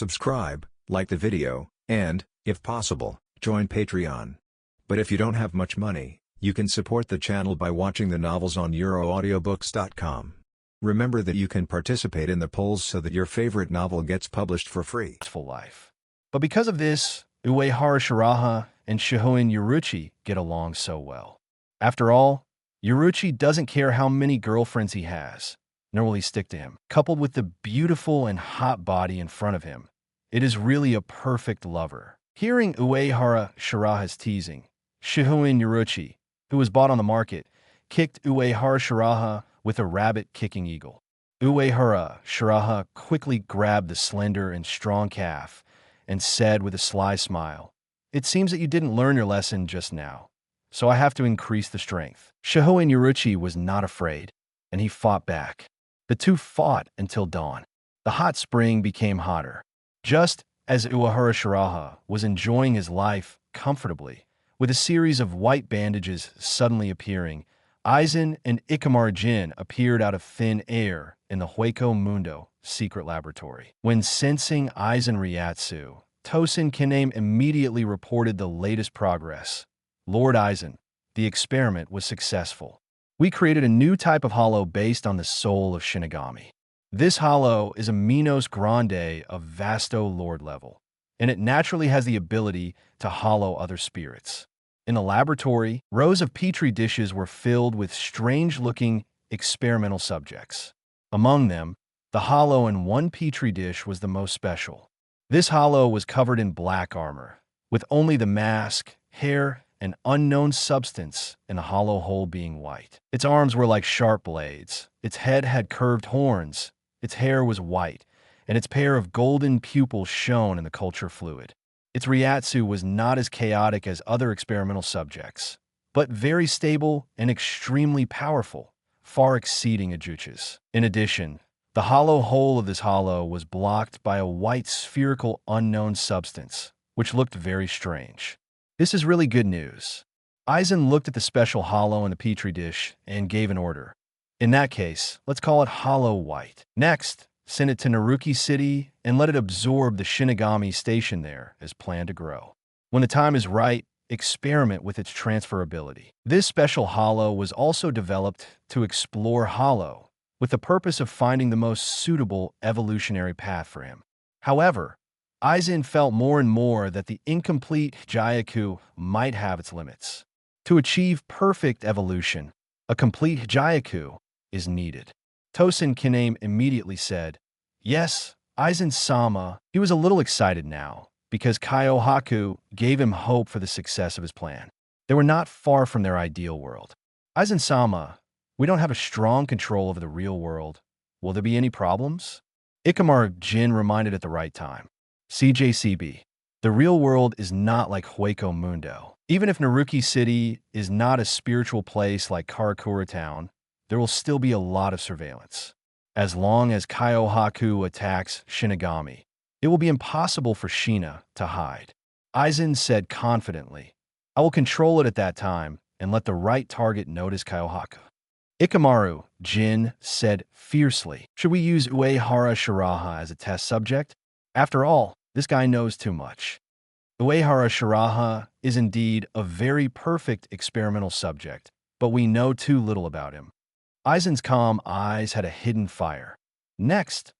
subscribe, like the video, and, if possible, join Patreon. But if you don't have much money, you can support the channel by watching the novels on euroaudiobooks.com. Remember that you can participate in the polls so that your favorite novel gets published for free. Life. But because of this, Uehara Shiraha and Shihoin Yoruichi get along so well. After all, Yoruichi doesn't care how many girlfriends he has, nor will he stick to him. Coupled with the beautiful and hot body in front of him, it is really a perfect lover. Hearing Uehara Shiraha's teasing, Shihoin Yoruichi, who was bought on the market, kicked Uehara Shiraha with a rabbit-kicking eagle. Uehara Shiraha quickly grabbed the slender and strong calf and said with a sly smile, "It seems that you didn't learn your lesson just now, so I have to increase the strength." Shihoin Yoruichi was not afraid, and he fought back. The two fought until dawn. The hot spring became hotter. Just as Uehara Shiraha was enjoying his life comfortably, with a series of white bandages suddenly appearing, Aizen and Ikamaru Jin appeared out of thin air in the Hueco Mundo secret laboratory. When sensing Aizen Ryatsu, Tosin Kaname immediately reported the latest progress. "Lord Aizen, the experiment was successful. We created a new type of hollow based on the soul of Shinigami. This hollow is a Minos Grande of Vasto Lord level, and it naturally has the ability to hollow other spirits." In the laboratory, rows of petri dishes were filled with strange-looking experimental subjects. Among them, the hollow in one petri dish was the most special. This hollow was covered in black armor, with only the mask, hair, and unknown substance in the hollow hole being white. Its arms were like sharp blades, its head had curved horns, its hair was white, and its pair of golden pupils shone in the culture fluid. Its Ryatsu was not as chaotic as other experimental subjects, but very stable and extremely powerful, far exceeding Ajuchi's. In addition, the hollow hole of this hollow was blocked by a white spherical unknown substance, which looked very strange. This is really good news. Aizen looked at the special hollow in the petri dish and gave an order. In that case, let's call it Hollow White. Next, send it to Naruki City and let it absorb the Shinigami station there as planned to grow. When the time is right, experiment with its transferability. This special hollow was also developed to explore hollow, with the purpose of finding the most suitable evolutionary path for him. However, Aizen felt more and more that the incomplete Jayaku might have its limits. To achieve perfect evolution, a complete Jayaku is needed. Tosin Kaname immediately said, "Yes, Aizen-sama." He was a little excited now, because Kyohaku gave him hope for the success of his plan. They were not far from their ideal world. "Aizen-sama, we don't have a strong control over the real world. Will there be any problems?" Ikamaru Jin reminded at the right time. "CJCB, the real world is not like Hueco Mundo. Even if Naruki City is not a spiritual place like Karakura Town, there will still be a lot of surveillance. As long as Kyohaku attacks Shinigami, it will be impossible for Shina to hide." Aizen said confidently, "I will control it at that time and let the right target notice Kyohaku." Ikamaru Jin said fiercely, "Should we use Uehara Shiraha as a test subject? After all, this guy knows too much." Uehara Shiraha is indeed a very perfect experimental subject, but we know too little about him. Aizen's calm eyes had a hidden fire. "Next,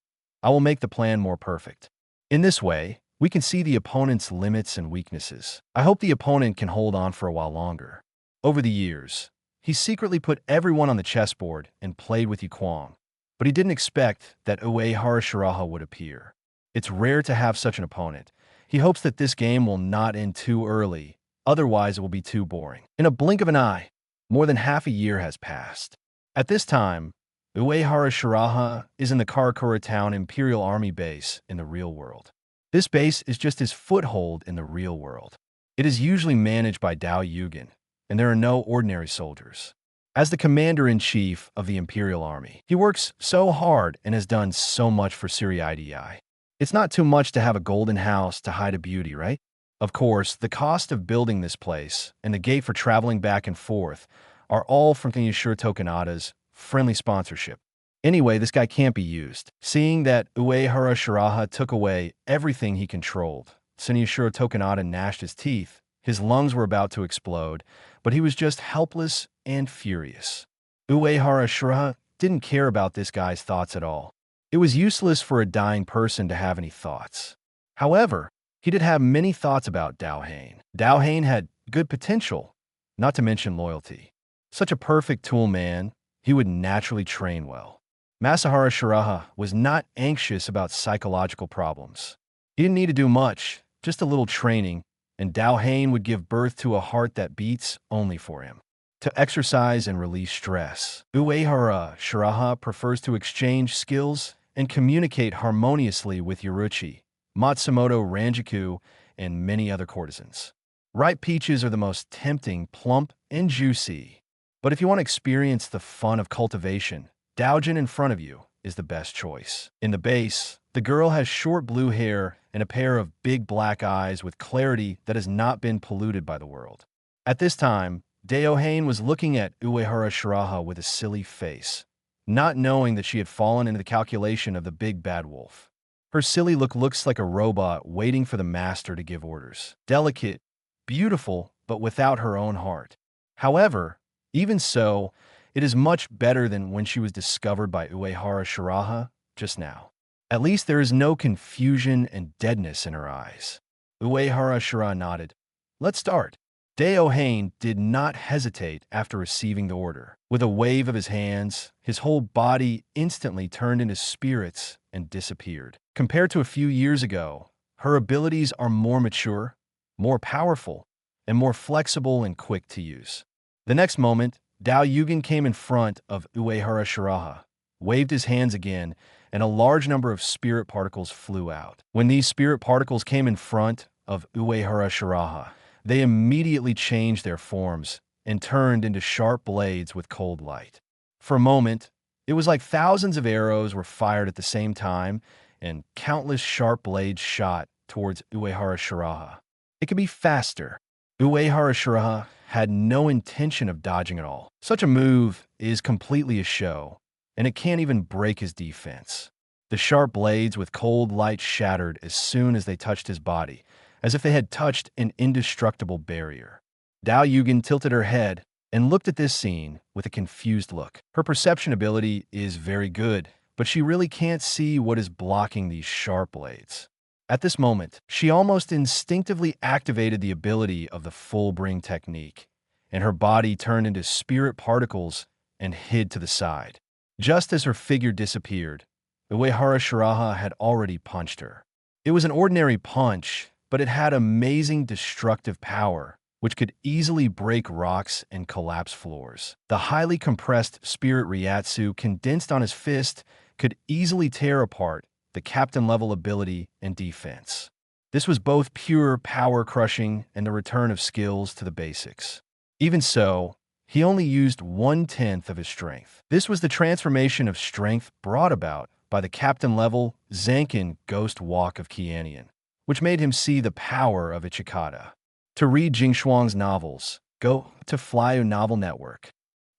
I will make the plan more perfect. In this way, we can see the opponent's limits and weaknesses. I hope the opponent can hold on for a while longer." Over the years, he secretly put everyone on the chessboard and played with Yukwang, but he didn't expect that Uehara Shiraha would appear. It's rare to have such an opponent. He hopes that this game will not end too early, otherwise it will be too boring. In a blink of an eye, more than half a year has passed. At this time, Uehara Shiraha is in the Karakura Town Imperial Army base in the real world. This base is just his foothold in the real world. It is usually managed by Dao Yugen, and there are no ordinary soldiers. As the commander-in-chief of the Imperial Army, he works so hard and has done so much for Siriidii. It's not too much to have a golden house to hide a beauty, right? Of course, the cost of building this place and the gate for traveling back and forth are all from Yashiro Tokunada's friendly sponsorship. Anyway, this guy can't be used. Seeing that Uehara Shiraha took away everything he controlled, Senishiro Tokunada gnashed his teeth. His lungs were about to explode, but he was just helpless and furious. Uehara Shiraha didn't care about this guy's thoughts at all. It was useless for a dying person to have any thoughts. However, he did have many thoughts about Dao Hain. Dao Hain had good potential, not to mention loyalty. Such a perfect tool man, he would naturally train well. Masahara Shiraha was not anxious about psychological problems. He didn't need to do much, just a little training, and Dao Hain would give birth to a heart that beats only for him. To exercise and release stress, Uehara Shiraha prefers to exchange skills and communicate harmoniously with Yoruichi, Matsumoto Ranjaku, and many other courtesans. Ripe peaches are the most tempting, plump, and juicy. But if you want to experience the fun of cultivation, Daojin in front of you is the best choice. In the base, the girl has short blue hair and a pair of big black eyes with clarity that has not been polluted by the world. At this time, Dao Hain was looking at Uehara Shiraha with a silly face, not knowing that she had fallen into the calculation of the big bad wolf. Her silly look looks like a robot waiting for the master to give orders. Delicate, beautiful, but without her own heart. However, even so, it is much better than when she was discovered by Uehara Shiraha just now. At least there is no confusion and deadness in her eyes. Uehara Shiraha nodded. Let's start. Dao Hain did not hesitate after receiving the order. With a wave of his hands, his whole body instantly turned into spirits and disappeared. Compared to a few years ago, her abilities are more mature, more powerful, and more flexible and quick to use. The next moment, Dao Yugen came in front of Uehara Shiraha, waved his hands again, and a large number of spirit particles flew out. When these spirit particles came in front of Uehara Shiraha, they immediately changed their forms and turned into sharp blades with cold light. For a moment, it was like thousands of arrows were fired at the same time, and countless sharp blades shot towards Uehara Shiraha. It could be faster. Uehara Shiraha had no intention of dodging at all. Such a move is completely a show, and it can't even break his defense. The sharp blades with cold light shattered as soon as they touched his body, as if they had touched an indestructible barrier. Dao Yugen tilted her head and looked at this scene with a confused look. Her perception ability is very good, but she really can't see what is blocking these sharp blades. At this moment, she almost instinctively activated the ability of the full bring technique, and her body turned into spirit particles and hid to the side. Just as her figure disappeared, Uehara Shiraha had already punched her. It was an ordinary punch, but it had amazing destructive power, which could easily break rocks and collapse floors. The highly compressed spirit Ryatsu condensed on his fist could easily tear apart the captain-level ability and defense. This was both pure power-crushing and the return of skills to the basics. Even so, he only used 1/10 of his strength. This was the transformation of strength brought about by the captain-level Zankin Ghost Walk of Kianian, which made him see the power of Ichikata. To read Jing Shuang's novels, go to Flyu Novel Network.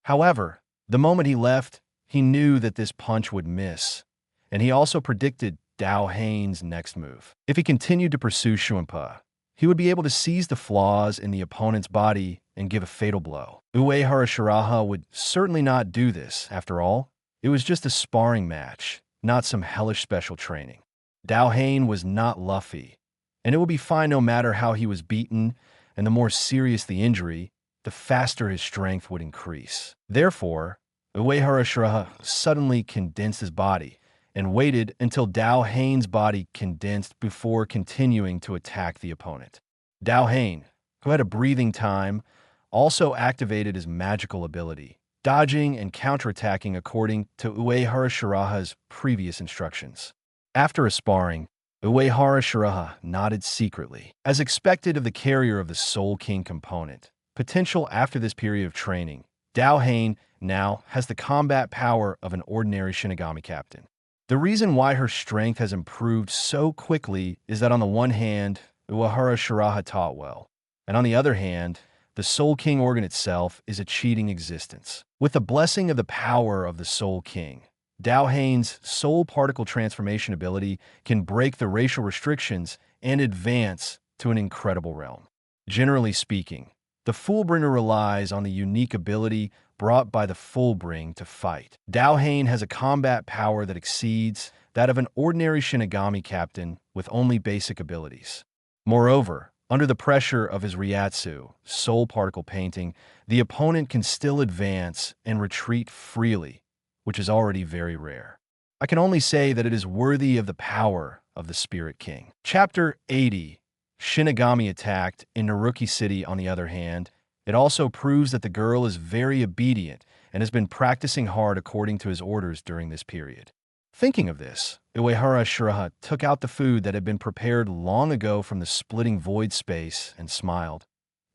However, the moment he left, he knew that this punch would miss, and he also predicted Dao Hain's next move. If he continued to pursue Shuanpa, he would be able to seize the flaws in the opponent's body and give a fatal blow. Uehara Shiraha would certainly not do this. After all, it was just a sparring match, not some hellish special training. Dao Hain was not Luffy, and it would be fine no matter how he was beaten, and the more serious the injury, the faster his strength would increase. Therefore, Uehara Shiraha suddenly condensed his body and waited until Dao Hain's body condensed before continuing to attack the opponent. Dao Hain, who had a breathing time, also activated his magical ability, dodging and counterattacking according to Uehara Shiraha's previous instructions. After a sparring, Uehara Shiraha nodded secretly. As expected of the carrier of the Soul King component, potential after this period of training, Dao Hain now has the combat power of an ordinary Shinigami captain. The reason why her strength has improved so quickly is that on the one hand, Uehara Shiraha taught well, and on the other hand, the Soul King organ itself is a cheating existence. With the blessing of the power of the Soul King, Dao Hain's soul particle transformation ability can break the racial restrictions and advance to an incredible realm. Generally speaking, the Fullbringer relies on the unique ability brought by the Fullbring to fight. Dao Hain has a combat power that exceeds that of an ordinary Shinigami captain with only basic abilities. Moreover, under the pressure of his Ryatsu, soul particle painting, the opponent can still advance and retreat freely, which is already very rare. I can only say that it is worthy of the power of the Spirit King. Chapter 80, Shinigami Attacked in Naruki City. On the other hand, it also proves that the girl is very obedient and has been practicing hard according to his orders during this period. Thinking of this, Uehara Shiraha took out the food that had been prepared long ago from the splitting void space and smiled.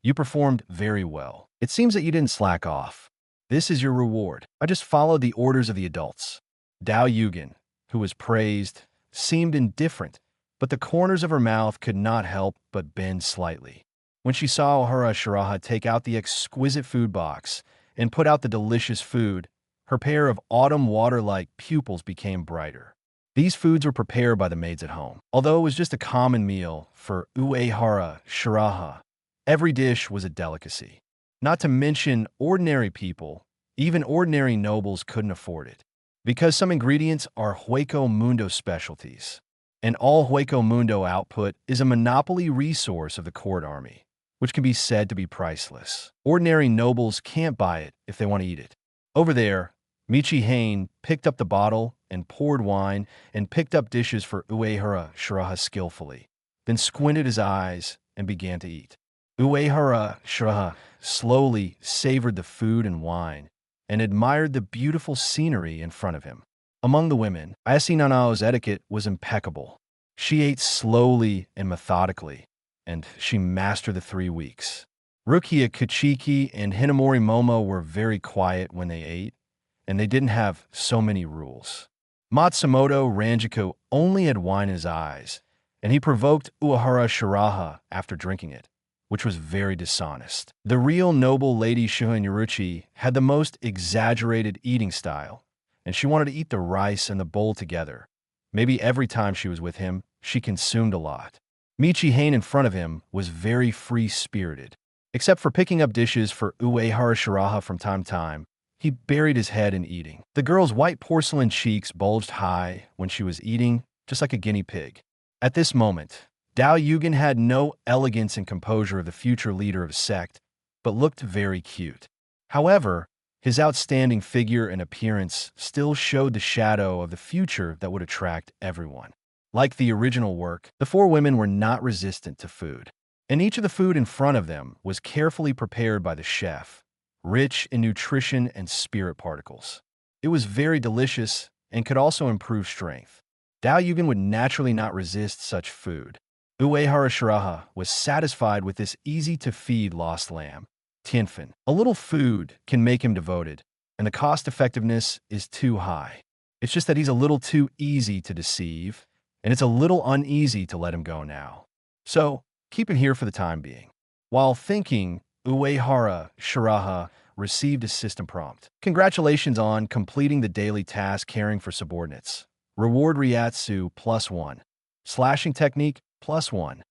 You performed very well. It seems that you didn't slack off. This is your reward. I just followed the orders of the adults. Dao Yugen, who was praised, seemed indifferent, but the corners of her mouth could not help but bend slightly. When she saw Uehara Shiraha take out the exquisite food box and put out the delicious food, her pair of autumn water-like pupils became brighter. These foods were prepared by the maids at home. Although it was just a common meal for Uehara Shiraha, every dish was a delicacy. Not to mention ordinary people, even ordinary nobles couldn't afford it, because some ingredients are Hueco Mundo specialties, and all Hueco Mundo output is a monopoly resource of the court army, which can be said to be priceless. Ordinary nobles can't buy it if they want to eat it. Over there, Michi Hain picked up the bottle and poured wine and picked up dishes for Uehara Shiraha skillfully, then squinted his eyes and began to eat. Uehara Shiraha slowly savored the food and wine and admired the beautiful scenery in front of him. Among the women, Ayase Nanao's etiquette was impeccable. She ate slowly and methodically, and she mastered the 3 weeks. Rukia Kuchiki and Hinamori Momo were very quiet when they ate, and they didn't have so many rules. Matsumoto Ranjiko only had wine in his eyes, and he provoked Uehara Shiraha after drinking it, which was very dishonest. The real noble lady Shuhun Yuruchi had the most exaggerated eating style, and she wanted to eat the rice and the bowl together. Maybe every time she was with him, she consumed a lot. Michi Hain in front of him was very free-spirited. Except for picking up dishes for Uehara Shiraha from time to time, he buried his head in eating. The girl's white porcelain cheeks bulged high when she was eating, just like a guinea pig. At this moment, Dao Yugen had no elegance and composure of the future leader of a sect, but looked very cute. However, his outstanding figure and appearance still showed the shadow of the future that would attract everyone. Like the original work, the 4 women were not resistant to food, and each of the food in front of them was carefully prepared by the chef, rich in nutrition and spirit particles. It was very delicious and could also improve strength. Dao Yugen would naturally not resist such food. Uehara Shiraha was satisfied with this easy-to-feed lost lamb. Tianfen. A little food can make him devoted, and the cost-effectiveness is too high. It's just that he's a little too easy to deceive, and it's a little uneasy to let him go now. So, keep him here for the time being. While thinking, Uehara Shiraha received a system prompt. Congratulations on completing the daily task caring for subordinates. Reward Ryatsu +1. Slashing technique +1.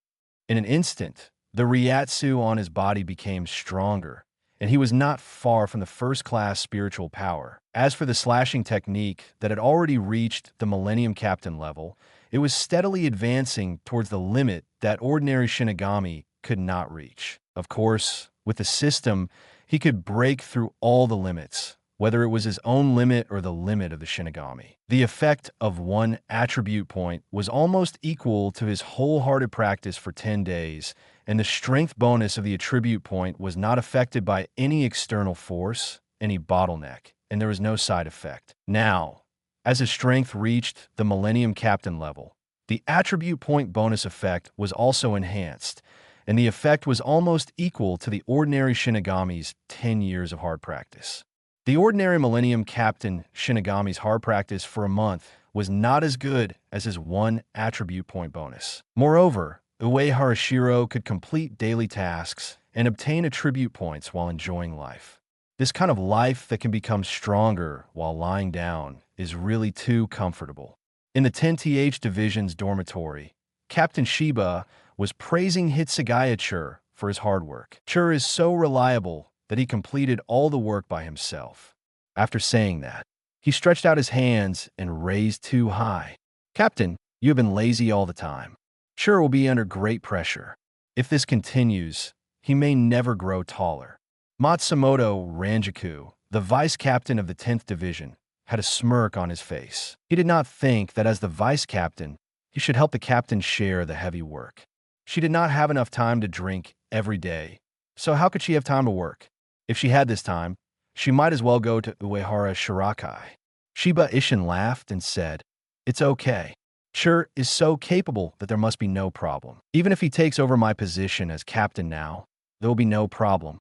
In an instant, the Ryatsu on his body became stronger, and he was not far from the first-class spiritual power. As for the slashing technique that had already reached the Millennium Captain level, it was steadily advancing towards the limit that ordinary Shinigami could not reach. Of course, with the system, he could break through all the limits, whether it was his own limit or the limit of the Shinigami. The effect of 1 attribute point was almost equal to his wholehearted practice for 10 days, and the strength bonus of the attribute point was not affected by any external force, any bottleneck, and there was no side effect. Now, as his strength reached the Millennium Captain level, the attribute point bonus effect was also enhanced, and the effect was almost equal to the ordinary Shinigami's 10 years of hard practice. The ordinary Millennium Captain Shinigami's hard practice for a month was not as good as his 1 attribute point bonus. Moreover, Uehara Shiraha could complete daily tasks and obtain attribute points while enjoying life. This kind of life that can become stronger while lying down is really too comfortable. In the 10th Division's dormitory, Captain Shiba was praising Hitsugaya Chur for his hard work. Chur is so reliable that he completed all the work by himself. After saying that, he stretched out his hands and raised too high. Captain, you have been lazy all the time. Chur will be under great pressure. If this continues, he may never grow taller. Matsumoto Ranjaku, the vice captain of the 10th Division, had a smirk on his face. He did not think that as the vice captain, he should help the captain share the heavy work. She did not have enough time to drink every day, so how could she have time to work? If she had this time, she might as well go to Uehara Shiraha. Shiba Ishin laughed and said, "It's okay. Chur is so capable that there must be no problem. Even if he takes over my position as captain now, there will be no problem."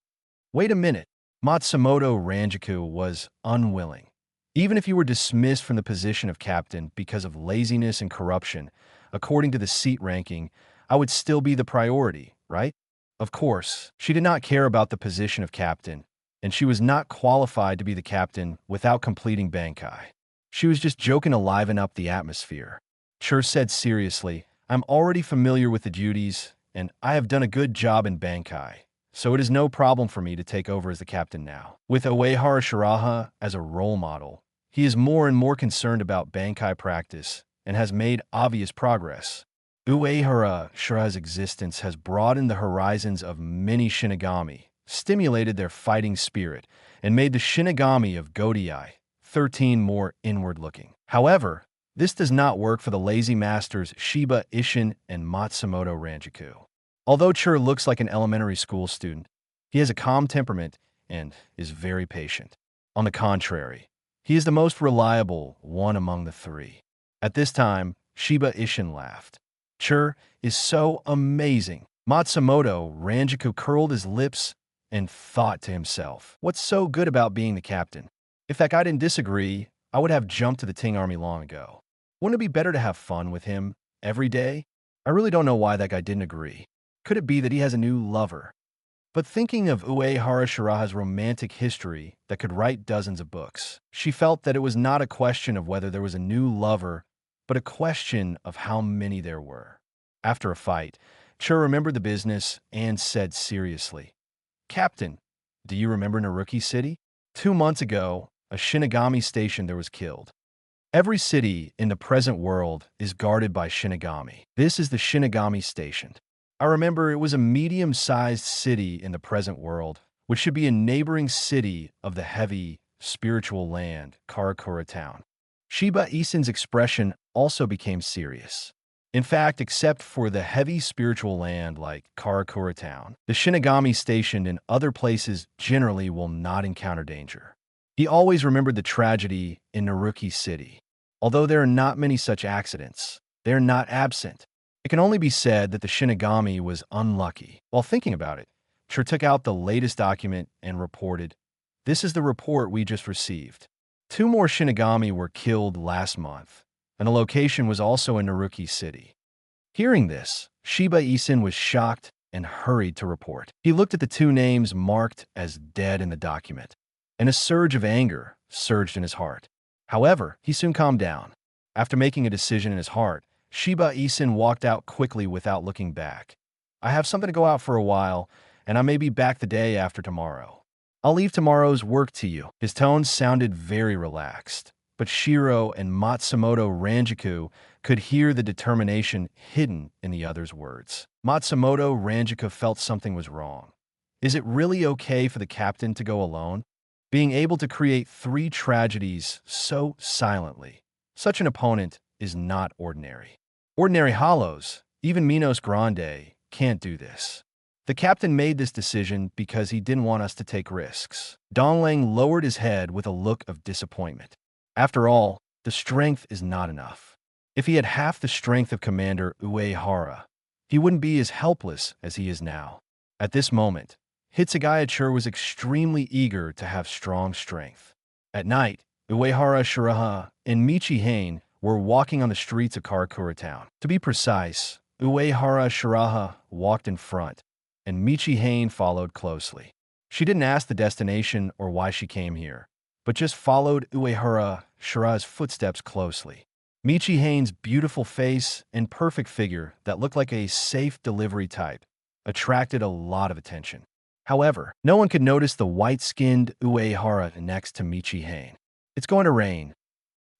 Wait a minute. Matsumoto Ranjaku was unwilling. Even if you were dismissed from the position of captain because of laziness and corruption, according to the seat ranking, I would still be the priority, right? Of course, she did not care about the position of captain, and she was not qualified to be the captain without completing Bankai. She was just joking to liven up the atmosphere. Chur said seriously, "I'm already familiar with the duties, and I have done a good job in Bankai, so it is no problem for me to take over as the captain now." With Uehara Shiraha as a role model, he is more and more concerned about Bankai practice and has made obvious progress. Uehara Shiraha's existence has broadened the horizons of many Shinigami, stimulated their fighting spirit, and made the Shinigami of Godiai 13 more inward-looking. However, this does not work for the lazy masters Shiba Ishin and Matsumoto Ranjaku. Although Chur looks like an elementary school student, he has a calm temperament and is very patient. On the contrary, he is the most reliable one among the three. At this time, Shiba Ishin laughed. "Chur is so amazing." Matsumoto Ranjaku curled his lips and thought to himself, "What's so good about being the captain? If that guy didn't disagree, I would have jumped to the Ting Army long ago. Wouldn't it be better to have fun with him every day? I really don't know why that guy didn't agree. Could it be that he has a new lover?" But thinking of Uehara Shiraha's romantic history that could write dozens of books, she felt that it was not a question of whether there was a new lover, but a question of how many there were. After a fight, Chur remembered the business and said seriously, "Captain, do you remember Naruki City? 2 months ago, a Shinigami station there was killed. Every city in the present world is guarded by Shinigami. This is the Shinigami station. I remember it was a medium-sized city in the present world, which should be a neighboring city of the heavy, spiritual land, Karakura Town." Shiba Ishin's expression also became serious. In fact, except for the heavy spiritual land like Karakura Town, the Shinigami stationed in other places generally will not encounter danger. He always remembered the tragedy in Naruki City. Although there are not many such accidents, they are not absent. It can only be said that the Shinigami was unlucky. While thinking about it, Chur took out the latest document and reported, "This is the report we just received. 2 more Shinigami were killed last month, and the location was also in Naruki City." Hearing this, Shiba Ishin was shocked and hurried to report. He looked at the 2 names marked as dead in the document, and a surge of anger surged in his heart. However, he soon calmed down. After making a decision in his heart, Shiba Ishin walked out quickly without looking back. "I have something to go out for a while, and I may be back the day after tomorrow. I'll leave tomorrow's work to you." His tone sounded very relaxed, but Shiro and Matsumoto Ranjaku could hear the determination hidden in the other's words. Matsumoto Ranjaku felt something was wrong. Is it really okay for the captain to go alone? Being able to create 3 tragedies so silently, such an opponent is not ordinary. Ordinary hollows, even Minos Grande, can't do this. The captain made this decision because he didn't want us to take risks. Donglang lowered his head with a look of disappointment. After all, the strength is not enough. If he had half the strength of Commander Uehara, he wouldn't be as helpless as he is now. At this moment, Hitsugaya Chur was extremely eager to have strong strength. At night, Uehara Shiraha and Michi Hain were walking on the streets of Karakura Town. To be precise, Uehara Shiraha walked in front, and Michi Hain followed closely. She didn't ask the destination or why she came here, but just followed Uehara Shiraha's footsteps closely. Michihane's beautiful face and perfect figure that looked like a safe delivery type attracted a lot of attention. However, no one could notice the white-skinned Uehara next to Michihane. It's going to rain.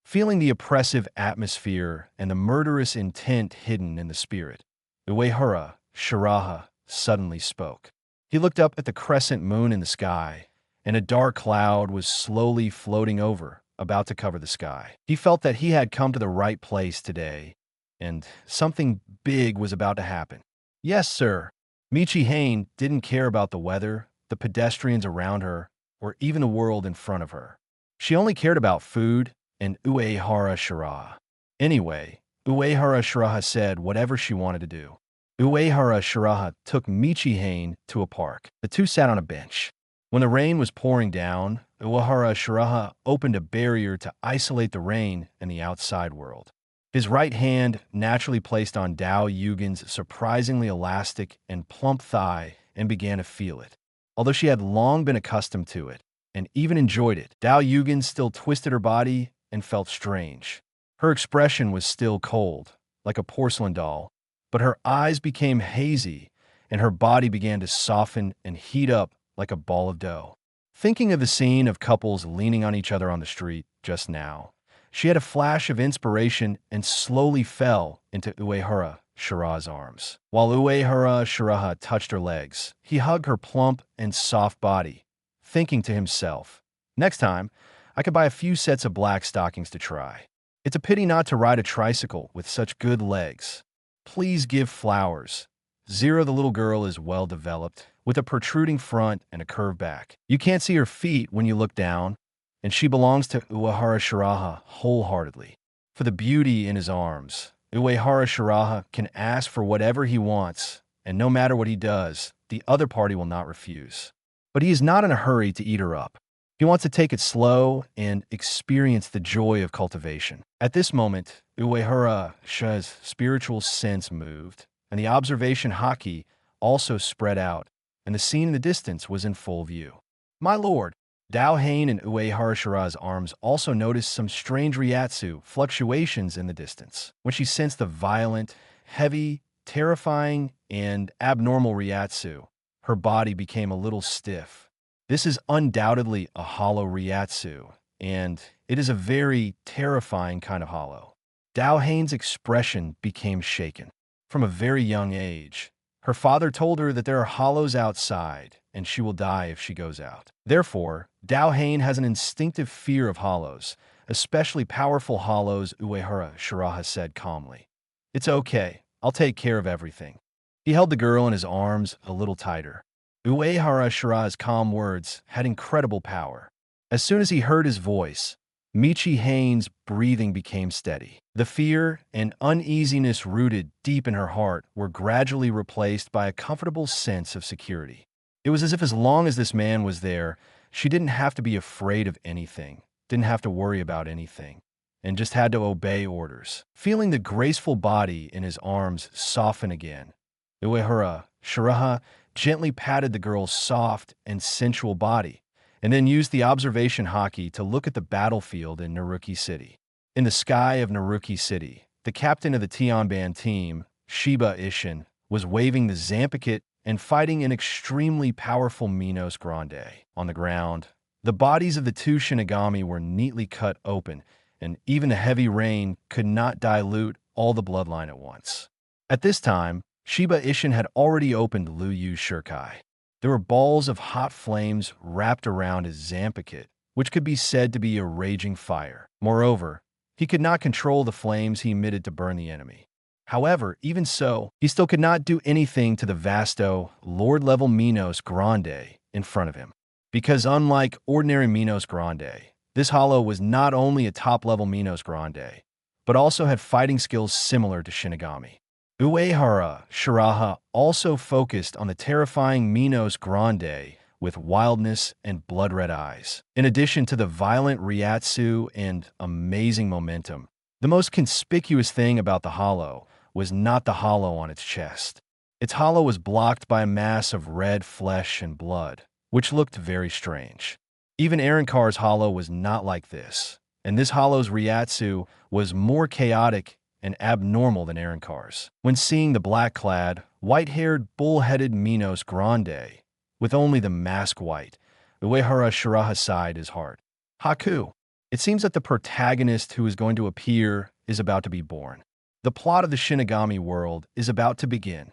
Feeling the oppressive atmosphere and the murderous intent hidden in the spirit, Uehara Shiraha suddenly spoke. He looked up at the crescent moon in the sky, and a dark cloud was slowly floating over, about to cover the sky. He felt that he had come to the right place today, and something big was about to happen. Yes, sir. Michihane didn't care about the weather, the pedestrians around her, or even the world in front of her. She only cared about food and Uehara Shiraha. Anyway, Uehara Shiraha said whatever she wanted to do. Uehara Shiraha took Michihane to a park. The two sat on a bench. When the rain was pouring down, Uehara Shiraha opened a barrier to isolate the rain and the outside world. His right hand naturally placed on Dao Yugen's surprisingly elastic and plump thigh and began to feel it. Although she had long been accustomed to it and even enjoyed it, Dao Yugen still twisted her body and felt strange. Her expression was still cold, like a porcelain doll, but her eyes became hazy and her body began to soften and heat up like a ball of dough. Thinking of the scene of couples leaning on each other on the street just now, she had a flash of inspiration and slowly fell into Uehara Shiraha's arms. While Uehara Shiraha touched her legs, he hugged her plump and soft body, thinking to himself, next time, I could buy a few sets of black stockings to try. It's a pity not to ride a tricycle with such good legs. Please give flowers. Zero, the little girl, is well developed, with a protruding front and a curved back. You can't see her feet when you look down, and she belongs to Uehara Shiraha wholeheartedly. For the beauty in his arms, Uehara Shiraha can ask for whatever he wants, and no matter what he does, the other party will not refuse. But he is not in a hurry to eat her up. He wants to take it slow and experience the joy of cultivation. At this moment, Uehara Shiraha's spiritual sense moved, and the observation haki also spread out, and the scene in the distance was in full view. My lord, Dao Hane and Uehara Shiraha's arms also noticed some strange ryatsu fluctuations in the distance. When she sensed the violent, heavy, terrifying, and abnormal ryatsu, her body became a little stiff. This is undoubtedly a hollow ryatsu, and it is a very terrifying kind of hollow. Dao Hane's expression became shaken. From a very young age, her father told her that there are hollows outside, and she will die if she goes out. Therefore, Dao Hane has an instinctive fear of hollows, especially powerful hollows, Uehara Shiraha said calmly. It's okay, I'll take care of everything. He held the girl in his arms a little tighter. Uehara Shiraha's calm words had incredible power. As soon as he heard his voice, Michihane's breathing became steady. The fear and uneasiness rooted deep in her heart were gradually replaced by a comfortable sense of security. It was as if as long as this man was there, she didn't have to be afraid of anything, didn't have to worry about anything, and just had to obey orders. Feeling the graceful body in his arms soften again, Uehara Shiraha gently patted the girl's soft and sensual body, and then used the observation haki to look at the battlefield in Naruki City. In the sky of Naruki City, the captain of the Tianban team, Shiba Ishin, was waving the Zampiket and fighting an extremely powerful Minos Grande. On the ground, the bodies of the two Shinigami were neatly cut open, and even the heavy rain could not dilute all the bloodline at once. At this time, Shiba Ishin had already opened Liu Yu's shurikai. There were balls of hot flames wrapped around his Zampiket, which could be said to be a raging fire. Moreover, he could not control the flames he emitted to burn the enemy. However, even so, he still could not do anything to the vasto, Lord-level Minos Grande in front of him. Because unlike ordinary Minos Grande, this hollow was not only a top-level Minos Grande, but also had fighting skills similar to Shinigami. Uehara Shiraha also focused on the terrifying Minos Grande with wildness and blood-red eyes. In addition to the violent ryatsu and amazing momentum, the most conspicuous thing about the hollow was not the hollow on its chest. Its hollow was blocked by a mass of red flesh and blood, which looked very strange. Even Arrancar's hollow was not like this, and this hollow's Ryatsu was more chaotic and abnormal than Arrancar's. When seeing the black-clad, white-haired, bull-headed Minos Grande, with only the mask white, Uehara Shiraha sighed his heart. Haku. It seems that the protagonist who is going to appear is about to be born. The plot of the Shinigami world is about to begin.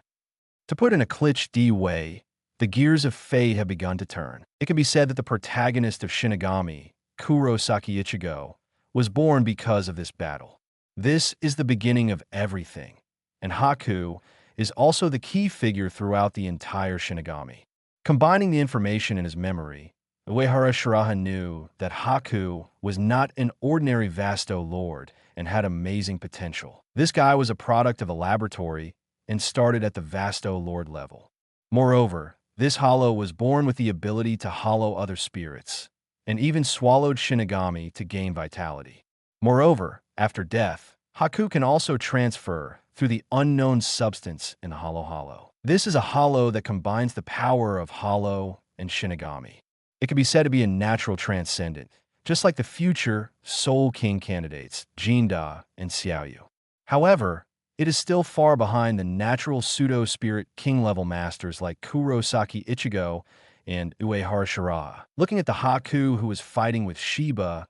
To put in a cliché way, the gears of fate have begun to turn. It can be said that the protagonist of Shinigami, Kurosaki Ichigo, was born because of this battle. This is the beginning of everything, and Haku is also the key figure throughout the entire Shinigami. Combining the information in his memory, Uehara Shiraha knew that Haku was not an ordinary Vasto Lord and had amazing potential. This guy was a product of a laboratory and started at the Vasto Lord level. Moreover, this hollow was born with the ability to hollow other spirits, and even swallowed Shinigami to gain vitality. Moreover, after death, Haku can also transfer through the unknown substance in the hollow. This is a hollow that combines the power of hollow and Shinigami. It can be said to be a natural transcendent, just like the future Soul King candidates, Jinda and Xiaoyu. However, it is still far behind the natural pseudo-spirit king-level masters like Kurosaki Ichigo and Uehara Shiraha. Looking at the Haku who was fighting with Shiba,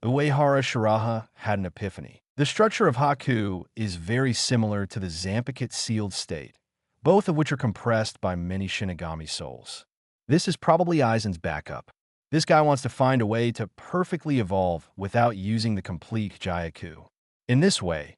Uehara Shiraha had an epiphany. The structure of Haku is very similar to the Zampakit sealed state, both of which are compressed by many Shinigami souls. This is probably Aizen's backup. This guy wants to find a way to perfectly evolve without using the complete Hyaku. In this way,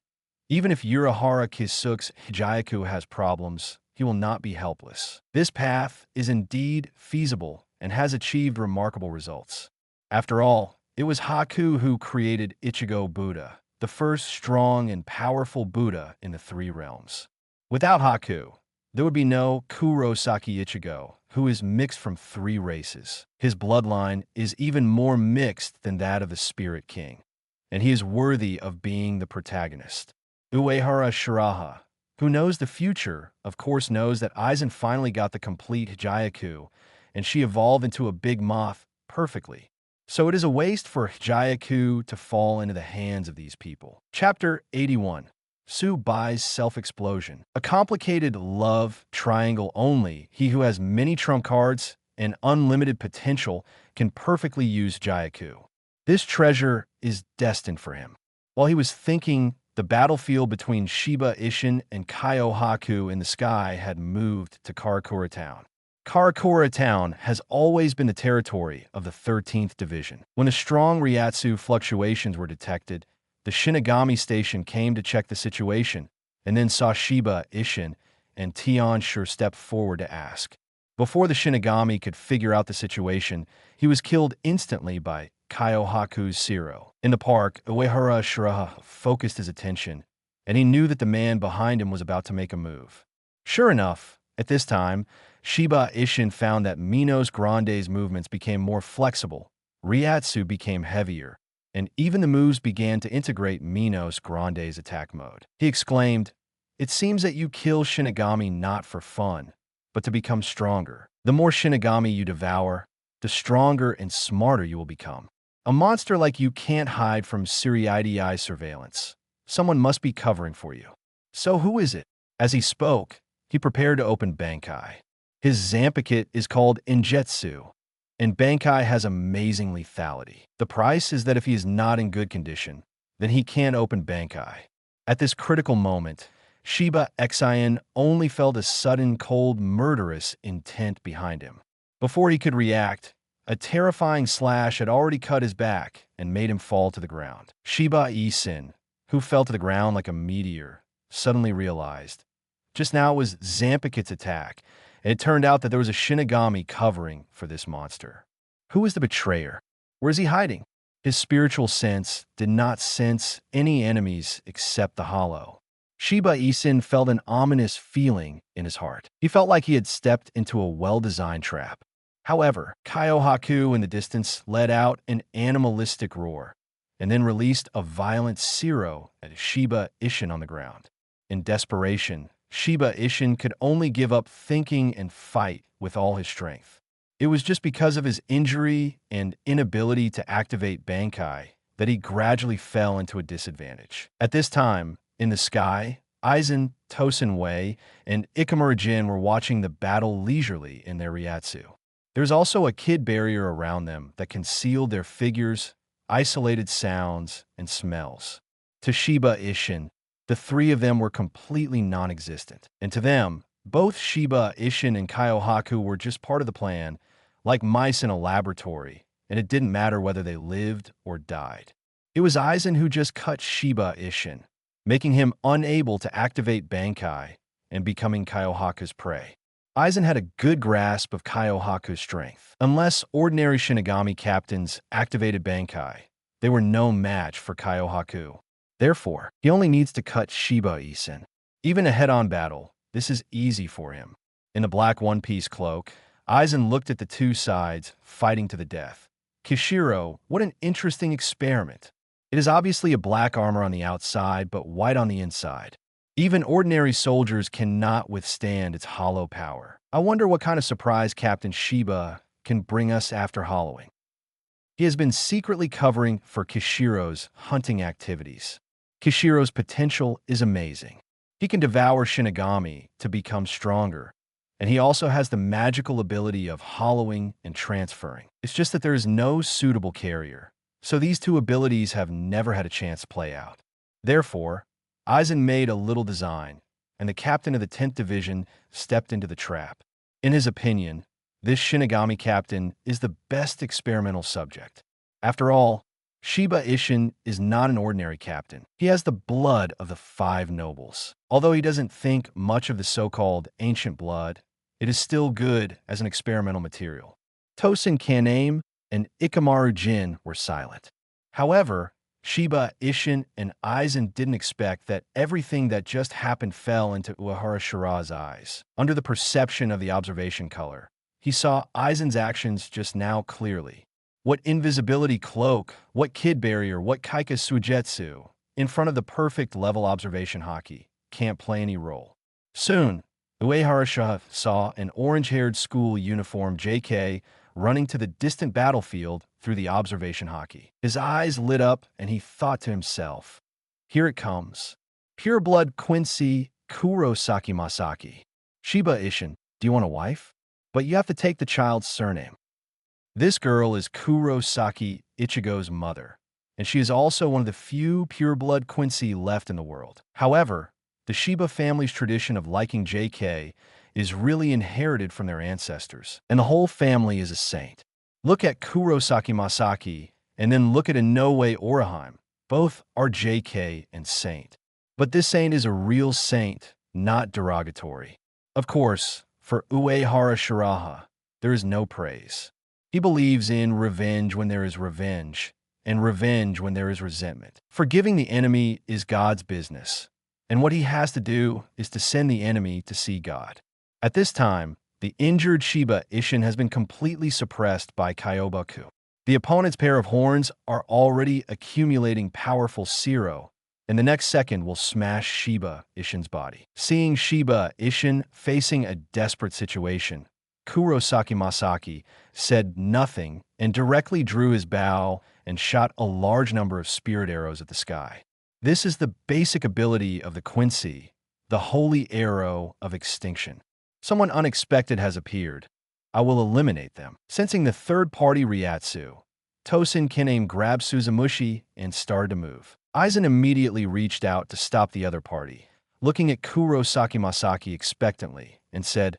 even if Uehara Kisuke's Hyaku has problems, he will not be helpless. This path is indeed feasible and has achieved remarkable results. After all, it was Haku who created Ichigo Buddha, the first strong and powerful Buddha in the three realms. Without Haku, there would be no Kurosaki Ichigo, who is mixed from three races. His bloodline is even more mixed than that of the Spirit King, and he is worthy of being the protagonist. Uehara Shiraha, who knows the future, of course knows that Aizen finally got the complete Hyaku, and she evolved into a big moth perfectly. So it is a waste for Hyaku to fall into the hands of these people. Chapter 81. Su buys self-explosion. A complicated love triangle only. He who has many trump cards and unlimited potential can perfectly use Hyaku. This treasure is destined for him. While he was thinking, the battlefield between Shiba Ishin and Kaio Haku in the sky had moved to Karakura Town. Karakura Town has always been the territory of the 13th Division. When the strong Ryatsu fluctuations were detected, the Shinigami station came to check the situation, and then saw Shiba Ishin and Tion Sure step forward to ask. Before the Shinigami could figure out the situation, he was killed instantly by Kaio Haku's Zero. In the park, Uehara Shiraha focused his attention, and he knew that the man behind him was about to make a move. Sure enough, at this time, Shiba Ishin found that Minos Grande's movements became more flexible, Ryatsu became heavier, and even the moves began to integrate Minos Grande's attack mode. He exclaimed, "It seems that you kill Shinigami not for fun, but to become stronger. The more Shinigami you devour, the stronger and smarter you will become. A monster like you can't hide from Siriidi's surveillance. Someone must be covering for you. So who is it?" As he spoke, he prepared to open Bankai. His Zampakit is called Injetsu, and Bankai has amazing lethality. The price is that if he is not in good condition, then he can't open Bankai. At this critical moment, Shiba Xian only felt a sudden, cold, murderous intent behind him. Before he could react, a terrifying slash had already cut his back and made him fall to the ground. Shiba Isen, who fell to the ground like a meteor, suddenly realized. Just now it was Zampakit's attack, and it turned out that there was a Shinigami covering for this monster. Who was the betrayer? Where is he hiding? His spiritual sense did not sense any enemies except the hollow. Shiba Isen felt an ominous feeling in his heart. He felt like he had stepped into a well-designed trap. However, Kaio Haku in the distance let out an animalistic roar, and then released a violent Zero at Shiba Ishin on the ground. In desperation, Shiba Ishin could only give up thinking and fight with all his strength. It was just because of his injury and inability to activate Bankai that he gradually fell into a disadvantage. At this time, in the sky, Aizen, Tosin Wei, and Ikamura Jin were watching the battle leisurely in their Ryatsu. There's also a kid barrier around them that concealed their figures, isolated sounds, and smells. To Shiba Ishin, the three of them were completely non-existent. And to them, both Shiba Ishin and Kyohaku were just part of the plan, like mice in a laboratory, and it didn't matter whether they lived or died. It was Aizen who just cut Shiba Ishin, making him unable to activate Bankai and becoming Kyohaku's prey. Aizen had a good grasp of Kyohaku's strength. Unless ordinary Shinigami captains activated Bankai, they were no match for Kyohaku. Therefore, he only needs to cut Shiba Ishin. Even a head-on battle, this is easy for him. In the black one-piece cloak, Aizen looked at the two sides, fighting to the death. Kishiro, what an interesting experiment. It is obviously a black armor on the outside, but white on the inside. Even ordinary soldiers cannot withstand its hollow power. I wonder what kind of surprise Captain Shiba can bring us after hollowing. He has been secretly covering for Kishiro's hunting activities. Kishiro's potential is amazing. He can devour Shinigami to become stronger, and he also has the magical ability of hollowing and transferring. It's just that there is no suitable carrier, so these two abilities have never had a chance to play out. Therefore, Aizen made a little design, and the captain of the 10th Division stepped into the trap. In his opinion, this Shinigami captain is the best experimental subject. After all, Shiba Ishin is not an ordinary captain. He has the blood of the 5 nobles. Although he doesn't think much of the so-called ancient blood, it is still good as an experimental material. Tosin Kaname and Ikamaru Jin were silent. However, Shiba Ishin and Aizen didn't expect that everything that just happened fell into Uehara Shiraha's eyes. Under the perception of the observation color, he saw Aizen's actions just now clearly. What invisibility cloak, what kid barrier, what Kaika Suigetsu, in front of the perfect level observation hockey, can't play any role. Soon, Uehara Shiraha saw an orange-haired school uniformed JK running to the distant battlefield through the observation hockey. His eyes lit up and he thought to himself, here it comes. Pure blood Quincy Kurosaki Masaki. Shiba Ishin, do you want a wife? But you have to take the child's surname. This girl is Kurosaki Ichigo's mother, and she is also one of the few pure-blood Quincy left in the world. However, the Shiba family's tradition of liking JK is really inherited from their ancestors, and the whole family is a saint. Look at Kurosaki Masaki, and then look at Inoue Orihime. Both are JK and saint. But this saint is a real saint, not derogatory. Of course, for Uehara Shiraha, there is no praise. He believes in revenge when there is revenge, and revenge when there is resentment. Forgiving the enemy is God's business, and what he has to do is to send the enemy to see God. At this time, the injured Shiba Ishin has been completely suppressed by Kyobaku. The opponent's pair of horns are already accumulating powerful Siro, and the next second will smash Shiba Ishin's body. Seeing Shiba Ishin facing a desperate situation, Kurosaki Masaki said nothing and directly drew his bow and shot a large number of spirit arrows at the sky. This is the basic ability of the Quincy, the holy arrow of extinction. Someone unexpected has appeared. I will eliminate them. Sensing the third-party Ryatsu, Tosin Kaname grabbed Suzumushi and started to move. Aizen immediately reached out to stop the other party, looking at Kurosaki Masaki expectantly, and said,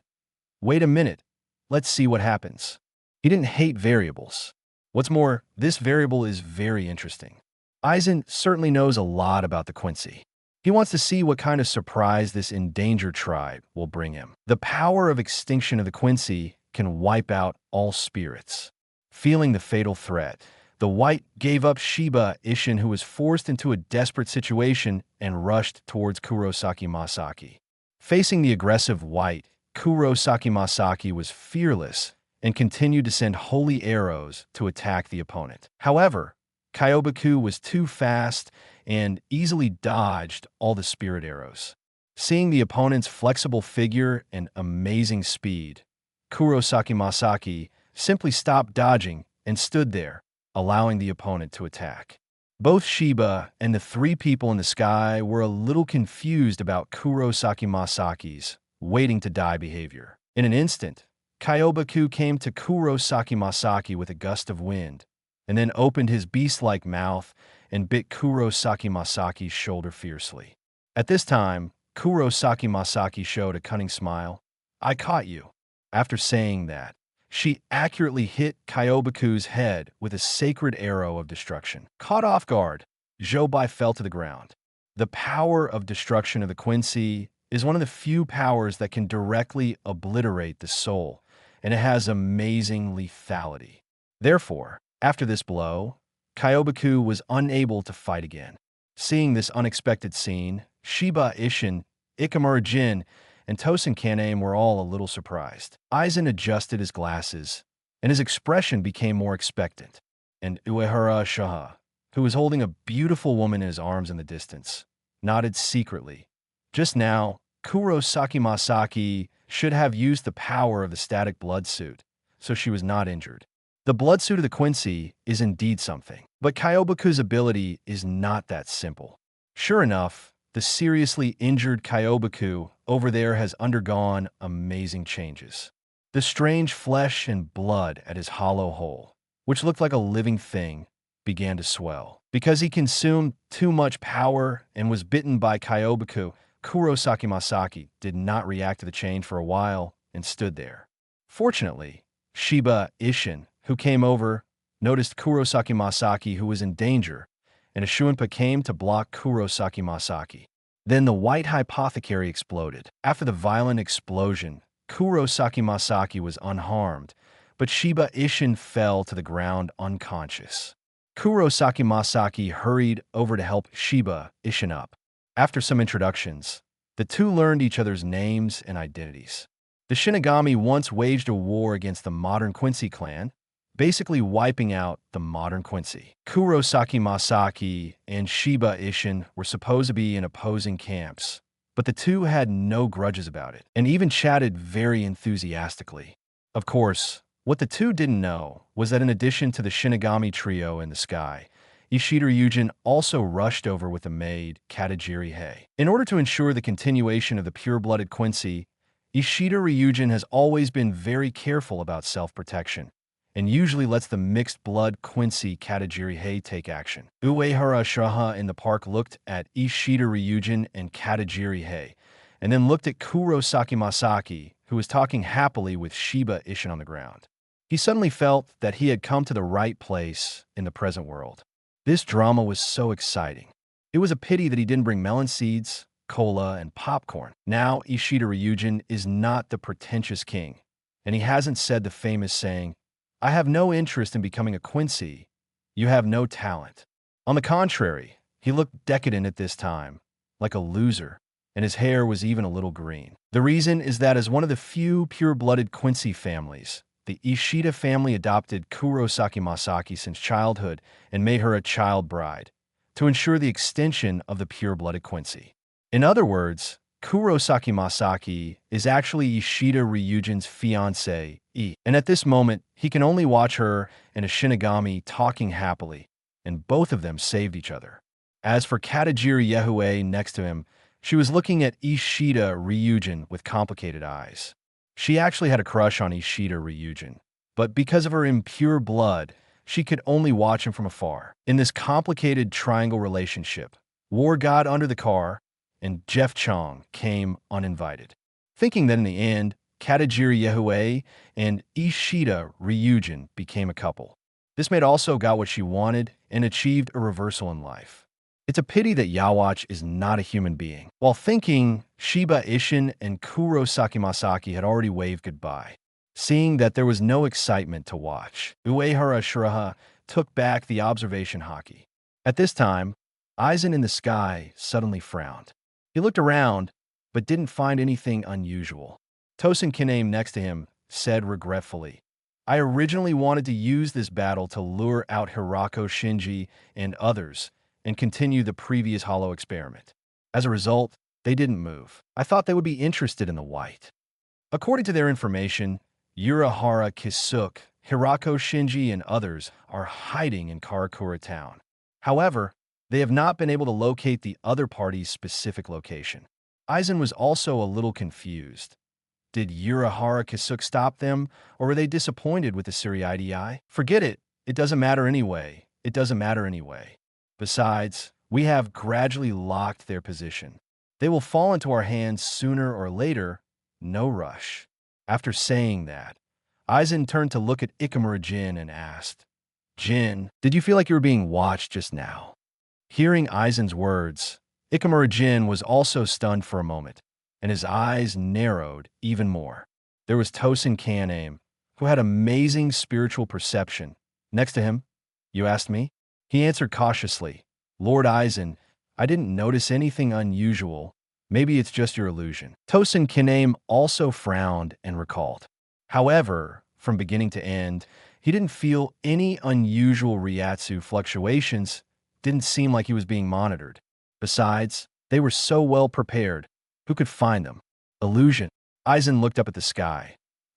"Wait a minute. Let's see what happens." He didn't hate variables. What's more, this variable is very interesting. Aizen certainly knows a lot about the Quincy. He wants to see what kind of surprise this endangered tribe will bring him. The power of extinction of the Quincy can wipe out all spirits. Feeling the fatal threat, the White gave up Shiba Ishin, who was forced into a desperate situation, and rushed towards Kurosaki Masaki. Facing the aggressive White, Kurosaki Masaki was fearless and continued to send holy arrows to attack the opponent. However, Kyobaku was too fast and easily dodged all the spirit arrows. Seeing the opponent's flexible figure and amazing speed, Kurosaki Masaki simply stopped dodging and stood there, allowing the opponent to attack. Both Shiba and the three people in the sky were a little confused about Kurosaki Masaki's waiting to die behavior. In an instant, Kyobaku came to Kurosaki Masaki with a gust of wind, and then opened his beast-like mouth and bit Kurosaki Masaki's shoulder fiercely. At this time, Kurosaki Masaki showed a cunning smile. "I caught you." After saying that, she accurately hit Kyobaku's head with a sacred arrow of destruction. Caught off guard, Jobai fell to the ground. The power of destruction of the Quincy is one of the few powers that can directly obliterate the soul, and it has amazing lethality. Therefore, after this blow, Kyobaku was unable to fight again. Seeing this unexpected scene, Shiba Ishin, Ikamura Jin, and Tosen Kaname were all a little surprised. Aizen adjusted his glasses, and his expression became more expectant. And Uehara Shiraha, who was holding a beautiful woman in his arms in the distance, nodded secretly. Just now, Kurosaki Masaki should have used the power of the static blood suit, so she was not injured. The blood suit of the Quincy is indeed something, but Kyobaku's ability is not that simple. Sure enough, the seriously injured Kyobaku over there has undergone amazing changes. The strange flesh and blood at his hollow hole, which looked like a living thing, began to swell. Because he consumed too much power and was bitten by Kyobaku, Kurosaki Masaki did not react to the change for a while and stood there. Fortunately, Shiba Ishin, who came over, noticed Kurosaki Masaki who was in danger, and a Shuinpa came to block Kurosaki Masaki. Then the white hypothecary exploded. After the violent explosion, Kurosaki Masaki was unharmed, but Shiba Ishin fell to the ground unconscious. Kurosaki Masaki hurried over to help Shiba Ishin up. After some introductions, the two learned each other's names and identities. The Shinigami once waged a war against the modern Quincy clan, basically wiping out the modern Quincy. Kurosaki Masaki and Shiba Ishin were supposed to be in opposing camps, but the two had no grudges about it, and even chatted very enthusiastically. Of course, what the two didn't know was that in addition to the Shinigami trio in the sky, Ishida Ryujin also rushed over with the maid, Katajiri Hei. In order to ensure the continuation of the pure-blooded Quincy, Ishida Ryujin has always been very careful about self-protection, and usually lets the mixed-blood Quincy Katajiri Hei take action. Uehara Shiraha in the park looked at Ishida Ryujin and Katajiri Hei, and then looked at Kurosaki Masaki, who was talking happily with Shiba Ishin on the ground. He suddenly felt that he had come to the right place in the present world. This drama was so exciting. It was a pity that he didn't bring melon seeds, cola, and popcorn. Now Ishida Ryujin is not the pretentious king, and he hasn't said the famous saying, "I have no interest in becoming a Quincy. You have no talent." On the contrary, he looked decadent at this time, like a loser, and his hair was even a little green. The reason is that as one of the few pure-blooded Quincy families, the Ishida family adopted Kurosaki Masaki since childhood and made her a child bride, to ensure the extension of the pure-blooded Quincy. In other words, Kurosaki Masaki is actually Ishida Ryujin's fiancée, and at this moment, he can only watch her and a Shinigami talking happily, and both of them saved each other. As for Katajiri Yehue next to him, she was looking at Ishida Ryujin with complicated eyes. She actually had a crush on Ishida Ryujin, but because of her impure blood, she could only watch him from afar. In this complicated triangle relationship, War God under the car and Jeff Chong came uninvited. Thinking that in the end, Katajiri Yehue and Ishida Ryujin became a couple. This maid also got what she wanted and achieved a reversal in life. It's a pity that Yawatch is not a human being. While thinking, Shiba Ishin and Kurosaki Masaki had already waved goodbye. Seeing that there was no excitement to watch, Uehara Shiraha took back the observation hockey. At this time, Aizen in the sky suddenly frowned. He looked around, but didn't find anything unusual. Tosen Kaname next to him said regretfully, "I originally wanted to use this battle to lure out Hirako Shinji and others, and continue the previous hollow experiment. As a result, they didn't move. I thought they would be interested in the white." According to their information, Uehara Kisuk, Hirako Shinji and others are hiding in Karakura town. However, they have not been able to locate the other party's specific location. Aizen was also a little confused. Did Uehara Shiraha stop them, or were they disappointed with the Suriidei? Forget it. It doesn't matter anyway. It doesn't matter anyway. Besides, we have gradually locked their position. They will fall into our hands sooner or later. No rush. After saying that, Aizen turned to look at Ikamura Jin and asked, Jin, did you feel like you were being watched just now? Hearing Aizen's words, Ikamura Jin was also stunned for a moment, and his eyes narrowed even more. There was Tosin Kaname, who had amazing spiritual perception. Next to him, you asked me? He answered cautiously, Lord Aizen, I didn't notice anything unusual. Maybe it's just your illusion. Tosin Kaname also frowned and recalled. However, from beginning to end, he didn't feel any unusual Reiatsu fluctuations. Didn't seem like he was being monitored. Besides, they were so well prepared. Who could find them? Illusion. Aizen looked up at the sky.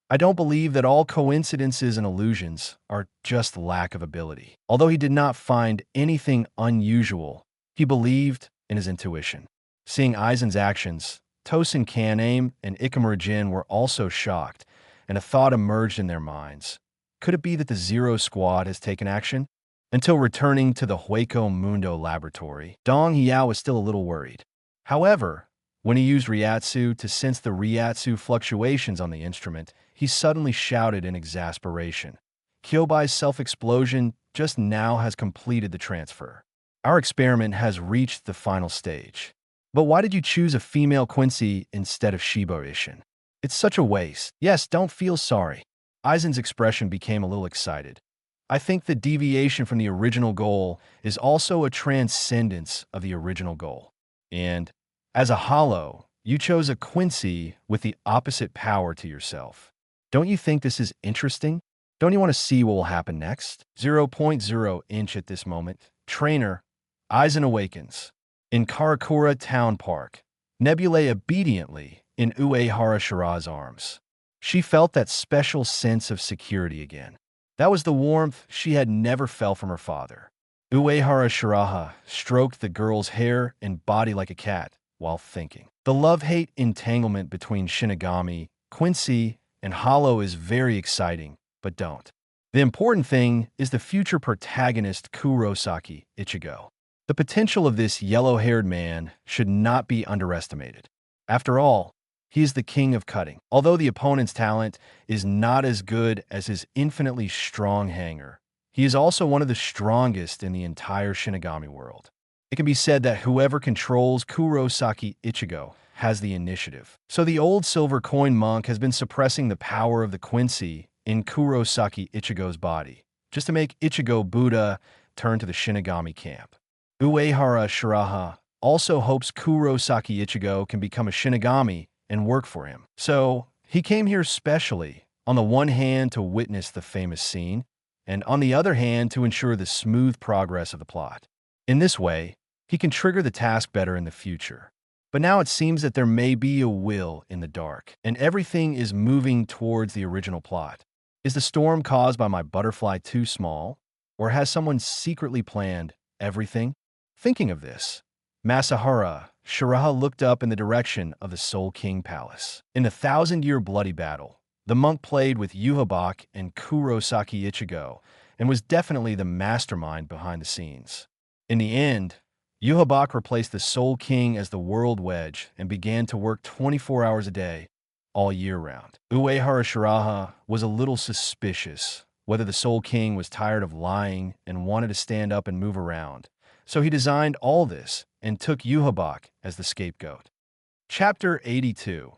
I don't believe that all coincidences and illusions are just lack of ability. Although he did not find anything unusual, he believed in his intuition. Seeing Aizen's actions, Tosin Kaname and Ikamura Jin were also shocked, and a thought emerged in their minds. Could it be that the Zero Squad has taken action? Until returning to the Hueco Mundo laboratory, Dong Hiao was still a little worried. However, when he used Reiatsu to sense the Reiatsu fluctuations on the instrument, he suddenly shouted in exasperation. Kyobai's self-explosion just now has completed the transfer. Our experiment has reached the final stage. But why did you choose a female Quincy instead of Shibo Ishin? It's such a waste. Yes, don't feel sorry. Aizen's expression became a little excited. I think the deviation from the original goal is also a transcendence of the original goal. And, as a hollow, you chose a Quincy with the opposite power to yourself. Don't you think this is interesting? Don't you want to see what will happen next? 0.0 inch at this moment. Trainer, Aizen awakens. In Karakura Town Park, Nebulae obediently in Uehara Shiraha's arms. She felt that special sense of security again. That was the warmth she had never felt from her father. Uehara Shiraha stroked the girl's hair and body like a cat while thinking. The love-hate entanglement between Shinigami, Quincy, and Hollow is very exciting, but don't. The important thing is the future protagonist Kurosaki Ichigo. The potential of this yellow-haired man should not be underestimated. After all, he is the king of cutting. Although the opponent's talent is not as good as his infinitely strong hanger, he is also one of the strongest in the entire Shinigami world. It can be said that whoever controls Kurosaki Ichigo has the initiative. So the old silver coin monk has been suppressing the power of the Quincy in Kurosaki Ichigo's body, just to make Ichigo Buddha turn to the Shinigami camp. Uehara Shiraha also hopes Kurosaki Ichigo can become a Shinigami and work for him. So, he came here specially, on the one hand to witness the famous scene, and on the other hand to ensure the smooth progress of the plot. In this way, he can trigger the task better in the future. But now it seems that there may be a will in the dark, and everything is moving towards the original plot. Is the storm caused by my butterfly too small? Or has someone secretly planned everything? Thinking of this, Masahara Shiraha looked up in the direction of the Soul King Palace. In the 1,000-year bloody battle, the monk played with Yhwach and Kurosaki Ichigo and was definitely the mastermind behind the scenes. In the end, Yhwach replaced the Soul King as the World Wedge and began to work 24 hours a day, all year round. Uehara Shiraha was a little suspicious whether the Soul King was tired of lying and wanted to stand up and move around. So he designed all this and took Yhwach as the scapegoat. Chapter 82.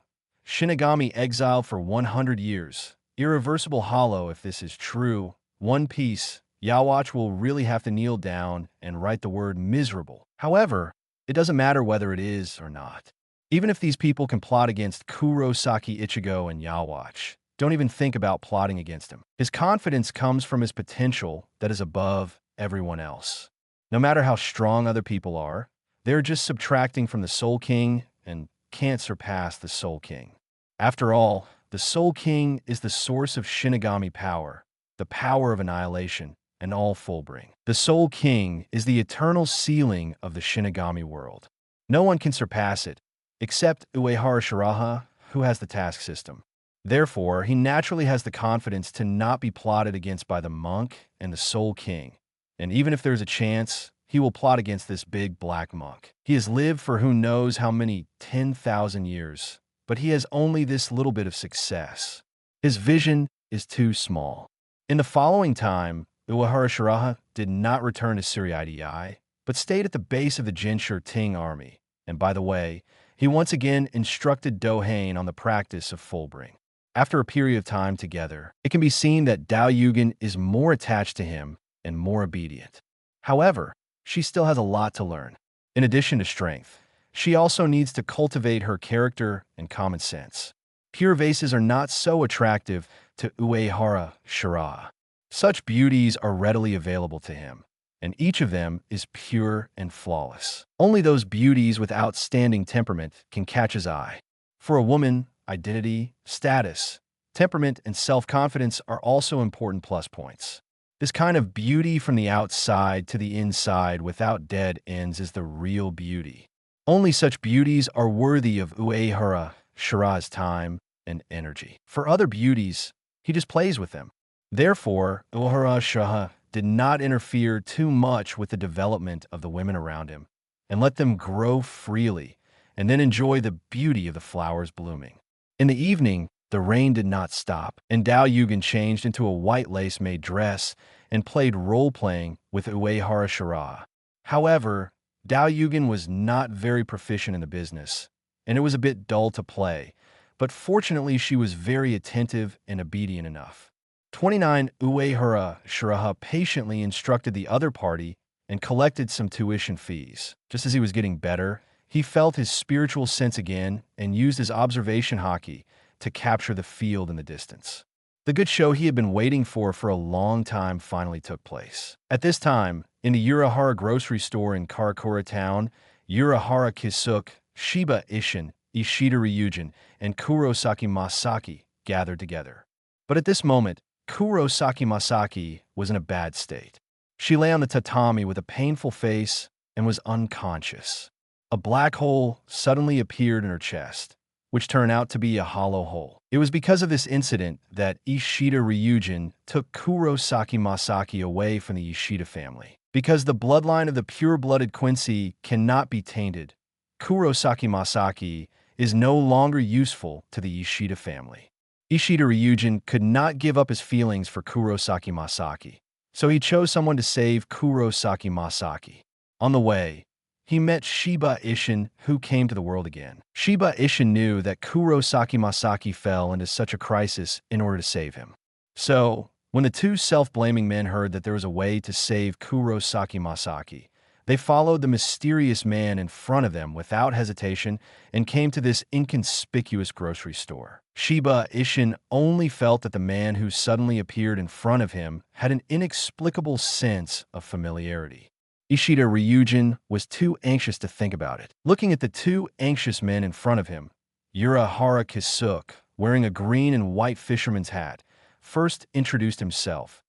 Shinigami exiled for 100 years. Irreversible hollow if this is true. One Piece. Yhwach will really have to kneel down and write the word miserable. However, it doesn't matter whether it is or not. Even if these people can plot against Kurosaki Ichigo and Yhwach, don't even think about plotting against him. His confidence comes from his potential that is above everyone else. No matter how strong other people are, they're just subtracting from the Soul King and can't surpass the Soul King. After all, the Soul King is the source of Shinigami power, the power of annihilation, and all Fullbring. The Soul King is the eternal ceiling of the Shinigami world. No one can surpass it, except Uehara Shiraha, who has the task system. Therefore, he naturally has the confidence to not be plotted against by the monk and the Soul King. And even if there's a chance, he will plot against this big black monk. He has lived for who knows how many 10,000 years, but he has only this little bit of success. His vision is too small. In the following time, Uehara Shiraha did not return to Suriidai, but stayed at the base of the Jinshur Ting army. And by the way, he once again instructed Dohane on the practice of Fullbring. After a period of time together, it can be seen that Dao Yugen is more attached to him and more obedient. However, she still has a lot to learn. In addition to strength, she also needs to cultivate her character and common sense. Pure vases are not so attractive to Uehara Shiraha. Such beauties are readily available to him, and each of them is pure and flawless. Only those beauties with outstanding temperament can catch his eye. For a woman, identity, status, temperament, and self-confidence are also important plus points. This kind of beauty from the outside to the inside without dead ends is the real beauty. Only such beauties are worthy of Uehara Shiraha's time and energy. For other beauties, he just plays with them. Therefore, Uehara Shiraha did not interfere too much with the development of the women around him and let them grow freely and then enjoy the beauty of the flowers blooming. In the evening, the rain did not stop, and Dao Yugen changed into a white lace-made dress and played role-playing with Uehara Shiraha. However, Dao Yugen was not very proficient in the business, and it was a bit dull to play, but fortunately she was very attentive and obedient enough. 29 Uehara Shiraha patiently instructed the other party and collected some tuition fees. Just as he was getting better, he felt his spiritual sense again and used his observation hockey to capture the field in the distance. The good show he had been waiting for a long time finally took place. At this time, in the Uehara grocery store in Karakura town, Uehara Kisuke, Shiba Ishin, Ishida Ryujin, and Kurosaki Masaki gathered together. But at this moment, Kurosaki Masaki was in a bad state. She lay on the tatami with a painful face and was unconscious. A black hole suddenly appeared in her chest, which turned out to be a hollow hole. It was because of this incident that Ishida Ryujin took Kurosaki Masaki away from the Ishida family. Because the bloodline of the pure-blooded Quincy cannot be tainted, Kurosaki Masaki is no longer useful to the Ishida family. Ishida Ryujin could not give up his feelings for Kurosaki Masaki, so he chose someone to save Kurosaki Masaki. On the way, he met Shiba Ishin, who came to the world again. Shiba Ishin knew that Kurosaki Masaki fell into such a crisis in order to save him. So, when the two self-blaming men heard that there was a way to save Kurosaki Masaki, they followed the mysterious man in front of them without hesitation and came to this inconspicuous grocery store. Shiba Ishin only felt that the man who suddenly appeared in front of him had an inexplicable sense of familiarity. Ishida Ryujin was too anxious to think about it. Looking at the two anxious men in front of him, Uehara Kisuke, wearing a green and white fisherman's hat, first introduced himself.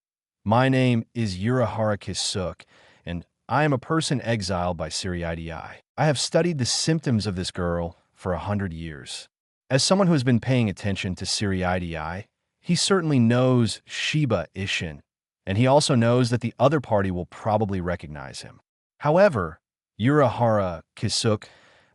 "My name is Uehara Kisuke, and I am a person exiled by Suriidai. I have studied the symptoms of this girl for 100 years. As someone who has been paying attention to Suriidai, he certainly knows Shiba Ishin, and he also knows that the other party will probably recognize him. However, Uehara Kisuke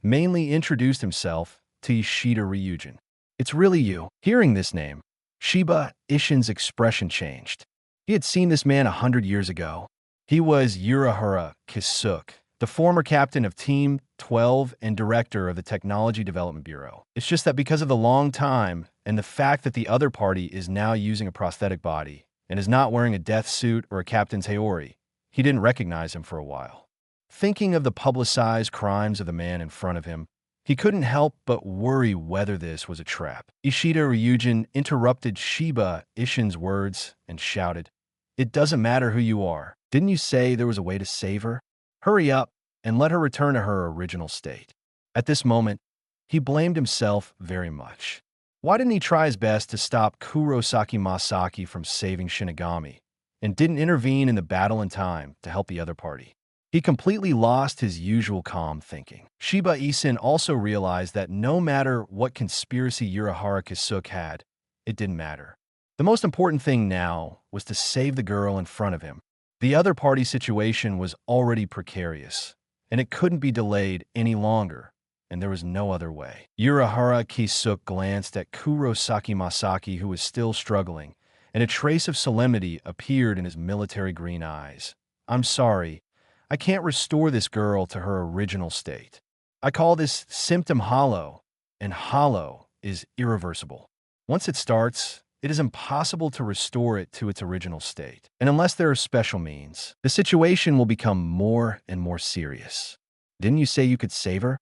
mainly introduced himself to Ishida Ryujin. It's really you." Hearing this name, Shiba Ishin's expression changed. He had seen this man 100 years ago. He was Uehara Kisuke, the former captain of Team 12 and director of the Technology Development Bureau. It's just that because of the long time and the fact that the other party is now using a prosthetic body and is not wearing a death suit or a captain's haori, he didn't recognize him for a while. Thinking of the publicized crimes of the man in front of him, he couldn't help but worry whether this was a trap. Ishida Ryujin interrupted Shiba Ishin's words and shouted, "It doesn't matter who you are. Didn't you say there was a way to save her? Hurry up and let her return to her original state." At this moment, he blamed himself very much. Why didn't he try his best to stop Kurosaki Masaki from saving Shinigami, and didn't intervene in the battle in time to help the other party? He completely lost his usual calm thinking. Shiba Isen also realized that no matter what conspiracy Uehara Shiraha had, it didn't matter. The most important thing now was to save the girl in front of him. The other party's situation was already precarious, and it couldn't be delayed any longer, and there was no other way. Uehara Shiraha glanced at Kurosaki Masaki, who was still struggling, and a trace of solemnity appeared in his military green eyes. "I'm sorry. I can't restore this girl to her original state. I call this symptom hollow, and hollow is irreversible. Once it starts, it is impossible to restore it to its original state. And unless there are special means, the situation will become more and more serious. Didn't you say you could save her?"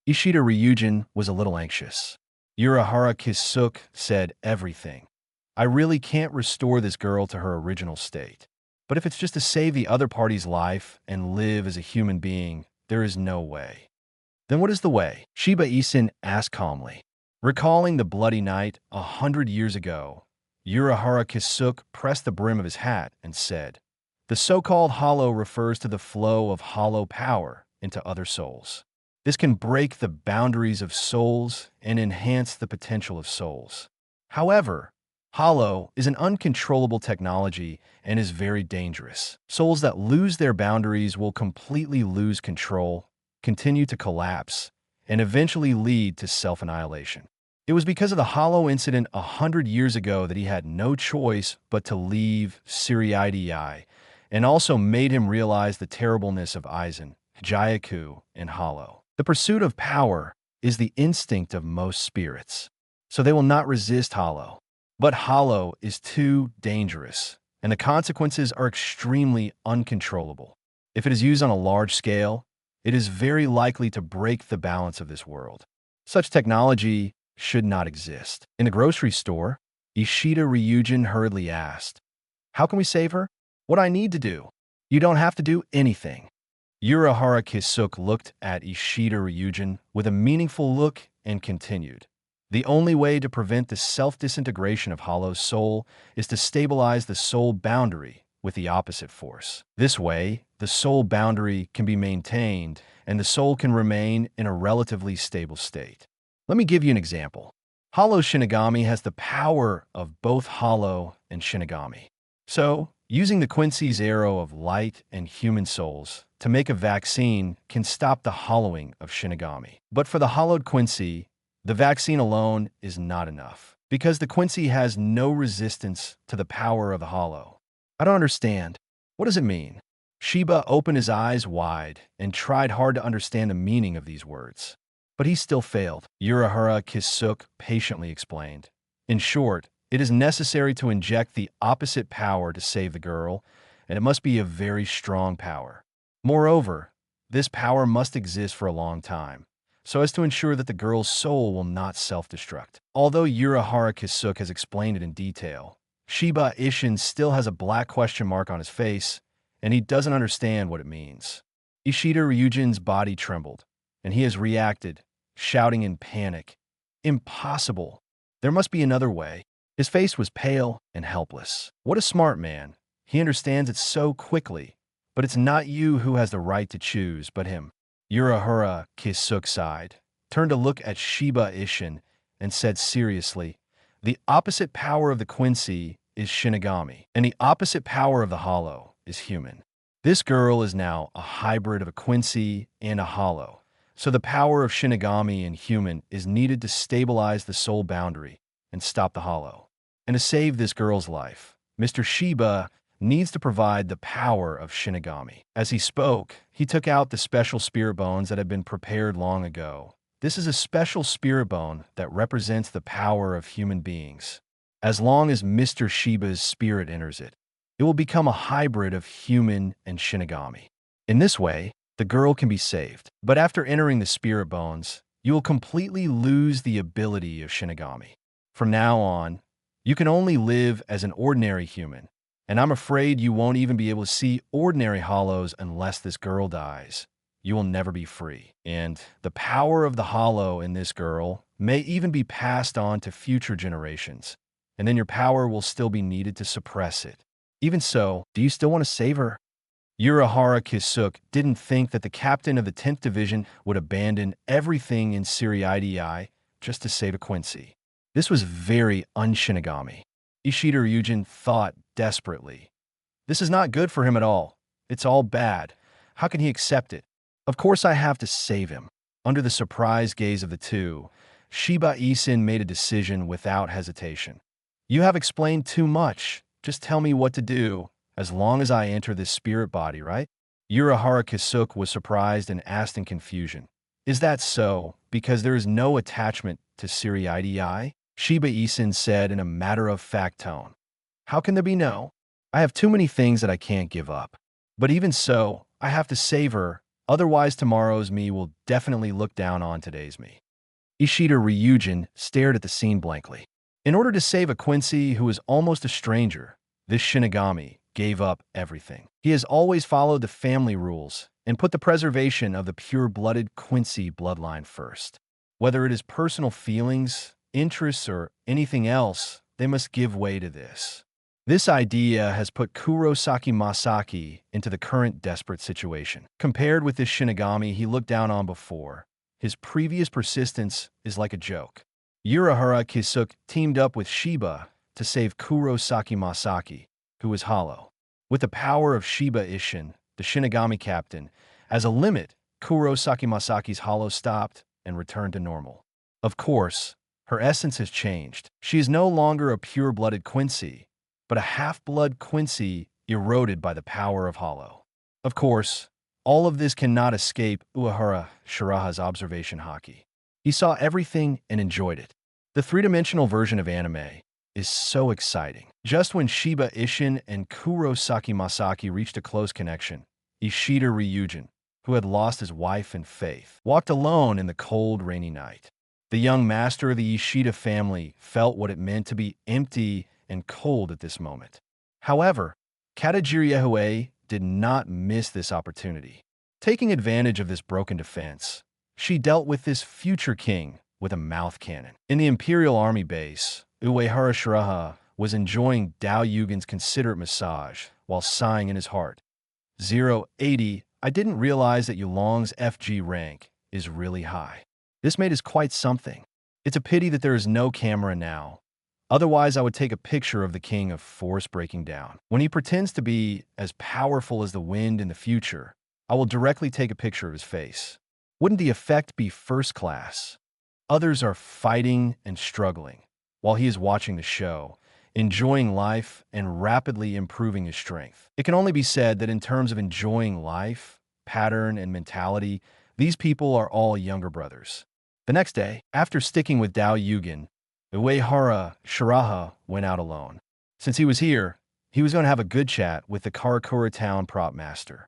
Ishida Ryujin was a little anxious. Uehara Shiraha said everything. "I really can't restore this girl to her original state. But if it's just to save the other party's life and live as a human being, there is no way." "Then what is the way?" Shiba Isen asked calmly. Recalling the bloody night 100 years ago, Uehara Shiraha pressed the brim of his hat and said, "The so-called hollow refers to the flow of hollow power into other souls. This can break the boundaries of souls and enhance the potential of souls. However, hollow is an uncontrollable technology and is very dangerous. Souls that lose their boundaries will completely lose control, continue to collapse, and eventually lead to self-annihilation. It was because of the hollow incident 100 years ago that he had no choice but to leave Siriidii, and also made him realize the terribleness of Aizen, Jayaku, and hollow. The pursuit of power is the instinct of most spirits, so they will not resist hollow. But hollow is too dangerous, and the consequences are extremely uncontrollable. If it is used on a large scale, it is very likely to break the balance of this world. Such technology should not exist." In the grocery store, Ishida Ryujin hurriedly asked, "How can we save her? What I need to do?" "You don't have to do anything." Uehara Shiraha looked at Ishida Ryujin with a meaningful look and continued, "The only way to prevent the self-disintegration of Hollow's soul is to stabilize the soul boundary with the opposite force. This way, the soul boundary can be maintained and the soul can remain in a relatively stable state. Let me give you an example. Hollow Shinigami has the power of both Hollow and Shinigami. So, using the Quincy's arrow of light and human souls to make a vaccine can stop the hollowing of Shinigami. But for the hollowed Quincy, the vaccine alone is not enough, because the Quincy has no resistance to the power of the hollow." "I don't understand. What does it mean?" Shiba opened his eyes wide and tried hard to understand the meaning of these words. But he still failed. Uehara Shiraha patiently explained. "In short, it is necessary to inject the opposite power to save the girl, and it must be a very strong power. Moreover, this power must exist for a long time, so as to ensure that the girl's soul will not self-destruct." Although Uehara Shiraha has explained it in detail, Shiba Isen still has a black question mark on his face, and he doesn't understand what it means. Ishida Ryujin's body trembled, and he has reacted, shouting in panic, "Impossible! There must be another way." His face was pale and helpless. What a smart man. He understands it so quickly, but it's not you who has the right to choose, but him. Uehara Shiraha sighed, turned to look at Shiba Isen, and said seriously, "The opposite power of the Quincy is Shinigami, and the opposite power of the Hollow is human. This girl is now a hybrid of a Quincy and a Hollow, so the power of Shinigami and human is needed to stabilize the soul boundary and stop the Hollow. And to save this girl's life, Mr. Shiba needs to provide the power of Shinigami." As he spoke, he took out the special spirit bones that had been prepared long ago. This is a special spirit bone that represents the power of human beings. As long as Mr. Shiba's spirit enters it, it will become a hybrid of human and Shinigami. In this way, the girl can be saved. But after entering the spirit bones, you will completely lose the ability of Shinigami. From now on, you can only live as an ordinary human, and I'm afraid you won't even be able to see ordinary hollows unless this girl dies. you will never be free. And the power of the hollow in this girl may even be passed on to future generations, and then your power will still be needed to suppress it. Even so, do you still want to save her? Uehara Shiraha didn't think that the captain of the 10th Division would abandon everything in Shinigami just to save a Quincy. This was very un-Shinigami. Ishida Ryujin thought desperately. This is not good for him at all. It's all bad. How can he accept it? Of course I have to save him. Under the surprised gaze of the two, Shiba Isin made a decision without hesitation. You have explained too much. Just tell me what to do, as long as I enter this spirit body, right? Uehara Shiraha was surprised and asked in confusion. Is that so, because there is no attachment to Shinigami? Shiba Isin said in a matter-of-fact tone. How can there be no? I have too many things that I can't give up. But even so, I have to save her, otherwise tomorrow's me will definitely look down on today's me. Ishida Ryujin stared at the scene blankly. In order to save a Quincy who is almost a stranger, this Shinigami gave up everything. He has always followed the family rules and put the preservation of the pure-blooded Quincy bloodline first. Whether it is personal feelings, interests, or anything else, they must give way to this. This idea has put Kurosaki Masaki into the current desperate situation. Compared with this Shinigami he looked down on before, his previous persistence is like a joke. Uehara Shiraha teamed up with Shiba to save Kurosaki Masaki, who was hollow. With the power of Shiba Ishin, the Shinigami captain, as a limit, Kurosaki Masaki's hollow stopped and returned to normal. Of course, her essence has changed. She is no longer a pure-blooded Quincy, but a half-blood Quincy eroded by the power of hollow. Of course, all of this cannot escape Uehara Shiraha's observation hockey. He saw everything and enjoyed it. The three-dimensional version of anime is so exciting. Just when Shiba Ishin and Kurosaki Masaki reached a close connection, Ishida Ryujin, who had lost his wife and faith, walked alone in the cold, rainy night. The young master of the Ishida family felt what it meant to be empty and cold at this moment. However, Katajiri Ehue did not miss this opportunity. Taking advantage of this broken defense, she dealt with this future king with a mouth cannon. In the Imperial Army base, Uehara Shiraha was enjoying Dao Yugen's considerate massage while sighing in his heart. 080, I didn't realize that Yulong's FG rank is really high. This mate is quite something. It's a pity that there is no camera now. Otherwise, I would take a picture of the king of force breaking down. When he pretends to be as powerful as the wind in the future, I will directly take a picture of his face. Wouldn't the effect be first class? Others are fighting and struggling, while he is watching the show, enjoying life and rapidly improving his strength. It can only be said that in terms of enjoying life, pattern, and mentality, these people are all younger brothers. The next day, after sticking with Dao Yugen, Uehara Shiraha went out alone. Since he was here, he was going to have a good chat with the Karakura town prop master.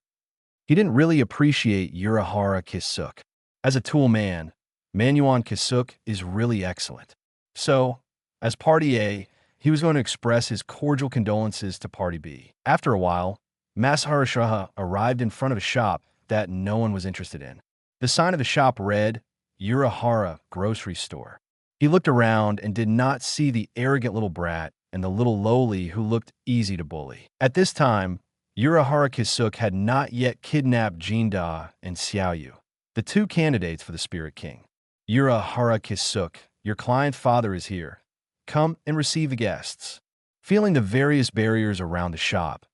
He didn't really appreciate Uehara Shiraha. As a tool man, Manuan Shiraha is really excellent. So, as Party A, he was going to express his cordial condolences to Party B. After a while, Uehara Shiraha arrived in front of a shop that no one was interested in. The sign of the shop read, Uehara Grocery Store. He looked around and did not see the arrogant little brat and the little lowly who looked easy to bully. At this time, Uehara Shiraha had not yet kidnapped Jinda and Xiaoyu, the two candidates for the Spirit King. Uehara Shiraha, your client father is here. Come and receive the guests. Feeling the various barriers around the shop,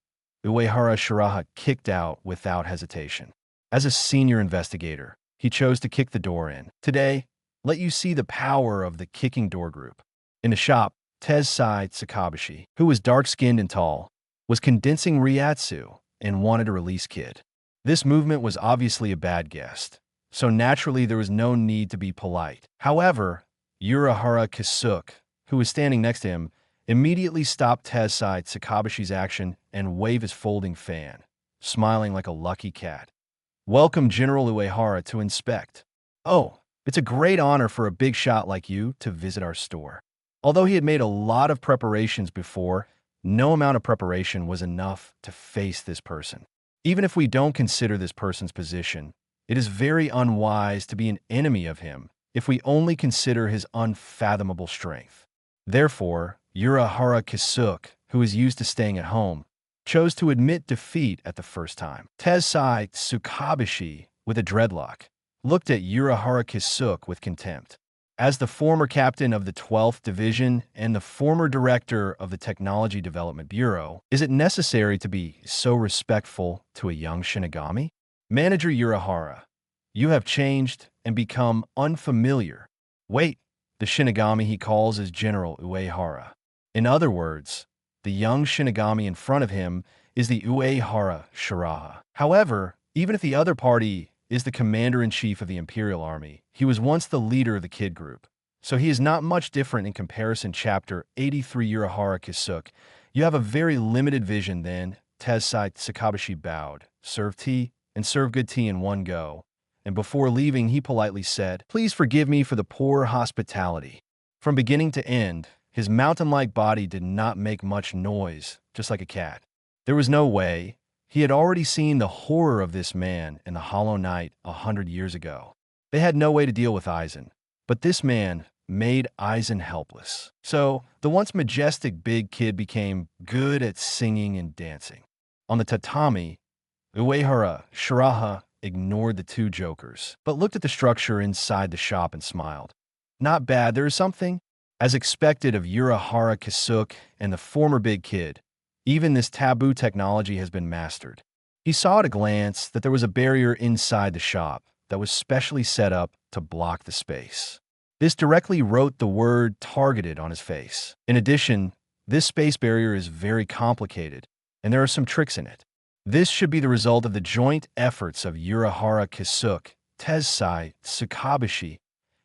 Uehara Shiraha kicked out without hesitation. As a senior investigator, he chose to kick the door in. Today, let you see the power of the kicking door group. In the shop, Tezsai Tsukabshi, who was dark-skinned and tall, was condensing Ryatsu and wanted a release kid. This movement was obviously a bad guest, so naturally there was no need to be polite. However, Uehara Shiraha, who was standing next to him, immediately stopped Tezsai Tsukabashi's action and waved his folding fan, smiling like a lucky cat. Welcome General Uehara to inspect. Oh, it's a great honor for a big shot like you to visit our store. Although he had made a lot of preparations before, no amount of preparation was enough to face this person. Even if we don't consider this person's position, It is very unwise to be an enemy of him if we only consider his unfathomable strength. Therefore, Uehara Shiraha, who is used to staying at home, chose to admit defeat at the first time. Tensai Tsukabashi, with a dreadlock, looked at Uehara Shiraha with contempt. As the former captain of the 12th Division and the former director of the Technology Development Bureau, is it necessary to be so respectful to a young Shinigami? Manager Uehara, you have changed and become unfamiliar. Wait, the Shinigami he calls is General Uehara. In other words, the young Shinigami in front of him is the Uehara Shiraha. However, even if the other party is the commander-in-chief of the Imperial Army, he was once the leader of the kid group. So he is not much different in comparison. Chapter 83 Uehara Shiraha. You have a very limited vision then. Tensai Tsukabashi bowed, served tea, and served good tea in one go. And before leaving, he politely said, "Please forgive me for the poor hospitality." From beginning to end, his mountain-like body did not make much noise, just like a cat. There was no way. He had already seen the horror of this man in the Hollow Knight 100 years ago. They had no way to deal with Aizen, but this man made Aizen helpless. So, the once majestic big kid became good at singing and dancing. On the tatami, Uehara Shiraha ignored the two jokers, but looked at the structure inside the shop and smiled. Not bad, there is something. As expected of Uehara Shiraha and the former big kid, even this taboo technology has been mastered. He saw at a glance that there was a barrier inside the shop that was specially set up to block the space. This directly wrote the word targeted on his face. In addition, this space barrier is very complicated, and there are some tricks in it. This should be the result of the joint efforts of Uehara Shiraha, Tensai Tsukabashi,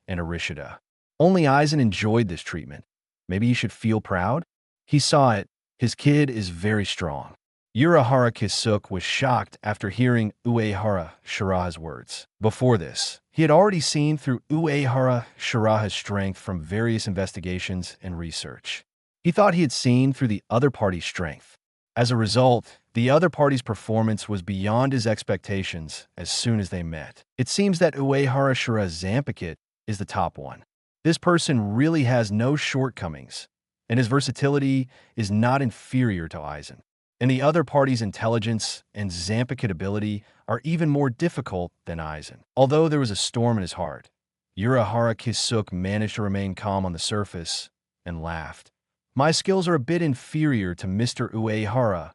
and Arishida. Only Aizen enjoyed this treatment. Maybe he should feel proud? He saw it. His kid is very strong. Uehara Shiraha was shocked after hearing Uehara Shiraha's words. Before this, he had already seen through Uehara Shiraha's strength from various investigations and research. He thought he had seen through the other party's strength. As a result, the other party's performance was beyond his expectations as soon as they met. It seems that Uehara Shiraha's Zampicut is the top one. This person really has no shortcomings, and his versatility is not inferior to Aizen. And the other party's intelligence and Zampicut ability are even more difficult than Aizen. Although there was a storm in his heart, Uehara Shiraha managed to remain calm on the surface and laughed. My skills are a bit inferior to Mr. Uehara.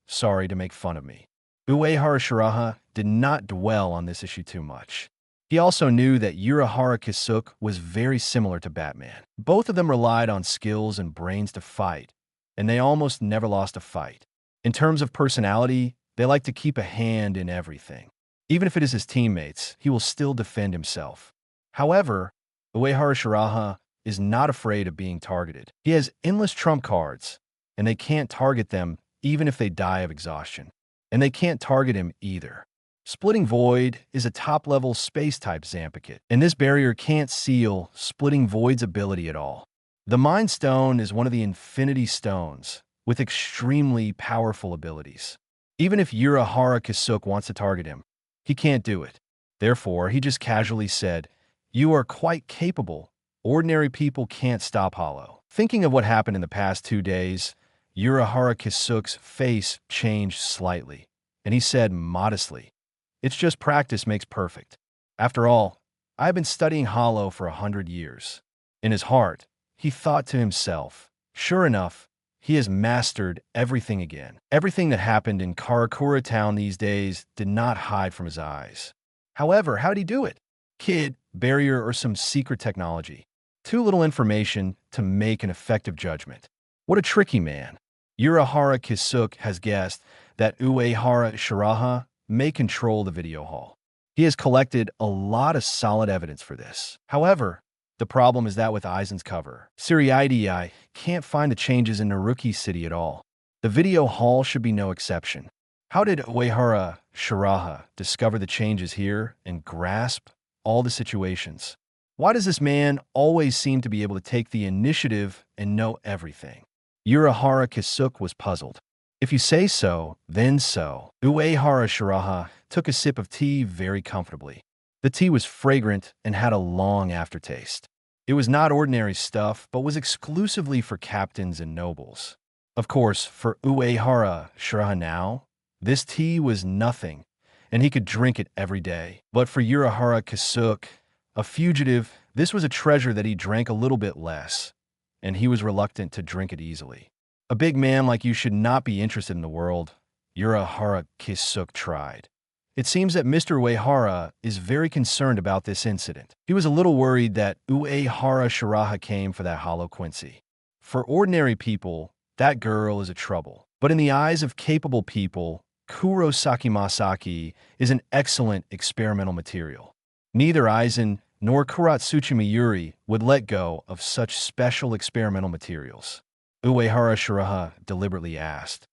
Sorry to make fun of me. Uehara Shiraha did not dwell on this issue too much. He also knew that Uehara Shiraha was very similar to Batman. Both of them relied on skills and brains to fight, and they almost never lost a fight. In terms of personality, they like to keep a hand in everything. Even if it is his teammates, he will still defend himself. However, Uehara Shiraha is not afraid of being targeted. He has endless trump cards, and they can't target them even if they die of exhaustion. And they can't target him either. Splitting Void is a top-level space-type Zampicut, and this barrier can't seal Splitting Void's ability at all. The Mind Stone is one of the Infinity Stones, with extremely powerful abilities. Even if Uehara Shiraha wants to target him, he can't do it. Therefore, he just casually said, "You are quite capable. Ordinary people can't stop Hollow." Thinking of what happened in the past 2 days, Uehara Shiraha's face changed slightly, and he said modestly, "It's just practice makes perfect. After all, I have been studying Hollow for 100 years." In his heart, he thought to himself, sure enough, he has mastered everything again. Everything that happened in Karakura Town these days did not hide from his eyes. However, how did he do it? Kid, barrier, or some secret technology? Too little information to make an effective judgment. What a tricky man. Uehara Shiraha has guessed that Uehara Shiraha may control the video hall. He has collected a lot of solid evidence for this. However, the problem is that with Aizen's cover, Siriidii can't find the changes in Naruki City at all. The video hall should be no exception. How did Uehara Shiraha discover the changes here and grasp all the situations? Why does this man always seem to be able to take the initiative and know everything? Uehara Shiraha was puzzled. If you say so, then so. Uehara Shiraha took a sip of tea very comfortably. The tea was fragrant and had a long aftertaste. It was not ordinary stuff, but was exclusively for captains and nobles. Of course, for Uehara Shiraha now, this tea was nothing, and he could drink it every day. But for Uehara Shiraha, a fugitive, this was a treasure that he drank a little bit less, and he was reluctant to drink it easily. A big man like you should not be interested in the world, Uehara Shiraha tried. It seems that Mr. Uehara is very concerned about this incident. He was a little worried that Uehara Shiraha came for that hollow Quincy. For ordinary people, that girl is a trouble. But in the eyes of capable people, Kurosaki Masaki is an excellent experimental material. Neither Aizen nor Kuratsuchi Miyuri would let go of such special experimental materials. Uehara Shiraha deliberately asked,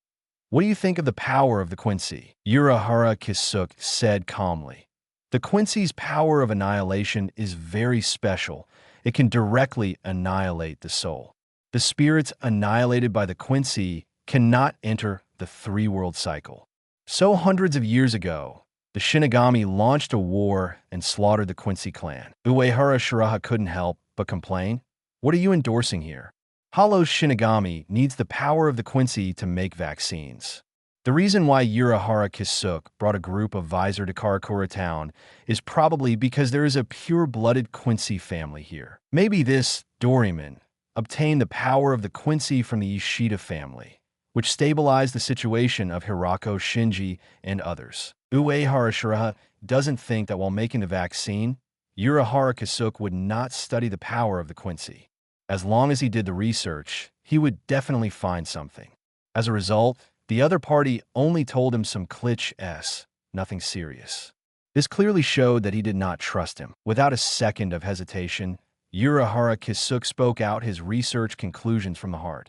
"What do you think of the power of the Quincy?" Uehara Shiraha said calmly, "The Quincy's power of annihilation is very special. It can directly annihilate the soul. The spirits annihilated by the Quincy cannot enter the three-world cycle. So hundreds of years ago, the Shinigami launched a war and slaughtered the Quincy clan." Uehara Shiraha couldn't help but complain, "What are you endorsing here? Hollow Shinigami needs the power of the Quincy to make vaccines." The reason why Uehara Shiraha brought a group of Visor to Karakura town is probably because there is a pure-blooded Quincy family here. Maybe this Doraemon obtained the power of the Quincy from the Ishida family, which stabilized the situation of Hirako Shinji and others. Uehara Shiraha doesn't think that while making the vaccine, Uehara Shiraha would not study the power of the Quincy. As long as he did the research, he would definitely find something. As a result, the other party only told him some cliches, nothing serious. This clearly showed that he did not trust him. Without a second of hesitation, Uehara Shiraha spoke out his research conclusions from the heart.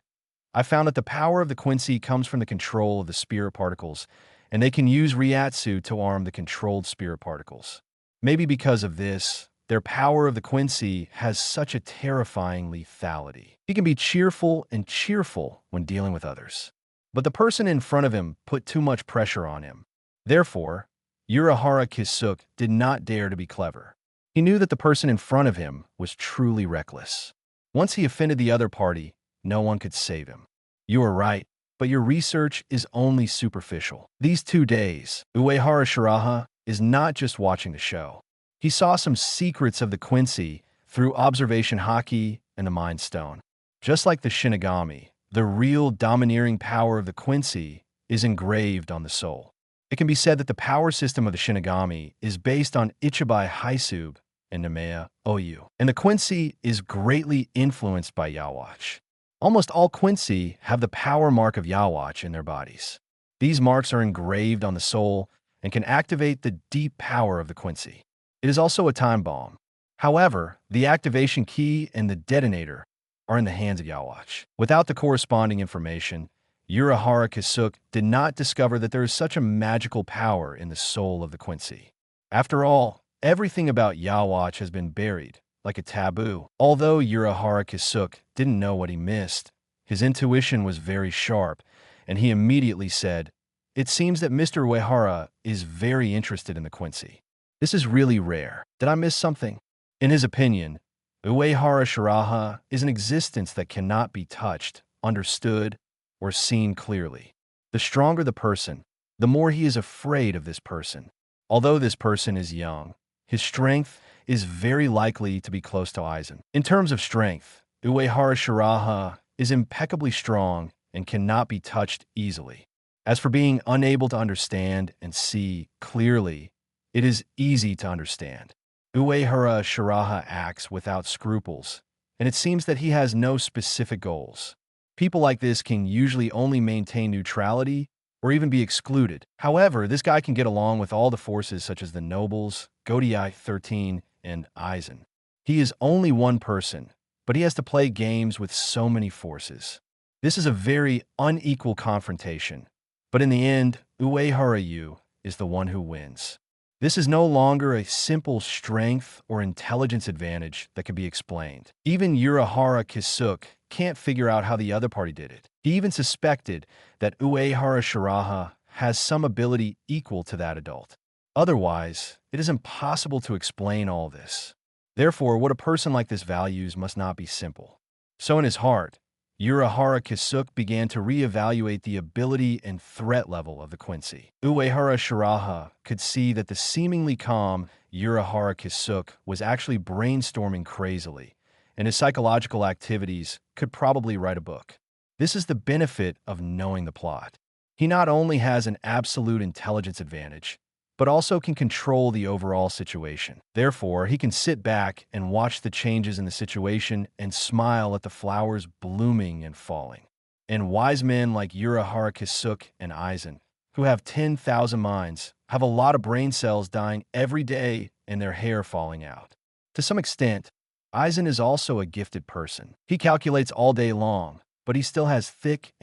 "I found that the power of the Quincy comes from the control of the spirit particles, and they can use Ryatsu to arm the controlled spirit particles. Maybe because of this, their power of the Quincy has such a terrifying lethality. He can be cheerful and cheerful when dealing with others. But the person in front of him put too much pressure on him. Therefore, Uehara Shiraha did not dare to be clever. He knew that the person in front of him was truly reckless. Once he offended the other party, no one could save him. You are right, but your research is only superficial. These 2 days, Uehara Shiraha is not just watching the show. He saw some secrets of the Quincy through observation haki and the Mind Stone. Just like the Shinigami, the real domineering power of the Quincy is engraved on the soul. It can be said that the power system of the Shinigami is based on Ichibai Haisub and Nemea Oyu, and the Quincy is greatly influenced by Yawatch. Almost all Quincy have the power mark of Yawatch in their bodies. These marks are engraved on the soul and can activate the deep power of the Quincy. It is also a time bomb. However, the activation key and the detonator are in the hands of Yawatch. Without the corresponding information, Uehara Shiraha did not discover that there is such a magical power in the soul of the Quincy. After all, everything about Yawatch has been buried, like a taboo. Although Uehara Shiraha didn't know what he missed, his intuition was very sharp, and he immediately said, "It seems that Mr. Uehara is very interested in the Quincy. This is really rare. Did I miss something?" In his opinion, Uehara Shiraha is an existence that cannot be touched, understood, or seen clearly. The stronger the person, the more he is afraid of this person. Although this person is young, his strength is very likely to be close to Aizen. In terms of strength, Uehara Shiraha is impeccably strong and cannot be touched easily. As for being unable to understand and see clearly, it is easy to understand. Uehara Shiraha acts without scruples, and it seems that he has no specific goals. People like this can usually only maintain neutrality or even be excluded. However, this guy can get along with all the forces such as the nobles, Godiai 13, and Aizen. He is only one person, but he has to play games with so many forces. This is a very unequal confrontation, but in the end, Uehara Yu is the one who wins. This is no longer a simple strength or intelligence advantage that can be explained. Even Uehara Shiraha can't figure out how the other party did it. He even suspected that Uehara Shiraha has some ability equal to that adult. Otherwise, it is impossible to explain all this. Therefore, what a person like this values must not be simple. So in his heart, Uehara Shiraha began to reevaluate the ability and threat level of the Quincy. Uehara Shiraha could see that the seemingly calm Uehara Shiraha was actually brainstorming crazily, and his psychological activities could probably write a book. This is the benefit of knowing the plot. He not only has an absolute intelligence advantage, but also can control the overall situation. Therefore, he can sit back and watch the changes in the situation and smile at the flowers blooming and falling. And wise men like Uehara Shiraha and Aizen, who have 10,000 minds, have a lot of brain cells dying every day and their hair falling out. To some extent, Aizen is also a gifted person. He calculates all day long, but he still has thick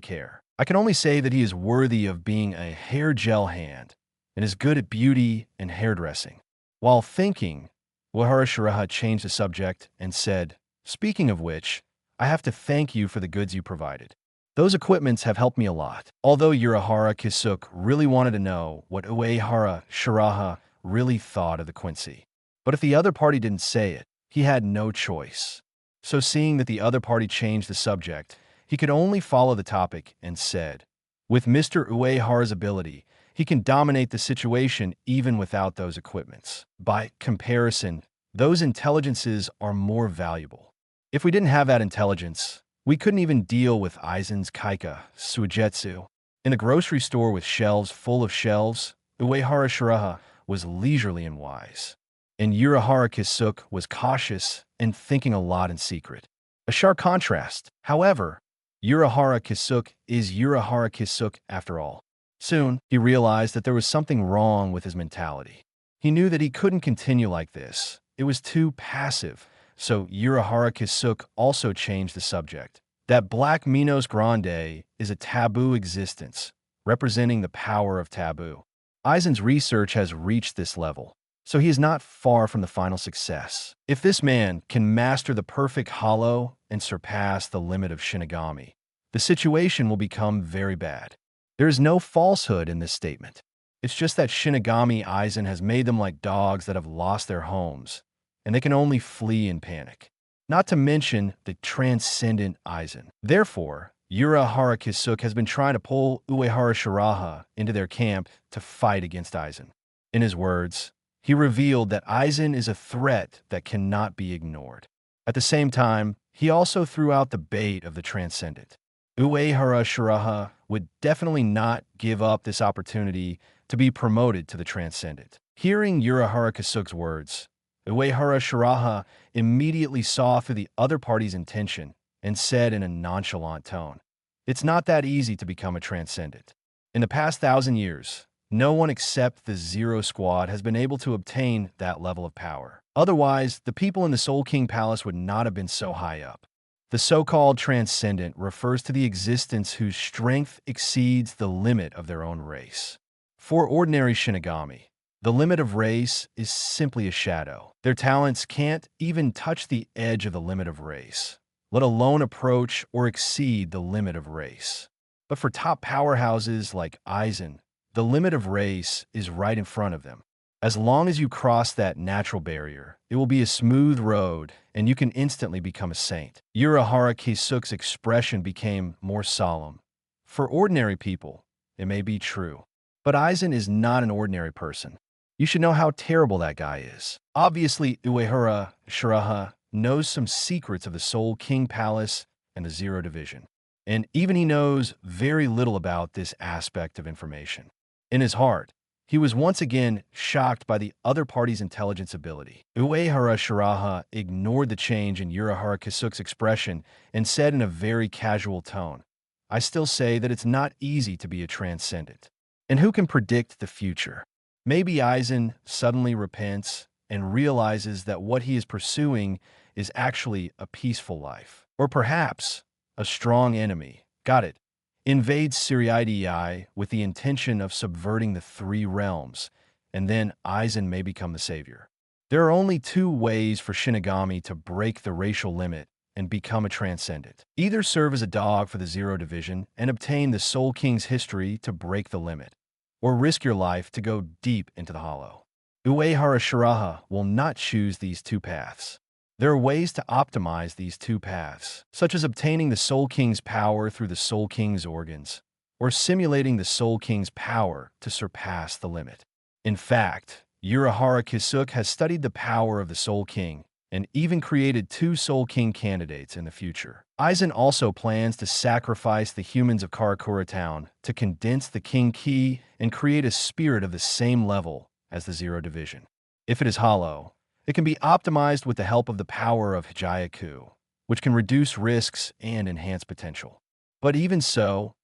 hair. I can only say that he is worthy of being a hair gel hand and is good at beauty and hairdressing. While thinking, Uehara Shiraha changed the subject and said, "Speaking of which, I have to thank you for the goods you provided. Those equipments have helped me a lot." Although Uehara Shiraha really wanted to know what Uehara Shiraha really thought of the Quincy. But if the other party didn't say it, he had no choice. So seeing that the other party changed the subject, he could only follow the topic and said, "With Mr. Uehara's ability, he can dominate the situation even without those equipments. By comparison, those intelligences are more valuable. If we didn't have that intelligence, we couldn't even deal with Aizen's Kaika Suigetsu." In a grocery store with shelves full of shelves, Uehara Shiraha was leisurely and wise. And Uehara Shiraha was cautious and thinking a lot in secret. A sharp contrast. However, Uehara Shiraha is Uehara Shiraha after all. Soon, he realized that there was something wrong with his mentality. He knew that he couldn't continue like this. It was too passive. So Uehara Shiraha also changed the subject. That Black Minos Grande is a taboo existence, representing the power of taboo. Aizen's research has reached this level, so he is not far from the final success. If this man can master the perfect hollow and surpass the limit of Shinigami, the situation will become very bad. There is no falsehood in this statement. It's just that Shinigami Aizen has made them like dogs that have lost their homes, and they can only flee in panic. Not to mention the transcendent Aizen. Therefore, Uehara Shiraha has been trying to pull Uehara Shiraha into their camp to fight against Aizen. In his words, he revealed that Aizen is a threat that cannot be ignored. At the same time, he also threw out the bait of the transcendent. Uehara Shiraha would definitely not give up this opportunity to be promoted to the transcendent. Hearing Uehara Shiraha's words, Uehara Shiraha immediately saw through the other party's intention and said in a nonchalant tone, "It's not that easy to become a transcendent. In the past 1,000 years, no one except the Zero Squad has been able to obtain that level of power. Otherwise, the people in the Soul King Palace would not have been so high up." The so-called transcendent refers to the existence whose strength exceeds the limit of their own race. For ordinary Shinigami, the limit of race is simply a shadow. Their talents can't even touch the edge of the limit of race, let alone approach or exceed the limit of race. But for top powerhouses like Aizen, the limit of race is right in front of them. As long as you cross that natural barrier, it will be a smooth road and you can instantly become a saint. Uehara Shiraha's expression became more solemn. For ordinary people, it may be true. But Aizen is not an ordinary person. You should know how terrible that guy is. Obviously, Uehara Shiraha knows some secrets of the Soul King Palace and the Zero Division. And even he knows very little about this aspect of information. In his heart, he was once again shocked by the other party's intelligence ability. Uehara Shiraha ignored the change in Uehara Shiraha's expression and said in a very casual tone, "I still say that it's not easy to be a transcendent. And who can predict the future? Maybe Aizen suddenly repents and realizes that what he is pursuing is actually a peaceful life. Or perhaps a strong enemy, got it, invades Siriidii with the intention of subverting the three realms, and then Aizen may become the savior. There are only two ways for Shinigami to break the racial limit and become a transcendent. Either serve as a dog for the Zero Division and obtain the Soul King's history to break the limit, or risk your life to go deep into the hollow. Uehara Shiraha will not choose these two paths. There are ways to optimize these two paths, such as obtaining the Soul King's power through the Soul King's organs, or simulating the Soul King's power to surpass the limit. In fact, Uehara Shiraha has studied the power of the Soul King and even created 2 Soul King candidates in the future. Aizen also plans to sacrifice the humans of Karakura Town to condense the King Ki and create a spirit of the same level as the Zero Division. If it is hollow, it can be optimized with the help of the power of Hijayaku, which can reduce risks and enhance potential. But even so,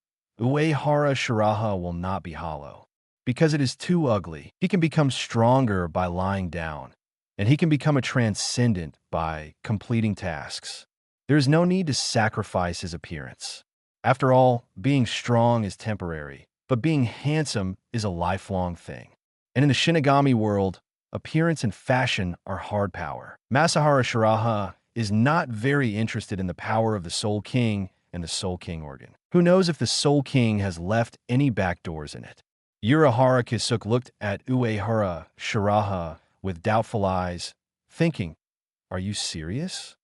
Uehara Shiraha will not be hollow. Because it is too ugly, he can become stronger by lying down, and he can become a transcendent by completing tasks. There is no need to sacrifice his appearance. After all, being strong is temporary, but being handsome is a lifelong thing. And in the Shinigami world, appearance and fashion are hard power. Uehara Shiraha is not very interested in the power of the Soul King and the Soul King organ. Who knows if the Soul King has left any backdoors in it? Uehara Shiraha looked at Uehara Shiraha with doubtful eyes, thinking, "Are you serious?"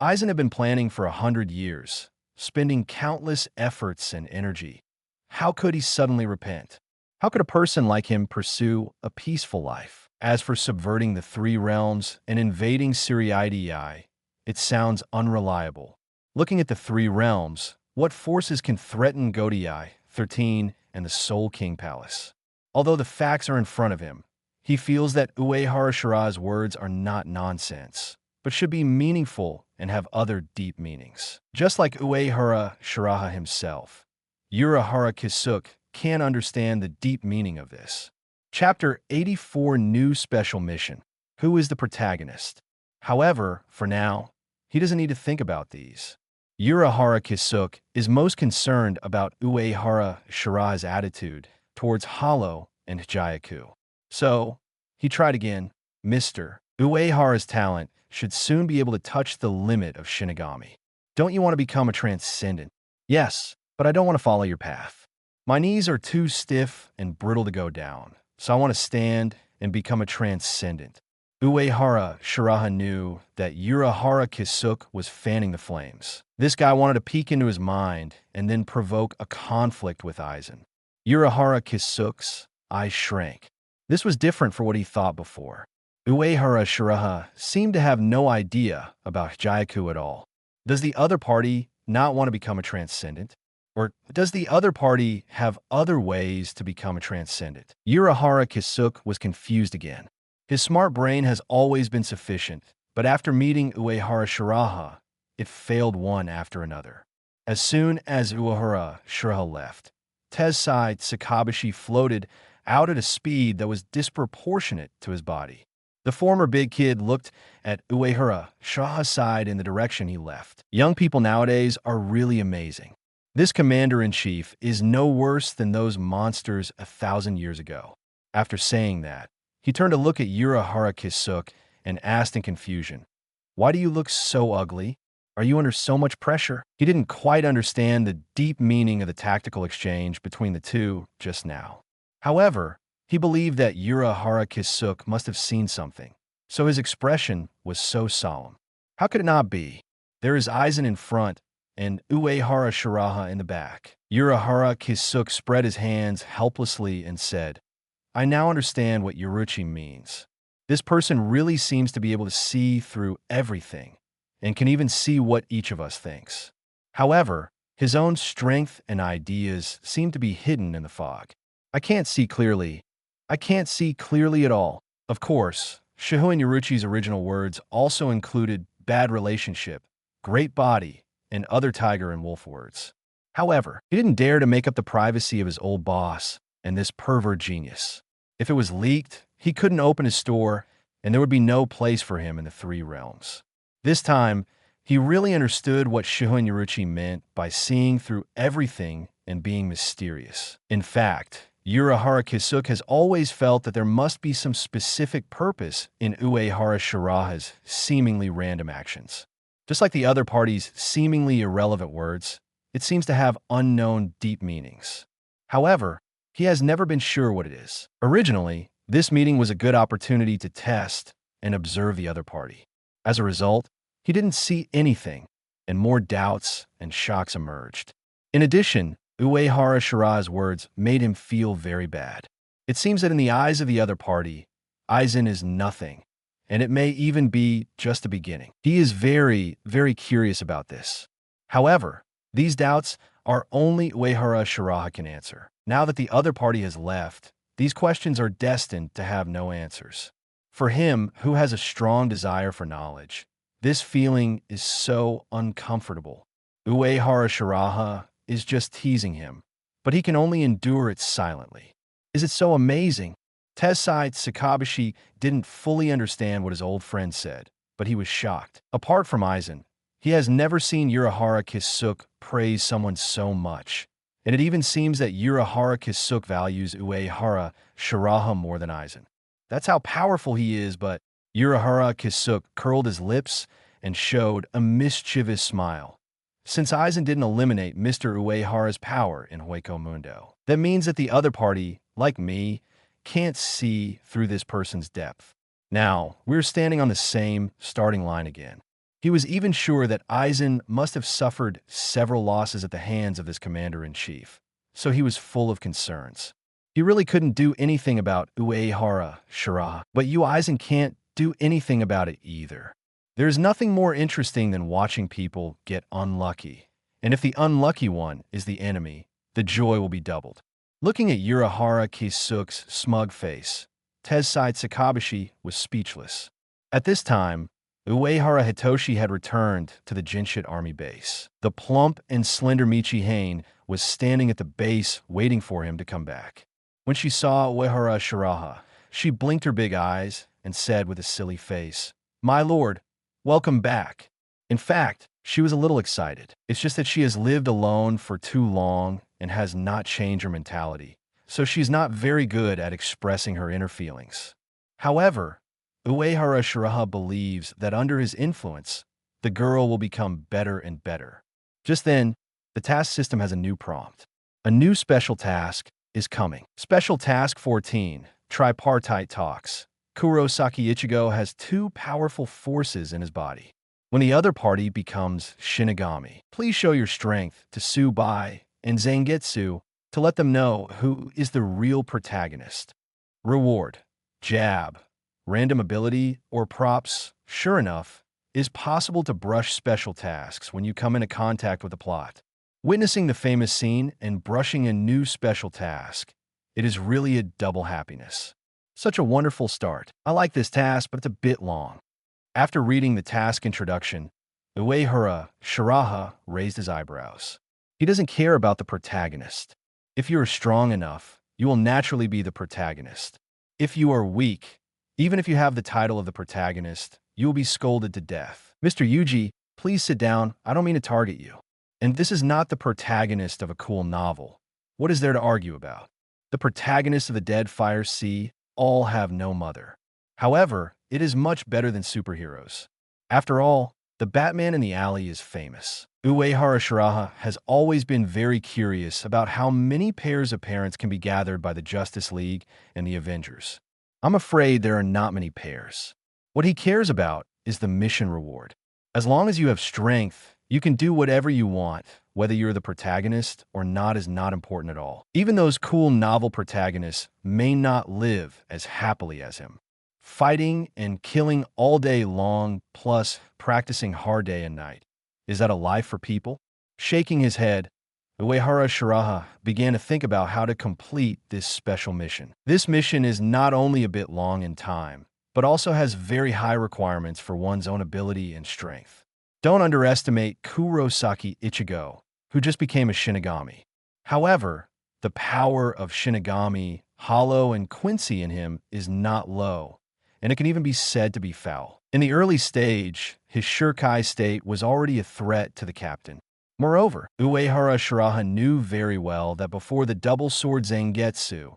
Aizen had been planning for 100 years, spending countless efforts and energy. How could he suddenly repent? How could a person like him pursue a peaceful life? As for subverting the 3 realms and invading Siriidii, it sounds unreliable. Looking at the 3 realms, what forces can threaten Godii, 13, and the Soul King Palace? Although the facts are in front of him, he feels that Uehara Shiraha's words are not nonsense, but should be meaningful and have other deep meanings. Just like Uehara Shiraha himself, Uehara Shiraha can understand the deep meaning of this. Chapter 84 New Special Mission. Who is the protagonist? However, for now, he doesn't need to think about these. Uehara Shiraha is most concerned about Uehara Shiraha's attitude towards Hollow and Hijayaku. So, he tried again. Mr. Uehara's talent should soon be able to touch the limit of Shinigami. Don't you want to become a transcendent? Yes, but I don't want to follow your path. My knees are too stiff and brittle to go down, so I want to stand and become a transcendent. Uehara Shiraha knew that Uehara Shiraha was fanning the flames. This guy wanted to peek into his mind and then provoke a conflict with Aizen. Uehara Shiraha's eyes shrank. This was different from what he thought before. Uehara Shiraha seemed to have no idea about Hijayaku at all. Does the other party not want to become a transcendent? Or does the other party have other ways to become a transcendent? Uehara Shiraha was confused again. His smart brain has always been sufficient, but after meeting Uehara Shiraha, it failed one after another. As soon as Uehara Shiraha left, Tensai Sakabashi floated out at a speed that was disproportionate to his body. The former big kid looked at Uehara Shiraha's side in the direction he left. Young people nowadays are really amazing. This commander-in-chief is no worse than those monsters 1,000 years ago. After saying that, he turned to look at Uehara Shiraha and asked in confusion, "Why do you look so ugly? Are you under so much pressure?" He didn't quite understand the deep meaning of the tactical exchange between the two just now. However, he believed that Uehara Shiraha must have seen something, so his expression was so solemn. How could it not be? There is Aizen in front and Uehara Shiraha in the back. Uehara Shiraha spread his hands helplessly and said, "I now understand what Uruchi means. This person really seems to be able to see through everything, and can even see what each of us thinks. However, his own strength and ideas seem to be hidden in the fog. I can't see clearly. I can't see clearly at all." Of course, Shihoin Uruchi's original words also included bad relationship, great body, and other tiger and wolf words. However, he didn't dare to make up the privacy of his old boss and this pervert genius. If it was leaked, he couldn't open his store, and there would be no place for him in the 3 realms. This time, he really understood what Shihoin Uruchi meant by seeing through everything and being mysterious. In fact, Uehara Shiraha has always felt that there must be some specific purpose in Uehara Shiraha's seemingly random actions. Just like the other party's seemingly irrelevant words, it seems to have unknown deep meanings. However, he has never been sure what it is. Originally, this meeting was a good opportunity to test and observe the other party. As a result, he didn't see anything, and more doubts and shocks emerged. In addition, Uehara Shiraha's words made him feel very bad. It seems that in the eyes of the other party, Aizen is nothing, and it may even be just the beginning. He is very, very curious about this. However, these doubts are only Uehara Shiraha can answer. Now that the other party has left, these questions are destined to have no answers. For him, who has a strong desire for knowledge, this feeling is so uncomfortable. Uehara Shiraha is just teasing him, but he can only endure it silently. Is it so amazing? Tessai Sakabashi didn't fully understand what his old friend said, but he was shocked. Apart from Aizen, he has never seen Uehara Kisuke praise someone so much, and it even seems that Uehara Kisuke values Uehara Shiraha more than Aizen. That's how powerful he is, but Uehara Kisuke curled his lips and showed a mischievous smile. Since Aizen didn't eliminate Mr. Uehara's power in Hueco Mundo, that means that the other party, like me, can't see through this person's depth. Now, we're standing on the same starting line again. He was even sure that Aizen must have suffered several losses at the hands of this commander-in-chief, so he was full of concerns. He really couldn't do anything about Uehara Shiraha, but you Aizen can't do anything about it either. There's nothing more interesting than watching people get unlucky, and if the unlucky one is the enemy, the joy will be doubled. Looking at Uehara Kisuke's smug face, Tessai Sakabashi was speechless. At this time, Uehara Hitoshi had returned to the Jinshit army base. The plump and slender Michi Hain was standing at the base waiting for him to come back. When she saw Uehara Shiraha, she blinked her big eyes and said with a silly face, "My lord, welcome back." In fact, she was a little excited. It's just that she has lived alone for too long and has not changed her mentality, so she's not very good at expressing her inner feelings. However, Uehara Shiraha believes that under his influence, the girl will become better and better. Just then, the task system has a new prompt. A new special task is coming. Special Task 14, Tripartite Talks. Kurosaki Ichigo has two powerful forces in his body. When the other party becomes Shinigami, please show your strength to Subai and Zangetsu to let them know who is the real protagonist. Reward, jab, random ability, or props, sure enough, is possible to brush special tasks when you come into contact with the plot. Witnessing the famous scene and brushing a new special task, it is really a double happiness. Such a wonderful start. I like this task, but it's a bit long. After reading the task introduction, Uehara Shiraha raised his eyebrows. He doesn't care about the protagonist. If you are strong enough, you will naturally be the protagonist. If you are weak, even if you have the title of the protagonist, you will be scolded to death. Mr. Yuji, please sit down. I don't mean to target you. And this is not the protagonist of a cool novel. What is there to argue about? The protagonists of the Dead Fire Sea all have no mother. However, it is much better than superheroes. After all, the Batman in the Alley is famous. Uehara Shiraha has always been very curious about how many pairs of parents can be gathered by the Justice League and the Avengers. I'm afraid there are not many pairs. What he cares about is the mission reward. As long as you have strength, you can do whatever you want. Whether you're the protagonist or not is not important at all. Even those cool novel protagonists may not live as happily as him. Fighting and killing all day long, plus practicing hard day and night. Is that a life for people? Shaking his head, Uehara Shiraha began to think about how to complete this special mission. This mission is not only a bit long in time, but also has very high requirements for one's own ability and strength. Don't underestimate Kurosaki Ichigo, who just became a Shinigami. However, the power of Shinigami, Hollow, and Quincy in him is not low, and it can even be said to be foul. In the early stage, his Shirkai state was already a threat to the captain. Moreover, Uehara Shiraha knew very well that before the double sword Zangetsu,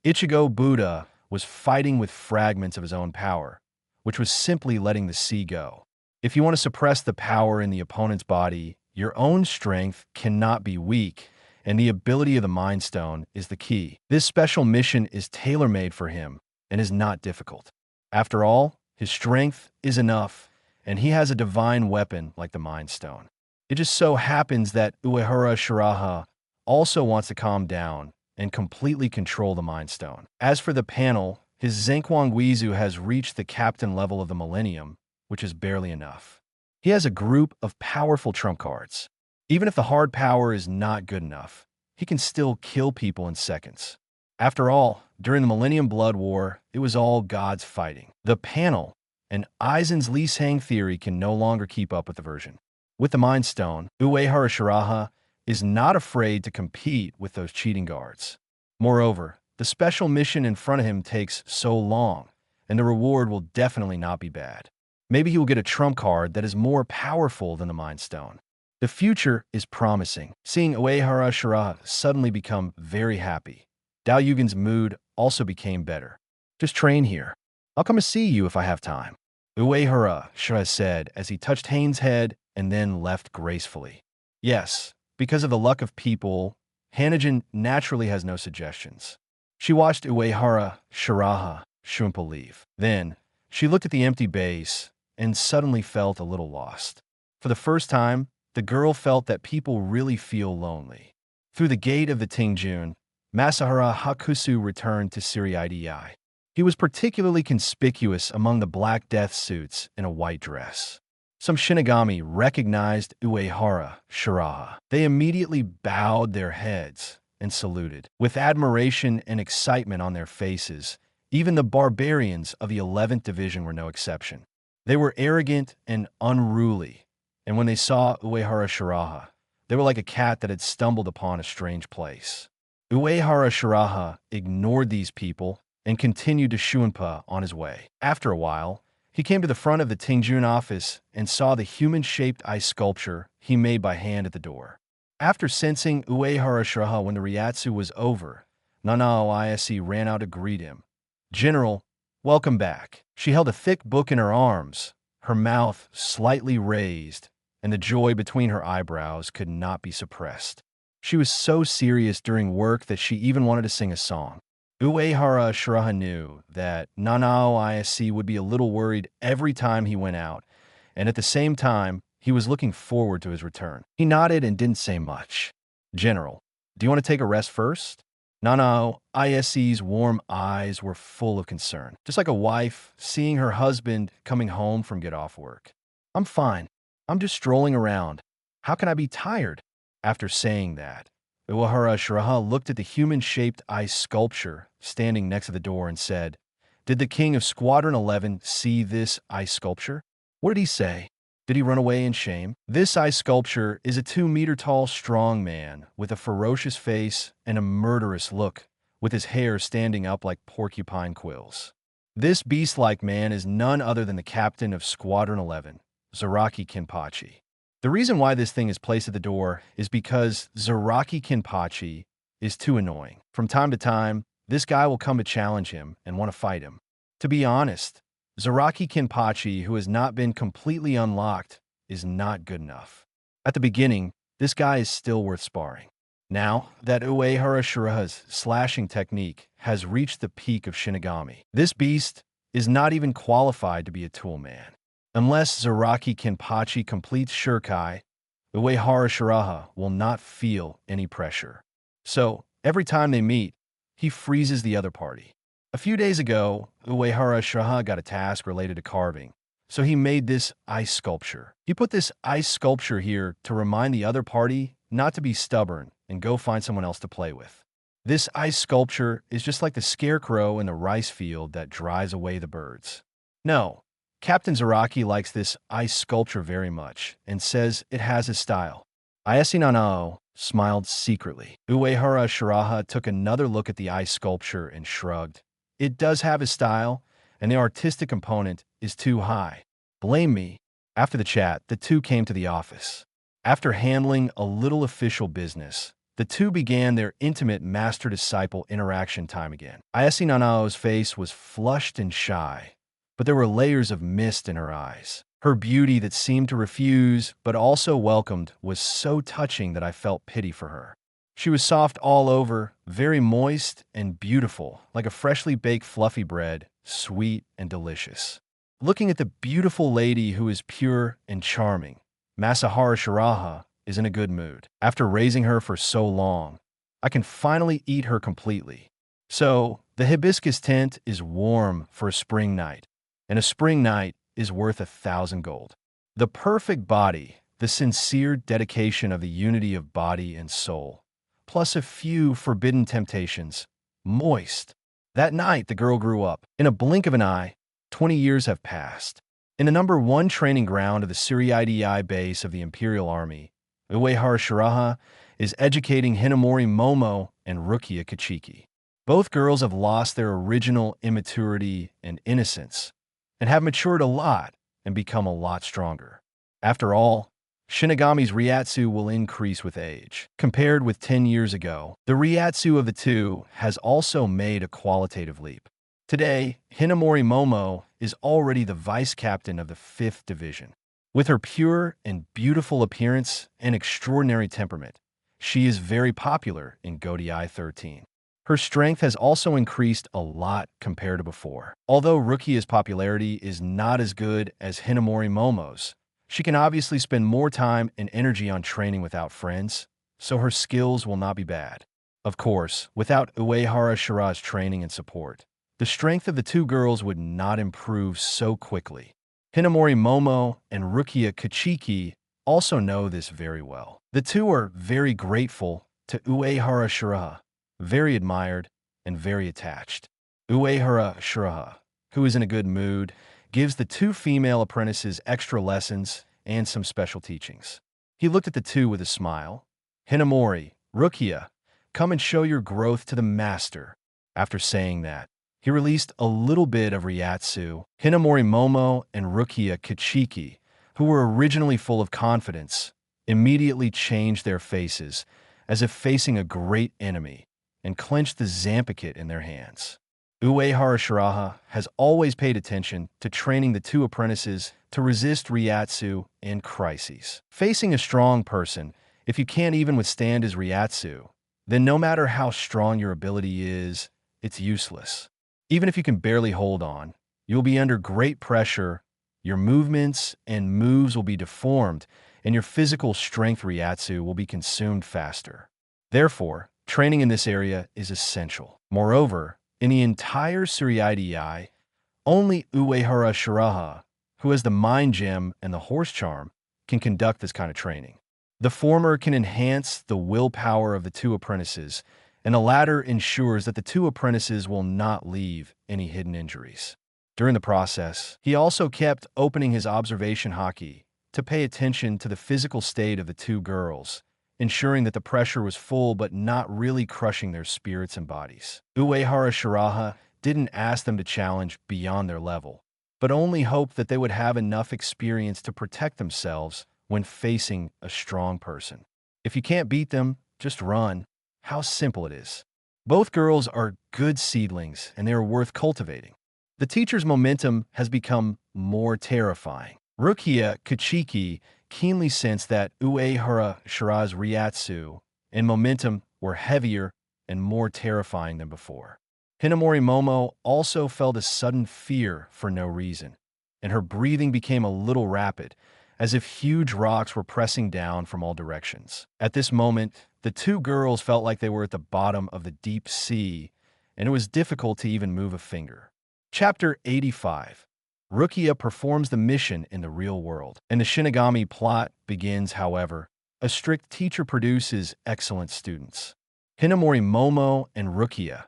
Ichigo Buddha was fighting with fragments of his own power, which was simply letting the sea go. If you want to suppress the power in the opponent's body, your own strength cannot be weak, and the ability of the Mind Stone is the key. This special mission is tailor-made for him and is not difficult. After all, his strength is enough, and he has a divine weapon like the Mind Stone. It just so happens that Uehara Shiraha also wants to calm down and completely control the Mind Stone. As for the panel, his Zhenquan Guizu has reached the captain level of the Millennium, which is barely enough. He has a group of powerful trump cards. Even if the hard power is not good enough, he can still kill people in seconds. After all, during the Millennium Blood War, it was all gods fighting. The panel and Aizen's Li Sang theory can no longer keep up with the version. With the Mind Stone, Uehara Shiraha is not afraid to compete with those cheating guards. Moreover, the special mission in front of him takes so long, and the reward will definitely not be bad. Maybe he will get a trump card that is more powerful than the Mind Stone. The future is promising. Seeing Uehara Shiraha suddenly become very happy, Dao Yugen's mood also became better. Just train here. I'll come and see you if I have time, Uehara Shiraha said as he touched Hain's head and then left gracefully. Yes, because of the luck of people, Hanajin naturally has no suggestions. She watched Uehara Shiraha Shumpa leave. Then, she looked at the empty base and suddenly felt a little lost. For the first time, the girl felt that people really feel lonely. Through the gate of the Tingjun, Masahara Hakusu returned to Siriidi. He was particularly conspicuous among the Black Death suits in a white dress. Some Shinigami recognized Uehara Shiraha. They immediately bowed their heads and saluted. With admiration and excitement on their faces, even the barbarians of the 11th Division were no exception. They were arrogant and unruly, and when they saw Uehara Shiraha, they were like a cat that had stumbled upon a strange place. Uehara Shiraha ignored these people and continued to Shunpa on his way. After a while, he came to the front of the Tingjun office and saw the human-shaped ice sculpture he made by hand at the door. After sensing Uehara Shiraha when the Ryatsu was over, Nanao Ise ran out to greet him. "General, welcome back." She held a thick book in her arms, her mouth slightly raised, and the joy between her eyebrows could not be suppressed. She was so serious during work that she even wanted to sing a song. Uehara Shiraha knew that Nanao Ise would be a little worried every time he went out, and at the same time, he was looking forward to his return. He nodded and didn't say much. "General, do you want to take a rest first?" Nanao Ise's warm eyes were full of concern, just like a wife seeing her husband coming home from get off work. "I'm fine. I'm just strolling around. How can I be tired?" After saying that, Uehara Shiraha looked at the human-shaped ice sculpture standing next to the door and said, "Did the king of Squadron 11 see this ice sculpture? What did he say? Did he run away in shame?" This ice sculpture is a 2-meter-tall strong man with a ferocious face and a murderous look, with his hair standing up like porcupine quills. This beast-like man is none other than the captain of Squadron 11, Zaraki Kenpachi. The reason why this thing is placed at the door is because Zaraki Kenpachi is too annoying. From time to time, this guy will come to challenge him and want to fight him. To be honest, Zaraki Kenpachi, who has not been completely unlocked, is not good enough. At the beginning, this guy is still worth sparring. Now that Uehara Shiraha's slashing technique has reached the peak of Shinigami, this beast is not even qualified to be a tool man. Unless Zaraki Kenpachi completes Shurkai, Uehara Shiraha will not feel any pressure. So, every time they meet, he freezes the other party. A few days ago, Uehara Shiraha got a task related to carving, so he made this ice sculpture. He put this ice sculpture here to remind the other party not to be stubborn and go find someone else to play with. This ice sculpture is just like the scarecrow in the rice field that drives away the birds. No, Captain Zaraki likes this ice sculpture very much and says it has his style. Ise Nanao smiled secretly. Uehara Shiraha took another look at the ice sculpture and shrugged. It does have his style, and the artistic component is too high. Blame me. After the chat, the two came to the office. After handling a little official business, the two began their intimate master-disciple interaction time again. Ise Nanao's face was flushed and shy, but there were layers of mist in her eyes. Her beauty that seemed to refuse but also welcomed was so touching that I felt pity for her. She was soft all over, very moist and beautiful, like a freshly baked fluffy bread, sweet and delicious. Looking at the beautiful lady who is pure and charming, Uehara Shiraha is in a good mood. After raising her for so long, I can finally eat her completely. So, the hibiscus tent is warm for a spring night, and a spring night is worth 1,000 gold. The perfect body, the sincere dedication of the unity of body and soul, plus a few forbidden temptations, moist. That night, the girl grew up. In a blink of an eye, 20 years have passed. In the #1 training ground of the Suriidii base of the Imperial Army, Uehara Shiraha is educating Hinamori Momo and Rukia Kachiki. Both girls have lost their original immaturity and innocence, and have matured a lot and become a lot stronger. After all, Shinigami's Ryatsu will increase with age. Compared with 10 years ago, the Ryatsu of the two has also made a qualitative leap. Today, Hinamori Momo is already the vice captain of the 5th Division. With her pure and beautiful appearance and extraordinary temperament, she is very popular in Godii 13. Her strength has also increased a lot compared to before. Although Rukia's popularity is not as good as Hinamori Momo's, she can obviously spend more time and energy on training without friends, so her skills will not be bad. Of course, without Uehara Shiraha's training and support, the strength of the two girls would not improve so quickly. Hinamori Momo and Rukia Kachiki also know this very well. The two are very grateful to Uehara Shiraha, very admired and very attached. Uehara Shiraha, who is in a good mood, gives the two female apprentices extra lessons and some special teachings. He looked at the two with a smile. Hinamori, Rukia, come and show your growth to the master. After saying that, he released a little bit of Ryatsu. Hinamori Momo and Rukia Kachiki, who were originally full of confidence, immediately changed their faces as if facing a great enemy and clenched the Zampiket in their hands. Uehara Shiraha has always paid attention to training the two apprentices to resist Ryatsu and crises. Facing a strong person, if you can't even withstand his Ryatsu, then no matter how strong your ability is, it's useless. Even if you can barely hold on, you'll be under great pressure, your movements and moves will be deformed, and your physical strength Ryatsu will be consumed faster. Therefore, training in this area is essential. Moreover, in the entire Suriidii, only Uehara Shiraha, who has the mind gem and the horse charm, can conduct this kind of training. The former can enhance the willpower of the two apprentices, and the latter ensures that the two apprentices will not leave any hidden injuries. During the process, he also kept opening his observation haki to pay attention to the physical state of the two girls, ensuring that the pressure was full but not really crushing their spirits and bodies. Uehara Shiraha didn't ask them to challenge beyond their level, but only hoped that they would have enough experience to protect themselves when facing a strong person. If you can't beat them, just run. How simple it is. Both girls are good seedlings, and they are worth cultivating. The teacher's momentum has become more terrifying. Rukia Kachiki keenly sensed that Uehara Shiraha's Ryatsu and momentum were heavier and more terrifying than before. Hinamori Momo also felt a sudden fear for no reason, and her breathing became a little rapid, as if huge rocks were pressing down from all directions. At this moment, the two girls felt like they were at the bottom of the deep sea, and it was difficult to even move a finger. Chapter 85. Rukia performs the mission in the real world, and the Shinigami plot begins, however. A strict teacher produces excellent students. Hinamori Momo and Rukia,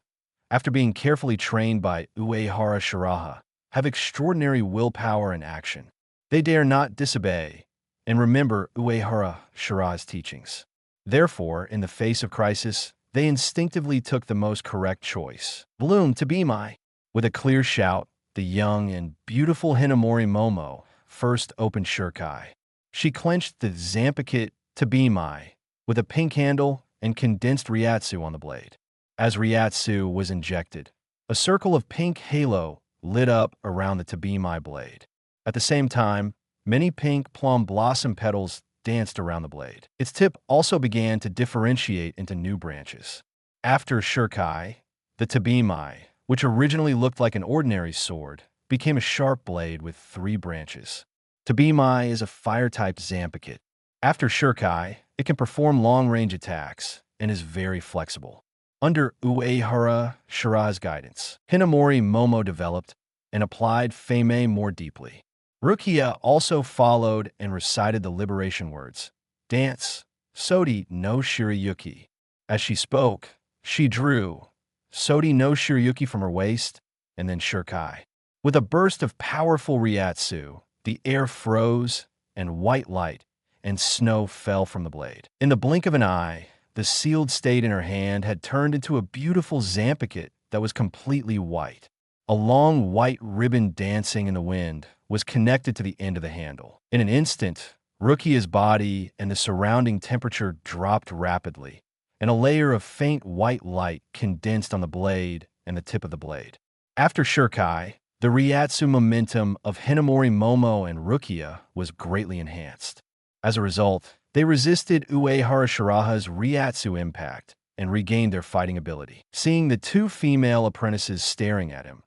after being carefully trained by Uehara Shiraha, have extraordinary willpower and action. They dare not disobey and remember Uehara Shiraha's teachings. Therefore, in the face of crisis, they instinctively took the most correct choice. Bloom to be my. With a clear shout, the young and beautiful Hinamori Momo first opened Shirkai. She clenched the Zampiket to be my with a pink handle and condensed Ryatsu on the blade. As Ryatsu was injected, a circle of pink halo lit up around the Tabimai blade. At the same time, Many pink plum blossom petals danced around the blade. Its tip also began to differentiate into new branches. After Shirkai, the Tabimai, which originally looked like an ordinary sword, became a sharp blade with 3 branches. Tabimai is a fire-type Zampicut. After Shirkai, it can perform long-range attacks and is very flexible. Under Uehara Shiraha's guidance, Hinamori Momo developed and applied Feimei more deeply. Rukia also followed and recited the liberation words, Dance, Sodi no Shirayuki. As she spoke, she drew Sodi no Shirayuki from her waist and then Shirkai. With a burst of powerful Ryatsu, the air froze and white light and snow fell from the blade. In the blink of an eye, the sealed state in her hand had turned into a beautiful Zampicut that was completely white. A long white ribbon dancing in the wind was connected to the end of the handle. In an instant, Rukia's body and the surrounding temperature dropped rapidly, and a layer of faint white light condensed on the blade and the tip of the blade. After Shirkai, the Ryatsu momentum of Hinamori Momo and Rukia was greatly enhanced. As a result, they resisted Uehara Shiraha's Ryatsu impact and regained their fighting ability. Seeing the 2 female apprentices staring at him,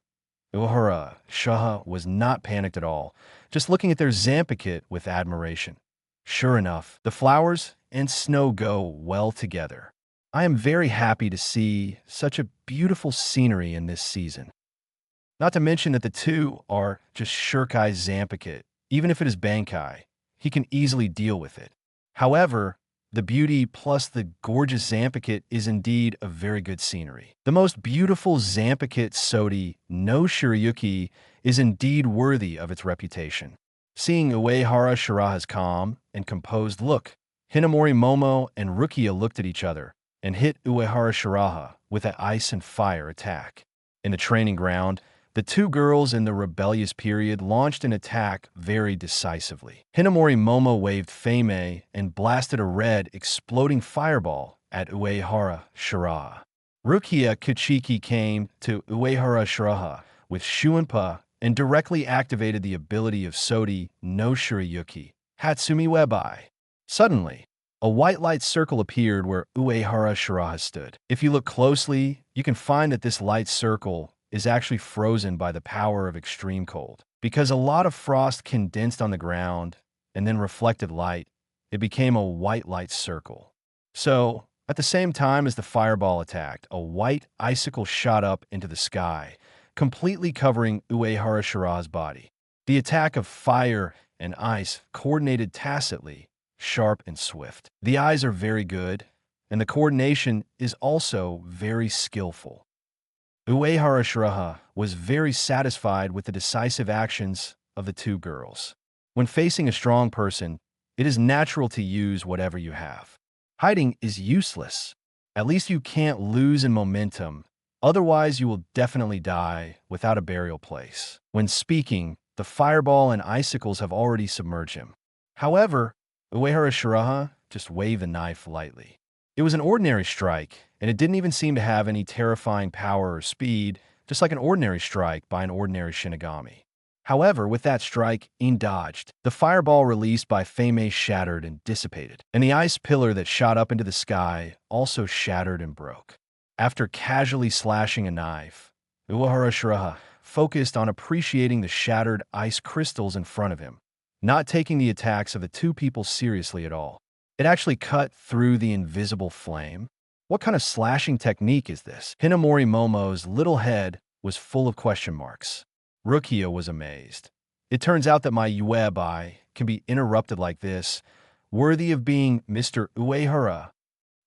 Uehara Shiraha was not panicked at all, just looking at their Zampicut with admiration. Sure enough, the flowers and snow go well together. I am very happy to see such a beautiful scenery in this season. Not to mention that the 2 are just Shirkai's Zampicut. Even if it is Bankai, he can easily deal with it. However, the beauty plus the gorgeous Zampicut is indeed a very good scenery. The most beautiful Zampicut Sodi no Shirayuki is indeed worthy of its reputation. Seeing Uehara Shiraha's calm and composed look, Hinamori Momo and Rukia looked at each other and hit Uehara Shiraha with an ice and fire attack. In the training ground, the 2 girls in the rebellious period launched an attack very decisively. Hinamori Momo waved Feimei and blasted a red, exploding fireball at Uehara Shiraha. Rukia Kuchiki came to Uehara Shiraha with Shuanpa and directly activated the ability of Sodi no Shirayuki, Hatsumi Webai. Suddenly, a white light circle appeared where Uehara Shiraha stood. If you look closely, you can find that this light circle is actually frozen by the power of extreme cold. Because a lot of frost condensed on the ground and then reflected light, it became a white light circle. So, at the same time as the fireball attacked, a white icicle shot up into the sky, completely covering Uehara Shiraha's body. The attack of fire and ice coordinated tacitly, sharp and swift. The eyes are very good, and the coordination is also very skillful. Uehara Shiraha was very satisfied with the decisive actions of the 2 girls. When facing a strong person, it is natural to use whatever you have. Hiding is useless. At least you can't lose in momentum, otherwise you will definitely die without a burial place. When speaking, the fireball and icicles have already submerged him. However, Uehara Shiraha just waved the knife lightly. It was an ordinary strike, and it didn't even seem to have any terrifying power or speed, just like an ordinary strike by an ordinary Shinigami. However, with that strike, Een dodged. The fireball released by Feimei shattered and dissipated, and the ice pillar that shot up into the sky also shattered and broke. After casually slashing a knife, Uehara Shiraha focused on appreciating the shattered ice crystals in front of him, not taking the attacks of the 2 people seriously at all. It actually cut through the invisible flame. What kind of slashing technique is this? Hinamori Momo's little head was full of question marks. Rukia was amazed. It turns out that my Uebai can be interrupted like this, worthy of being Mr. Uehara.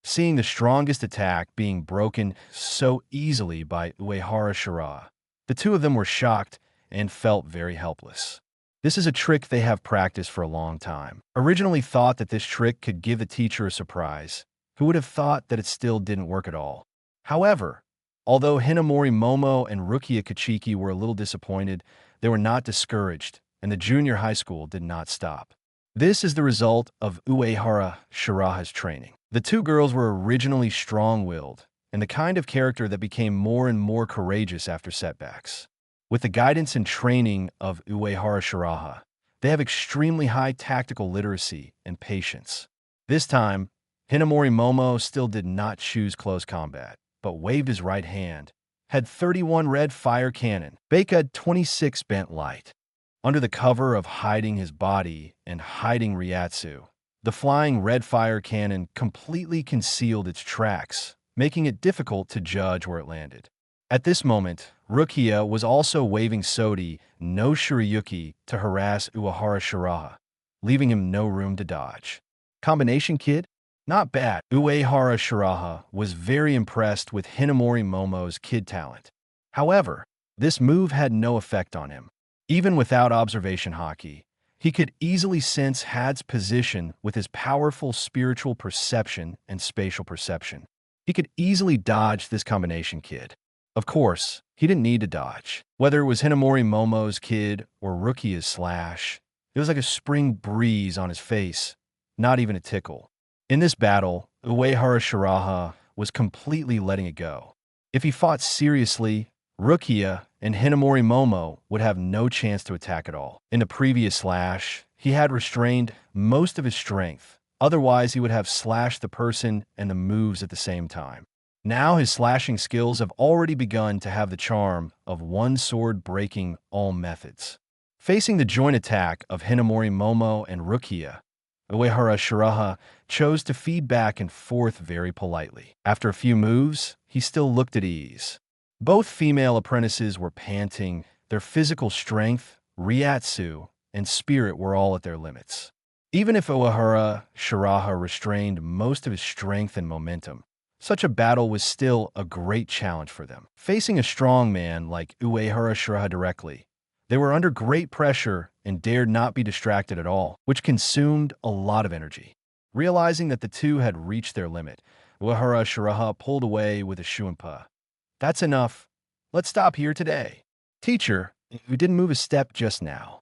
Seeing the strongest attack being broken so easily by Uehara Shiraha, the 2 of them were shocked and felt very helpless. This is a trick they have practiced for a long time. Originally thought that this trick could give the teacher a surprise, who would have thought that it still didn't work at all. However, although Hinamori Momo and Rukia Kuchiki were a little disappointed, they were not discouraged, and the junior high school did not stop. This is the result of Uehara Shiraha's training. The 2 girls were originally strong-willed, and the kind of character that became more and more courageous after setbacks. With the guidance and training of Uehara Shiraha, They have extremely high tactical literacy and patience. This time, Hinamori Momo still did not choose close combat, but waved his right hand, had 31 red fire cannon, Beika 26 bent light. Under the cover of hiding his body and hiding Ryatsu, the flying red fire cannon completely concealed its tracks, making it difficult to judge where it landed. At this moment, Rukia was also waving Sodi no Shirayuki to harass Uehara Shiraha, leaving him no room to dodge. Combination kid? Not bad. Uehara Shiraha was very impressed with Hinamori Momo's kid talent. However, this move had no effect on him. Even without observation haki, he could easily sense Had's position with his powerful spiritual perception and spatial perception. He could easily dodge this combination kid. Of course, he didn't need to dodge. Whether it was Hinamori Momo's kid or Rukia's slash, it was like a spring breeze on his face, not even a tickle. In this battle, Uehara Shiraha was completely letting it go. If he fought seriously, Rukia and Hinamori Momo would have no chance to attack at all. In the previous slash, he had restrained most of his strength. Otherwise, he would have slashed the person and the moves at the same time. Now his slashing skills have already begun to have the charm of one sword breaking all methods. Facing the joint attack of Hinamori Momo and Rukia, Uehara Shiraha chose to feed back and forth very politely. After a few moves, he still looked at ease. Both female apprentices were panting. Their physical strength, Ryatsu, and spirit were all at their limits. Even if Uehara Shiraha restrained most of his strength and momentum, such a battle was still a great challenge for them. Facing a strong man like Uehara Shiraha directly, they were under great pressure and dared not be distracted at all, which consumed a lot of energy. Realizing that the two had reached their limit, Uehara Shiraha pulled away with a shuinpa. That's enough. Let's stop here today. Teacher, you didn't move a step just now.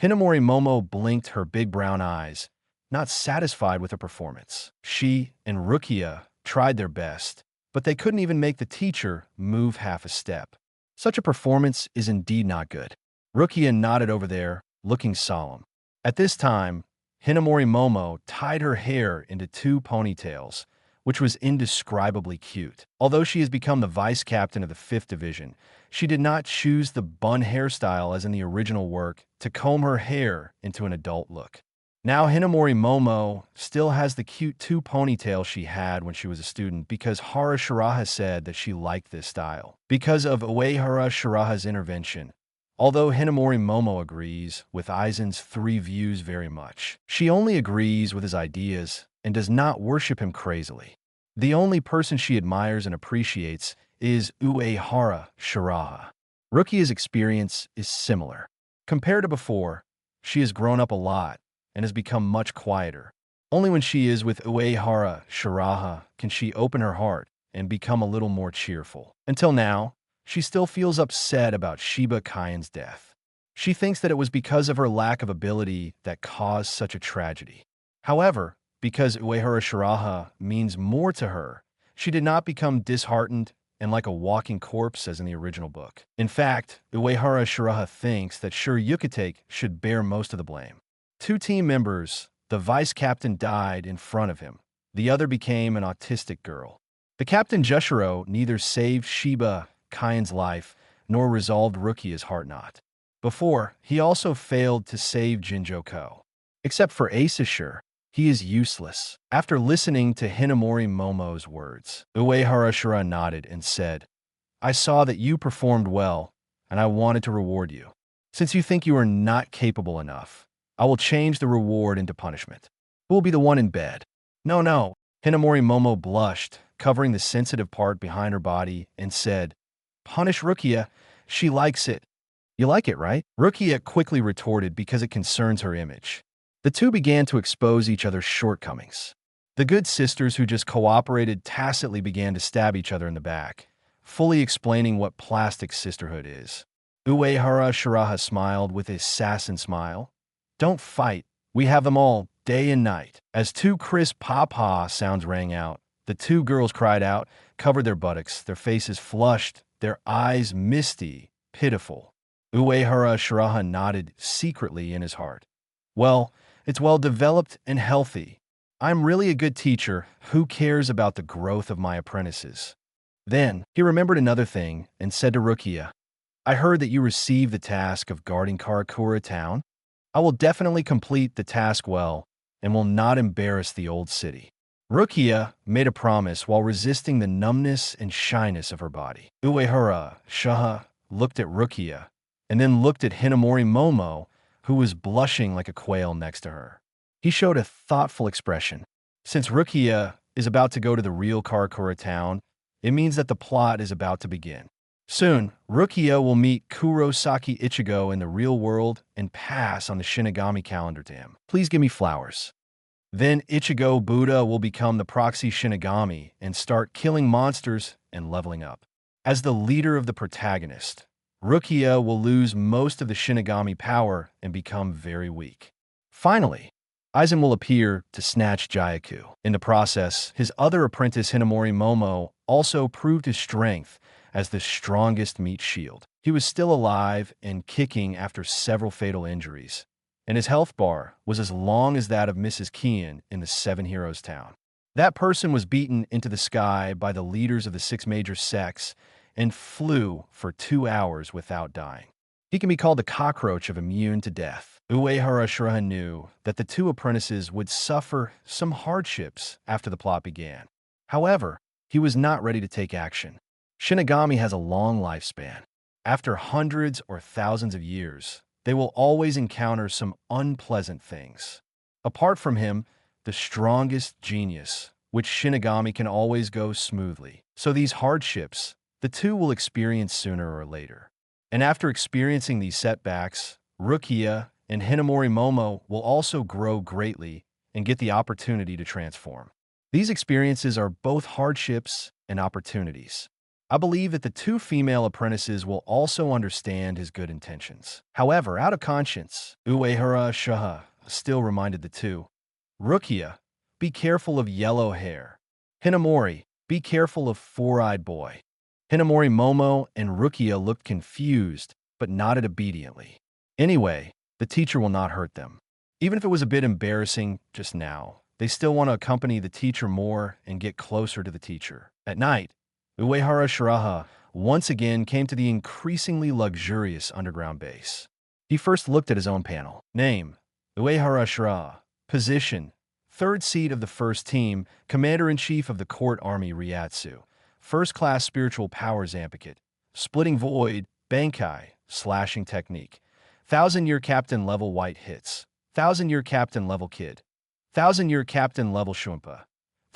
Hinamori Momo blinked her big brown eyes, not satisfied with her performance. She and Rukia tried their best, but they couldn't even make the teacher move half a step. Such a performance is indeed not good. Rukia nodded over there, looking solemn. At this time, Hinamori Momo tied her hair into 2 ponytails, which was indescribably cute. Although she has become the vice captain of the 5th Division, she did not choose the bun hairstyle as in the original work to comb her hair into an adult look. Now Hinamori Momo still has the cute 2 ponytails she had when she was a student because Hara Shiraha said that she liked this style. Because of Uehara Shiraha's intervention, although Hinamori Momo agrees with Aizen's 3 views very much, she only agrees with his ideas and does not worship him crazily. The only person she admires and appreciates is Uehara Shiraha. Rukia's experience is similar. Compared to before, she has grown up a lot and has become much quieter. Only when she is with Uehara Shiraha can she open her heart and become a little more cheerful. Until now, she still feels upset about Shiba Kaien's death. She thinks that it was because of her lack of ability that caused such a tragedy. However, because Uehara Shiraha means more to her, she did not become disheartened and like a walking corpse as in the original book. In fact, Uehara Shiraha thinks that Shirayuki should bear most of the blame. 2 team members, the vice captain died in front of him. The other became an autistic girl. The captain Jushiro neither saved Shiba Kaien's life nor resolved Rukia's heart knot. Before, he also failed to save Jinjoko. Except for Asusure, he is useless. After listening to Hinamori Momo's words, Uehara Shiraha nodded and said, I saw that you performed well, and I wanted to reward you. Since you think you are not capable enough, I will change the reward into punishment. Who will be the one in bed? No. Hinamori Momo blushed, covering the sensitive part behind her body, and said, Punish Rukia. She likes it. You like it, right? Rukia quickly retorted because it concerns her image. The two began to expose each other's shortcomings. The good sisters who just cooperated tacitly began to stab each other in the back, fully explaining what plastic sisterhood is. Uehara Shiraha smiled with his assassin smile. Don't fight. We have them all, day and night. As 2 crisp papa sounds rang out, the 2 girls cried out, covered their buttocks, their faces flushed, their eyes misty, pitiful. Uehara Shiraha nodded secretly in his heart. Well, it's well developed and healthy. I'm really a good teacher. Who cares about the growth of my apprentices? Then he remembered another thing and said to Rukia, I heard that you received the task of guarding Karakura town. I will definitely complete the task well and will not embarrass the old city. Rukia made a promise while resisting the numbness and shyness of her body. Uehara Shiraha looked at Rukia and then looked at Hinamori Momo, who was blushing like a quail next to her. He showed a thoughtful expression. Since Rukia is about to go to the real Karakura town, it means that the plot is about to begin. Soon, Rukia will meet Kurosaki Ichigo in the real world and pass on the Shinigami calendar to him. Please give me flowers. Then Ichigo Buddha will become the proxy Shinigami and start killing monsters and leveling up. As the leader of the protagonist, Rukia will lose most of the Shinigami power and become very weak. Finally, Aizen will appear to snatch Jayaku. In the process, his other apprentice Hinamori Momo also proved his strength as the strongest meat shield. He was still alive and kicking after several fatal injuries, and his health bar was as long as that of Mrs. Kian in the Seven Heroes town. That person was beaten into the sky by the leaders of the 6 major sects and flew for 2 hours without dying. He can be called the cockroach of immune to death. Uehara Shiraha knew that the 2 apprentices would suffer some hardships after the plot began. However, he was not ready to take action. Shinigami has a long lifespan. After hundreds or thousands of years, they will always encounter some unpleasant things. Apart from him, the strongest genius, which Shinigami can always go smoothly. So these hardships, the 2 will experience sooner or later. And after experiencing these setbacks, Rukia and Hinamori Momo will also grow greatly and get the opportunity to transform. These experiences are both hardships and opportunities. I believe that the 2 female apprentices will also understand his good intentions. However, out of conscience, Uehara Shiraha still reminded the 2. Rukia, be careful of yellow hair. Hinamori, be careful of four-eyed boy. Hinamori Momo and Rukia looked confused, but nodded obediently. Anyway, the teacher will not hurt them. Even if it was a bit embarrassing just now, they still want to accompany the teacher more and get closer to the teacher. At night, Uehara Shiraha once again came to the increasingly luxurious underground base. He first looked at his own panel. Name, Uehara Shiraha. Position, 3rd seat of the 1st team, Commander-in-Chief of the Court Army Ryatsu. 1st class spiritual powers Ampakit. Splitting Void, Bankai, Slashing Technique. 1000-year Captain level White Hits. 1000-year Captain level Kid. 1000-year Captain level Shumpa.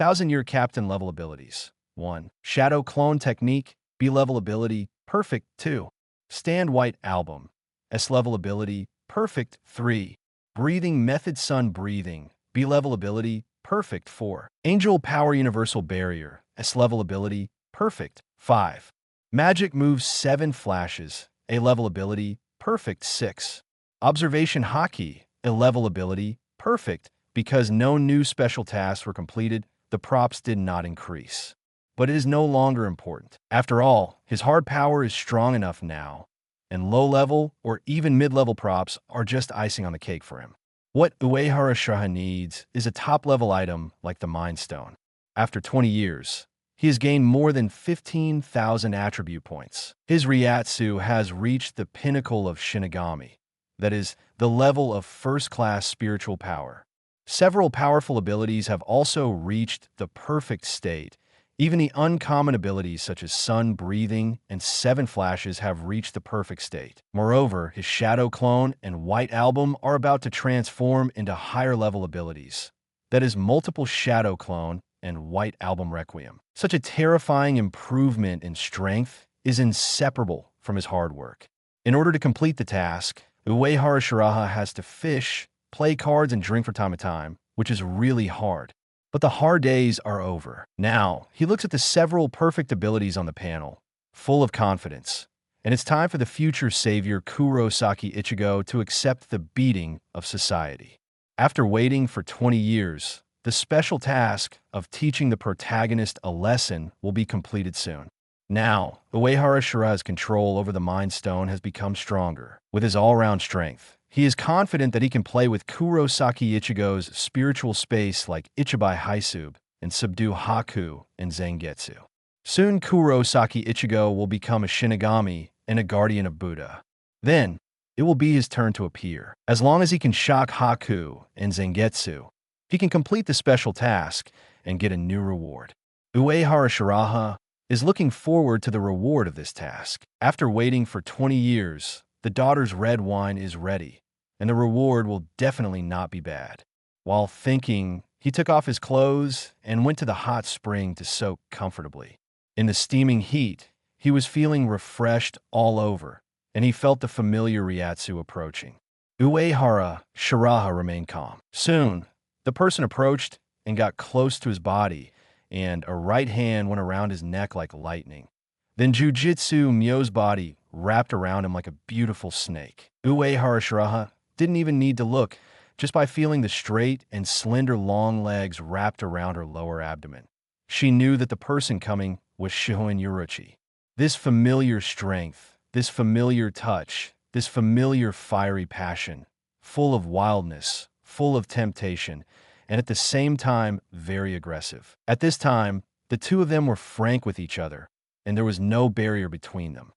1000-year Captain level abilities. 1. Shadow Clone Technique, B-level ability, Perfect. 2. Stand White Album, S-level ability, Perfect. 3. Breathing Method Sun Breathing, B-level ability, Perfect. 4. Angel Power Universal Barrier, S-level ability, Perfect. 5. Magic Moves 7 Flashes, A-level ability, Perfect. 6. Observation Haki, A-level ability, Perfect. Because no new special tasks were completed, the props did not increase. But it is no longer important. After all, his hard power is strong enough now, and low-level or even mid-level props are just icing on the cake for him. What Uehara Shiraha needs is a top-level item like the Mind Stone. After 20 years, he has gained more than 15,000 attribute points. His Ryatsu has reached the pinnacle of Shinigami, that is, the level of 1st class spiritual power. Several powerful abilities have also reached the perfect state. Even the uncommon abilities such as Sun Breathing and 7 Flashes have reached the perfect state. Moreover, his Shadow Clone and White Album are about to transform into higher-level abilities. That is, multiple Shadow Clone and White Album Requiem. Such a terrifying improvement in strength is inseparable from his hard work. In order to complete the task, Uehara Shiraha has to fish, play cards, and drink from time to time, which is really hard. But the hard days are over. Now, he looks at the several perfect abilities on the panel, full of confidence, and it's time for the future savior Kurosaki Ichigo to accept the beating of society. After waiting for 20 years, the special task of teaching the protagonist a lesson will be completed soon. Now, Uehara Shiraha's control over the Mind Stone has become stronger. With his all-round strength, he is confident that he can play with Kurosaki Ichigo's spiritual space like Ichibai Haisub and subdue Haku and Zangetsu. Soon Kurosaki Ichigo will become a Shinigami and a guardian of Buddha. Then, it will be his turn to appear. As long as he can shock Haku and Zangetsu, he can complete the special task and get a new reward. Uehara Shiraha is looking forward to the reward of this task. After waiting for 20 years, the daughter's red wine is ready, and the reward will definitely not be bad. While thinking, he took off his clothes and went to the hot spring to soak comfortably. In the steaming heat, he was feeling refreshed all over, and he felt the familiar Ryatsu approaching. Uehara Shiraha remained calm. Soon, the person approached and got close to his body, and a right hand went around his neck like lightning. Then Jujutsu Myo's body wrapped around him like a beautiful snake. Uehara Shiraha didn't even need to look, just by feeling the straight and slender long legs wrapped around her lower abdomen. She knew that the person coming was Shihoin Yuruchi. This familiar strength, this familiar touch, this familiar fiery passion, full of wildness, full of temptation, and at the same time very aggressive. At this time, the two of them were frank with each other, and there was no barrier between them.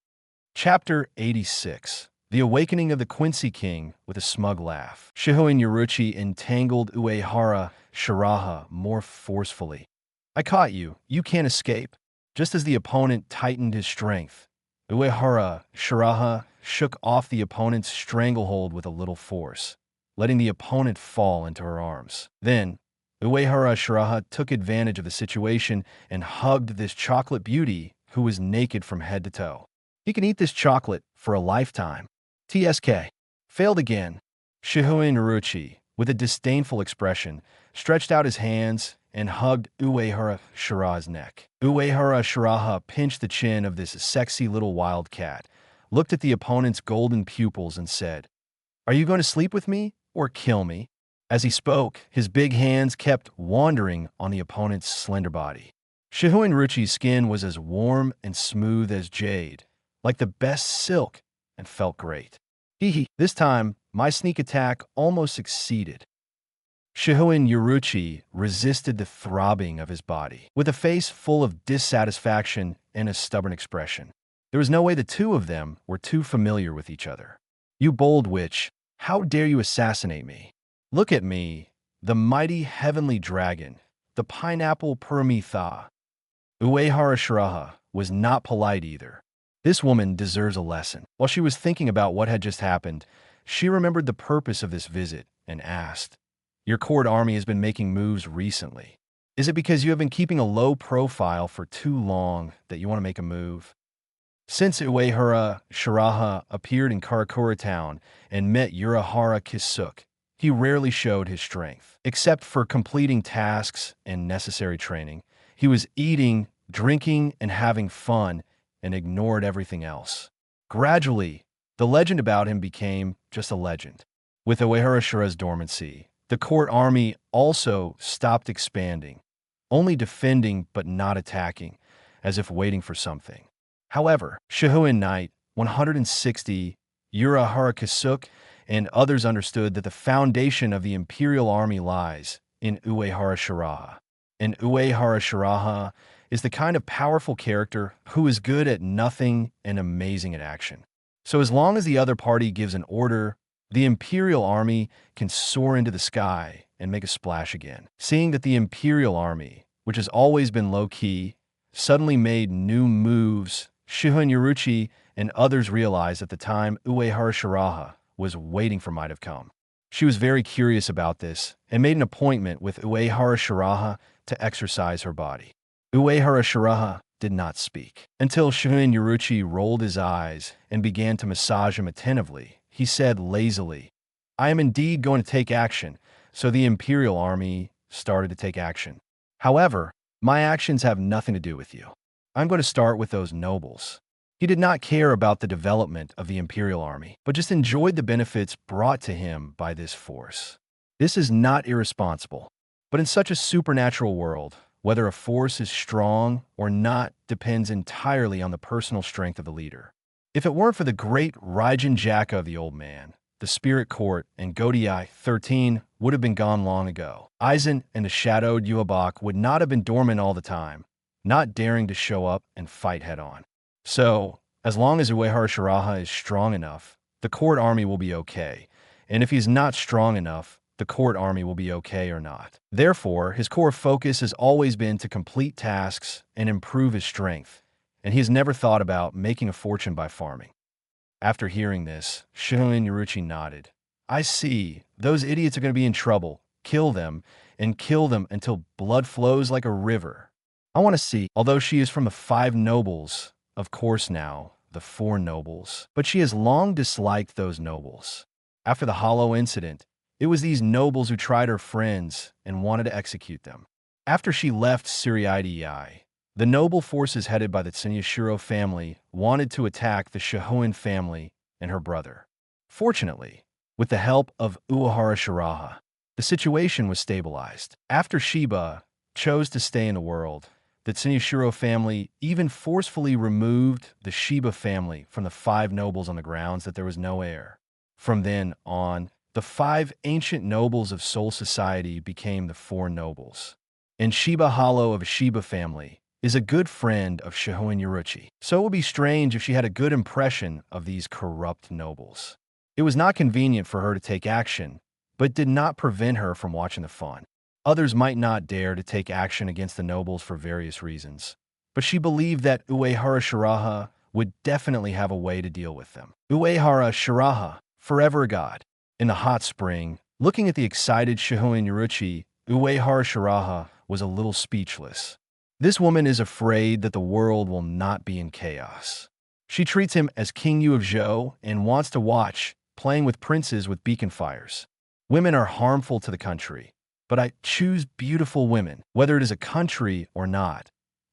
Chapter 86. The Awakening of the Quincy King with a smug laugh. Shihoin Yuruchi entangled Uehara Shiraha more forcefully. I caught you. You can't escape. Just as the opponent tightened his strength, Uehara Shiraha shook off the opponent's stranglehold with a little force, letting the opponent fall into her arms. Then, Uehara Shiraha took advantage of the situation and hugged this chocolate beauty who was naked from head to toe. He can eat this chocolate for a lifetime. TSK. Failed again. Shihoin Yuruchi, with a disdainful expression, stretched out his hands and hugged Uehara Shiraha's neck. Uehara Shiraha pinched the chin of this sexy little wildcat, looked at the opponent's golden pupils and said, "Are you going to sleep with me or kill me?" As he spoke, his big hands kept wandering on the opponent's slender body. Shihoin Yuruchi's skin was as warm and smooth as jade, like the best silk, and felt great. This time, my sneak attack almost succeeded. Shihoin Yuruchi resisted the throbbing of his body, with a face full of dissatisfaction and a stubborn expression. There was no way the two of them were too familiar with each other. "You bold witch, how dare you assassinate me? Look at me, the mighty heavenly dragon, the pineapple Paramitha." Uehara Shiraha was not polite either. This woman deserves a lesson. While she was thinking about what had just happened, she remembered the purpose of this visit and asked, "Your court army has been making moves recently. Is it because you have been keeping a low profile for too long that you want to make a move?" Since Uehara Shiraha appeared in Karakura town and met Urahara Kisuk, he rarely showed his strength. Except for completing tasks and necessary training, he was eating, drinking, and having fun, and ignored everything else. Gradually, the legend about him became just a legend. With Uehara Shiraha's dormancy, the court army also stopped expanding, only defending but not attacking, as if waiting for something. However, Shihoin Knight 160, Urahara Kisuk, and others understood that the foundation of the imperial army lies in Uehara Shiraha. And Uehara Shiraha is the kind of powerful character who is good at nothing and amazing at action. So as long as the other party gives an order, the imperial army can soar into the sky and make a splash again. Seeing that the imperial army, which has always been low-key, suddenly made new moves, Shihoin Yuruchi and others realized at the time Uehara Shiraha was waiting for might have come. She was very curious about this and made an appointment with Uehara Shiraha to exercise her body. Uehara Shiraha did not speak. Until Shihoin Yuruchi rolled his eyes and began to massage him attentively, he said lazily, "I am indeed going to take action." So the Imperial Army started to take action. However, my actions have nothing to do with you. I'm going to start with those nobles. He did not care about the development of the Imperial Army, but just enjoyed the benefits brought to him by this force. This is not irresponsible. But in such a supernatural world, Whether a force is strong or not depends entirely on the personal strength of the leader. If it weren't for the great Raijin Jaka of the old man, the spirit court and Godiai 13 would have been gone long ago. Aizen and the shadowed Uebok would not have been dormant all the time, not daring to show up and fight head-on. So, as long as Uehara Shiraha is strong enough, the court army will be okay, and if he's not strong enough, the court army will be okay or not. Therefore, his core focus has always been to complete tasks and improve his strength, and he has never thought about making a fortune by farming. After hearing this, Shihoin Yuruchi nodded. I see. Those idiots are going to be in trouble. Kill them, and kill them until blood flows like a river. I want to see. Although she is from the 5 nobles, of course now, the 4 nobles, but she has long disliked those nobles. After the Hollow incident, it was these nobles who tried her friends and wanted to execute them. After she left Suriidei, the noble forces headed by the Tsunyashiro family wanted to attack the Shihoin family and her brother. Fortunately, with the help of Uehara Shiraha, the situation was stabilized. After Shiba chose to stay in the world, the Tsunyashiro family even forcefully removed the Shiba family from the 5 nobles on the grounds that there was no heir. From then on, the 5 ancient nobles of Soul Society became the 4 nobles. And Shiba Hollow of a Shiba family is a good friend of Shihoin Yuruchi, so it would be strange if she had a good impression of these corrupt nobles. It was not convenient for her to take action, but did not prevent her from watching the fun. Others might not dare to take action against the nobles for various reasons, but she believed that Uehara Shiraha would definitely have a way to deal with them. Uehara Shiraha, forever a god. In the hot spring, looking at the excited Shihoin Yuruchi, Uehara Shiraha was a little speechless. This woman is afraid that the world will not be in chaos. She treats him as King Yu of Zhou and wants to watch, playing with princes with beacon fires. Women are harmful to the country, but I choose beautiful women, whether it is a country or not.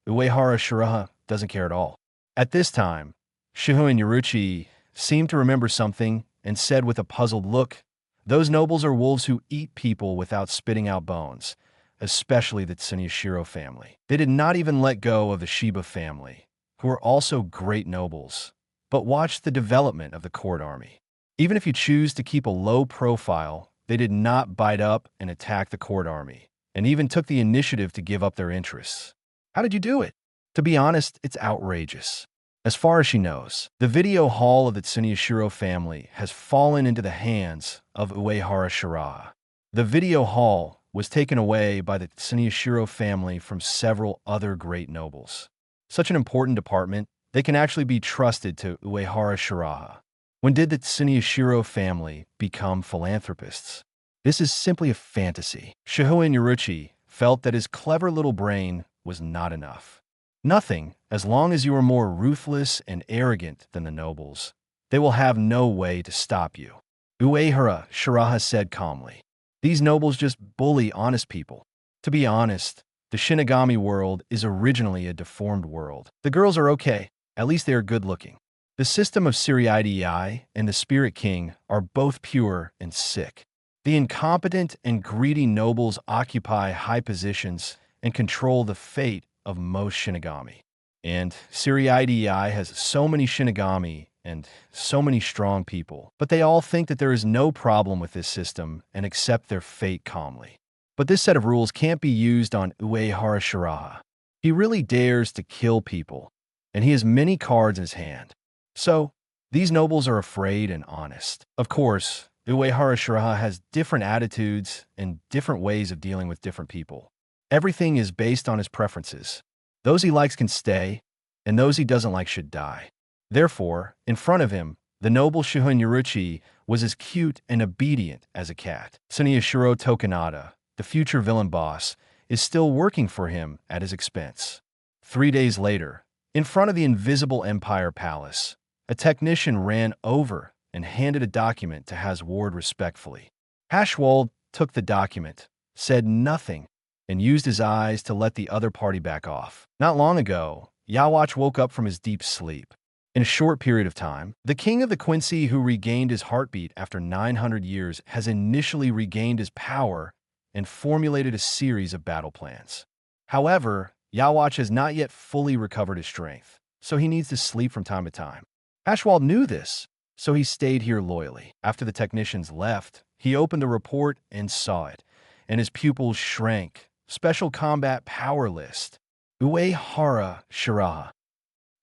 Uehara Shiraha doesn't care at all. At this time, Shihoin Yuruchi seemed to remember something and said with a puzzled look, "Those nobles are wolves who eat people without spitting out bones, especially the Tsunyashiro family. They did not even let go of the Shiba family, who are also great nobles, but watched the development of the court army. Even if you choose to keep a low profile, they did not bite up and attack the court army, and even took the initiative to give up their interests. How did you do it? To be honest, it's outrageous." As far as she knows, the video hall of the Tsunyashiro family has fallen into the hands of Uehara Shiraha. The video hall was taken away by the Tsunyashiro family from several other great nobles. Such an important department, they can actually be trusted to Uehara Shiraha. When did the Tsunyashiro family become philanthropists? This is simply a fantasy. Shihoin Yuruchi felt that his clever little brain was not enough. Nothing, as long as you are more ruthless and arrogant than the nobles. They will have no way to stop you. Uehara Shiraha said calmly. These nobles just bully honest people. To be honest, the Shinigami world is originally a deformed world. The girls are okay. At least they are good-looking. The system of Suriidei and the Spirit King are both pure and sick. The incompetent and greedy nobles occupy high positions and control the fate of most Shinigami. And Suriidei has so many Shinigami and so many strong people, but they all think that there is no problem with this system and accept their fate calmly. But this set of rules can't be used on Uehara Shiraha. He really dares to kill people, and he has many cards in his hand. So, these nobles are afraid and honest. Of course, Uehara Shiraha has different attitudes and different ways of dealing with different people. Everything is based on his preferences. Those he likes can stay, and those he doesn't like should die. Therefore, in front of him, the noble Shihoin Yuruchi was as cute and obedient as a cat. Tsunyashiro Tokunada, the future villain boss, is still working for him at his expense. 3 days later, in front of the Invisible Empire Palace, a technician ran over and handed a document to Hasward respectfully. Hashwald took the document, said nothing, and used his eyes to let the other party back off. Not long ago, Yawatch woke up from his deep sleep. In a short period of time, the king of the Quincy who regained his heartbeat after 900 years has initially regained his power and formulated a series of battle plans. However, Yawatch has not yet fully recovered his strength, so he needs to sleep from time to time. Ashwald knew this, so he stayed here loyally. After the technicians left, he opened the report and saw it, and his pupils shrank. Special Combat Power List. Uehara Shiraha.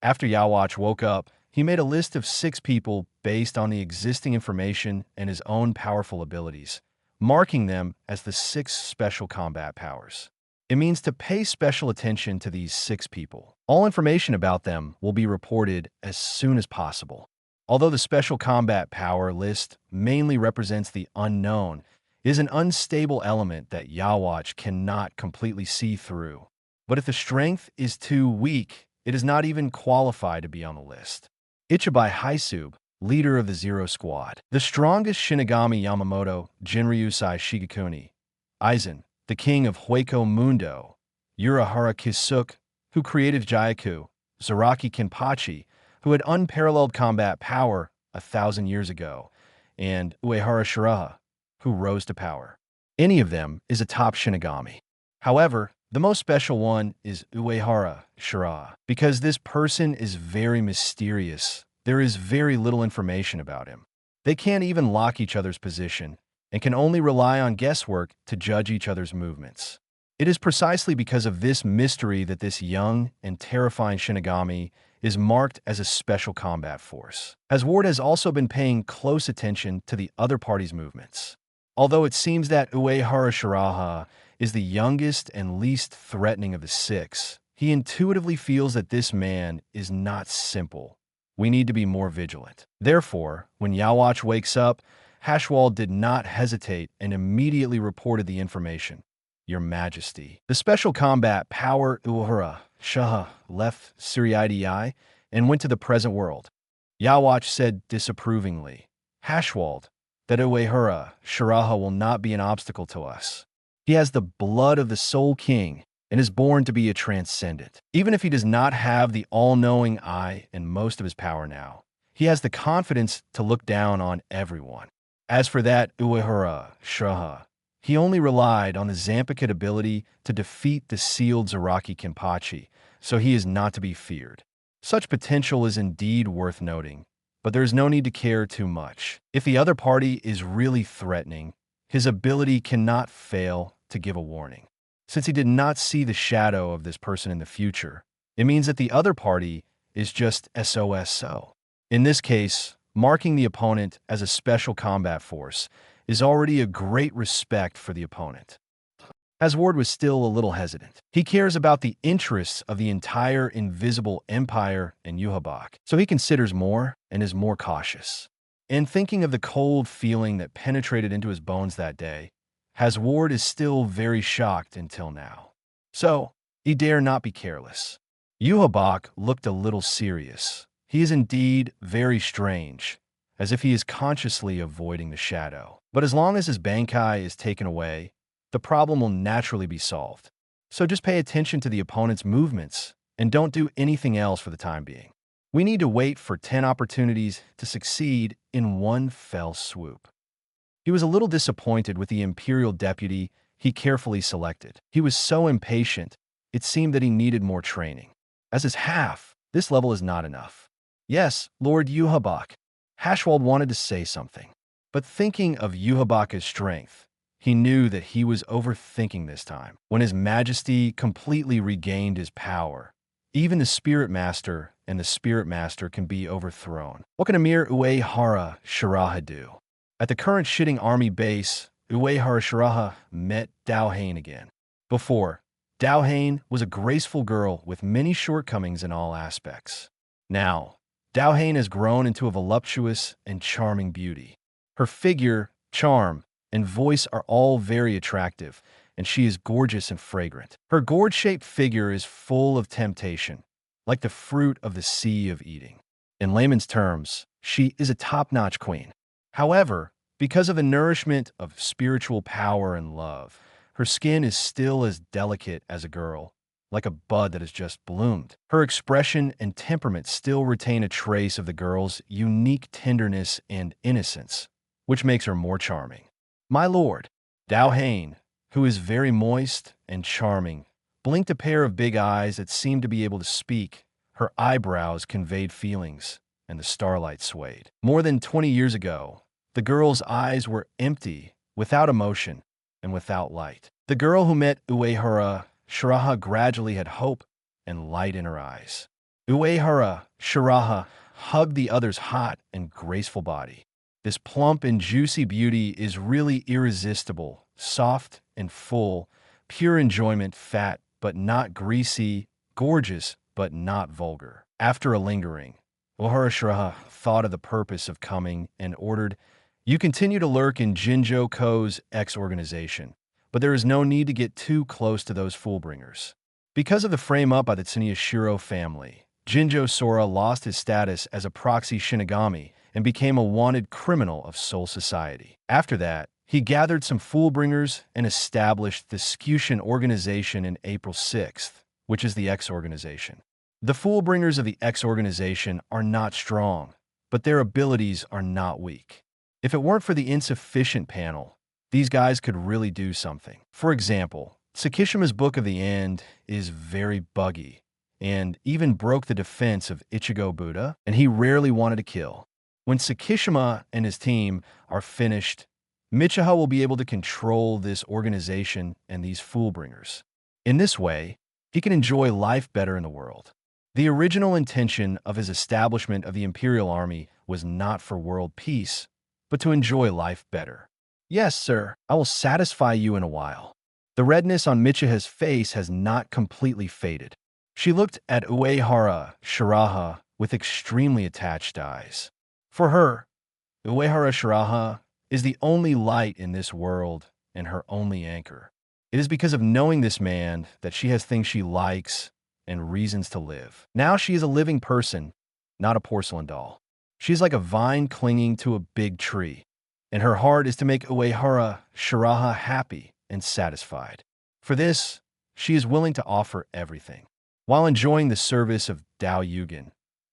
After Yawatch woke up, he made a list of 6 people based on the existing information and his own powerful abilities, marking them as the 6 special combat powers. It means to pay special attention to these 6 people. All information about them will be reported as soon as possible. Although the special combat power list mainly represents the unknown, it is an unstable element that Yawatch cannot completely see through. But if the strength is too weak, it is not even qualified to be on the list. Ichibai Haisub, leader of the Zero Squad. The strongest Shinigami Yamamoto, Jinryusai Shigekuni. Aizen, the king of Hueco Mundo. Uehara Kisuke, who created Jayaku. Zaraki Kenpachi, who had unparalleled combat power 1,000 years ago. And Uehara Shiraha, who rose to power. Any of them is a top Shinigami. However, the most special one is Uehara Shiraha. Because this person is very mysterious, there is very little information about him. They can't even lock each other's position and can only rely on guesswork to judge each other's movements. It is precisely because of this mystery that this young and terrifying Shinigami is marked as a special combat force. Ward has also been paying close attention to the other party's movements. Although it seems that Uehara Shiraha is the youngest and least threatening of the 6, he intuitively feels that this man is not simple. We need to be more vigilant. Therefore, when Yawatch wakes up, Hashwald did not hesitate and immediately reported the information. Your Majesty. The special combat power Uehara Shiraha left Siriidii and went to the present world. Yawatch said disapprovingly, Hashwald, that Uehara Shiraha will not be an obstacle to us. He has the blood of the Soul King and is born to be a transcendent. Even if he does not have the all-knowing eye and most of his power now, he has the confidence to look down on everyone. As for that Uehara Shiraha, he only relied on the Zanpakuto ability to defeat the sealed Zaraki Kenpachi, so he is not to be feared. Such potential is indeed worth noting, but there is no need to care too much. If the other party is really threatening, his ability cannot fail to give a warning. Since he did not see the shadow of this person in the future, it means that the other party is just SOSO. In this case, marking the opponent as a special combat force is already a great respect for the opponent. Ward was still a little hesitant. He cares about the interests of the entire Invisible Empire and Yhwach, so he considers more and is more cautious. And thinking of the cold feeling that penetrated into his bones that day, Ward is still very shocked until now. So, he dare not be careless. Yhwach looked a little serious. He is indeed very strange, as if he is consciously avoiding the shadow. But as long as his Bankai is taken away, the problem will naturally be solved. So just pay attention to the opponent's movements and don't do anything else for the time being. We need to wait for 10 opportunities to succeed in one fell swoop. He was a little disappointed with the Imperial deputy he carefully selected. He was so impatient, it seemed that he needed more training. As his half, this level is not enough. Yes, Lord Yhwach. Hashwald wanted to say something, but thinking of Yhwach's strength, he knew that he was overthinking this time. When His Majesty completely regained his power, even the Spirit Master and the Spirit Master can be overthrown. What can a mere Uehara Shiraha do? At the current Shitting Army base, Uehara Shiraha met Dao again. Before, Dao was a graceful girl with many shortcomings in all aspects. Now, Dao has grown into a voluptuous and charming beauty. Her figure, charm, and voice are all very attractive, and she is gorgeous and fragrant. Her gourd-shaped figure is full of temptation, like the fruit of the sea of eating. In layman's terms, she is a top-notch queen. However, because of the nourishment of spiritual power and love, her skin is still as delicate as a girl, like a bud that has just bloomed. Her expression and temperament still retain a trace of the girl's unique tenderness and innocence, which makes her more charming. My lord, Dao who is very moist and charming, blinked a pair of big eyes that seemed to be able to speak. Her eyebrows conveyed feelings, and the starlight swayed. More than 20 years ago, the girl's eyes were empty, without emotion, and without light. The girl who met Uehara Shiraha gradually had hope and light in her eyes. Uehara Shiraha hugged the other's hot and graceful body. This plump and juicy beauty is really irresistible, soft and full, pure enjoyment, fat but not greasy, gorgeous but not vulgar. After a lingering, Uehara Shiraha thought of the purpose of coming and ordered, "You continue to lurk in Jinjo Ko's X-organization, but there is no need to get too close to those foolbringers." Because of the frame-up by the Tsuneshiro family, Jinjo Sora lost his status as a proxy Shinigami and became a wanted criminal of Soul Society. After that, he gathered some foolbringers and established the Skyushin organization in April 6th, which is the X organization. The foolbringers of the X organization are not strong, but their abilities are not weak. If it weren't for the insufficient panel, these guys could really do something. For example, Tsukishima's Book of the End is very buggy, and even broke the defense of Ichigo Buddha, and he rarely wanted to kill. When Tsukishima and his team are finished, Michiha will be able to control this organization and these foolbringers. In this way, he can enjoy life better in the world. The original intention of his establishment of the Imperial Army was not for world peace, but to enjoy life better. "Yes, sir, I will satisfy you in a while." The redness on Michiha's face has not completely faded. She looked at Uehara Shiraha with extremely attached eyes. For her, Uehara Shiraha is the only light in this world and her only anchor. It is because of knowing this man that she has things she likes and reasons to live. Now she is a living person, not a porcelain doll. She is like a vine clinging to a big tree, and her heart is to make Uehara Shiraha happy and satisfied. For this, she is willing to offer everything. While enjoying the service of Dao Yugen,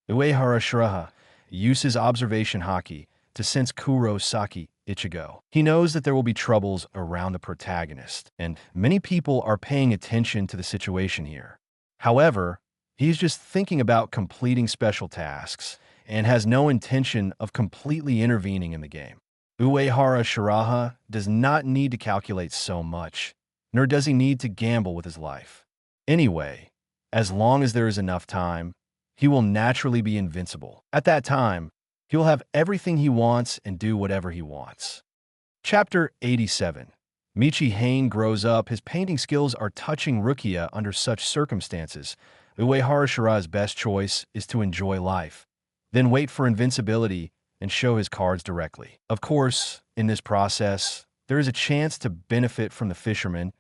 Uehara Shiraha uses observation haki to sense Kurosaki Ichigo. He knows that there will be troubles around the protagonist, and many people are paying attention to the situation here. However, he is just thinking about completing special tasks and has no intention of completely intervening in the game. Uehara Shiraha does not need to calculate so much, nor does he need to gamble with his life. Anyway, as long as there is enough time, he will naturally be invincible. At that time, he will have everything he wants and do whatever he wants. Chapter 87. Michi Hain grows up. His painting skills are touching Rukia under such circumstances. Uehara Shiraha's best choice is to enjoy life, then wait for invincibility and show his cards directly. Of course, in this process, there is a chance to benefit from the fisherman,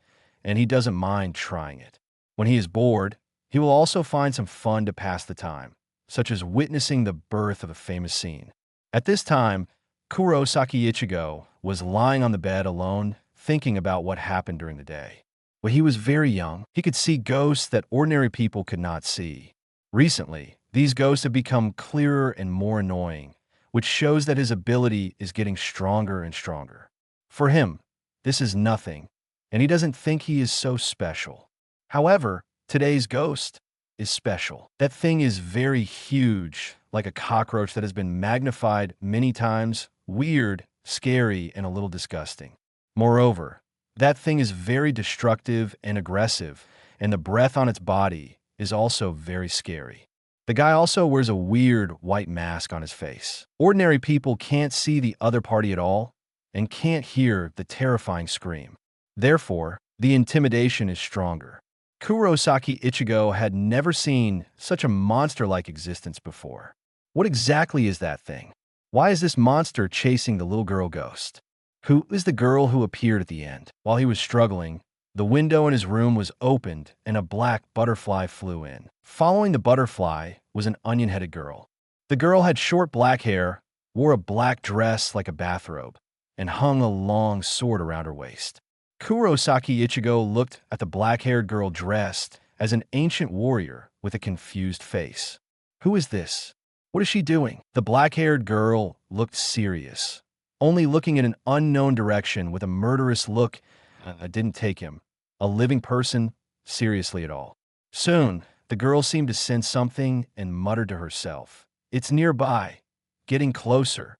and he doesn't mind trying it. When he is bored, he will also find some fun to pass the time, such as witnessing the birth of a famous scene. At this time, Kurosaki Ichigo was lying on the bed alone, thinking about what happened during the day. When he was very young, he could see ghosts that ordinary people could not see. Recently, these ghosts have become clearer and more annoying, which shows that his ability is getting stronger and stronger. For him, this is nothing, and he doesn't think he is so special. However, today's ghost is special. That thing is very huge, like a cockroach that has been magnified many times, weird, scary, and a little disgusting. Moreover, that thing is very destructive and aggressive, and the breath on its body is also very scary. The guy also wears a weird white mask on his face. Ordinary people can't see the other party at all and can't hear the terrifying scream. Therefore, the intimidation is stronger. Kurosaki Ichigo had never seen such a monster-like existence before. What exactly is that thing? Why is this monster chasing the little girl ghost? Who is the girl who appeared at the end? While he was struggling, the window in his room was opened and a black butterfly flew in. Following the butterfly was an onion-headed girl. The girl had short black hair, wore a black dress like a bathrobe, and hung a long sword around her waist. Kurosaki Ichigo looked at the black-haired girl dressed as an ancient warrior with a confused face. Who is this? What is she doing? The black-haired girl looked serious, only looking in an unknown direction with a murderous look. Didn't take him. A living person, seriously at all. Soon, the girl seemed to sense something and muttered to herself, "It's nearby. Getting closer."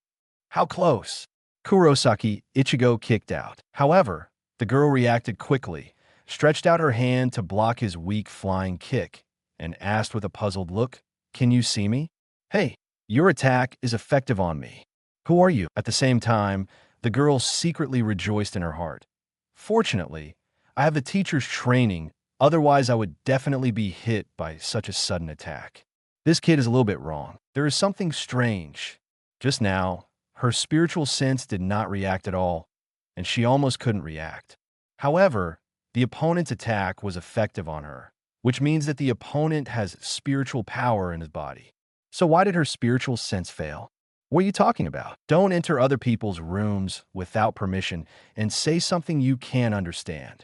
"How close?" Kurosaki Ichigo kicked out. However, the girl reacted quickly, stretched out her hand to block his weak flying kick, and asked with a puzzled look, "Can you see me?" "Hey, your attack is effective on me. Who are you?" At the same time, the girl secretly rejoiced in her heart. "Fortunately, I have the teacher's training, otherwise I would definitely be hit by such a sudden attack. This kid is a little bit wrong. There is something strange." Just now, her spiritual sense did not react at all, and she almost couldn't react. However, the opponent's attack was effective on her, which means that the opponent has spiritual power in his body. So why did her spiritual sense fail? What are you talking about? Don't enter other people's rooms without permission and say something you can't understand.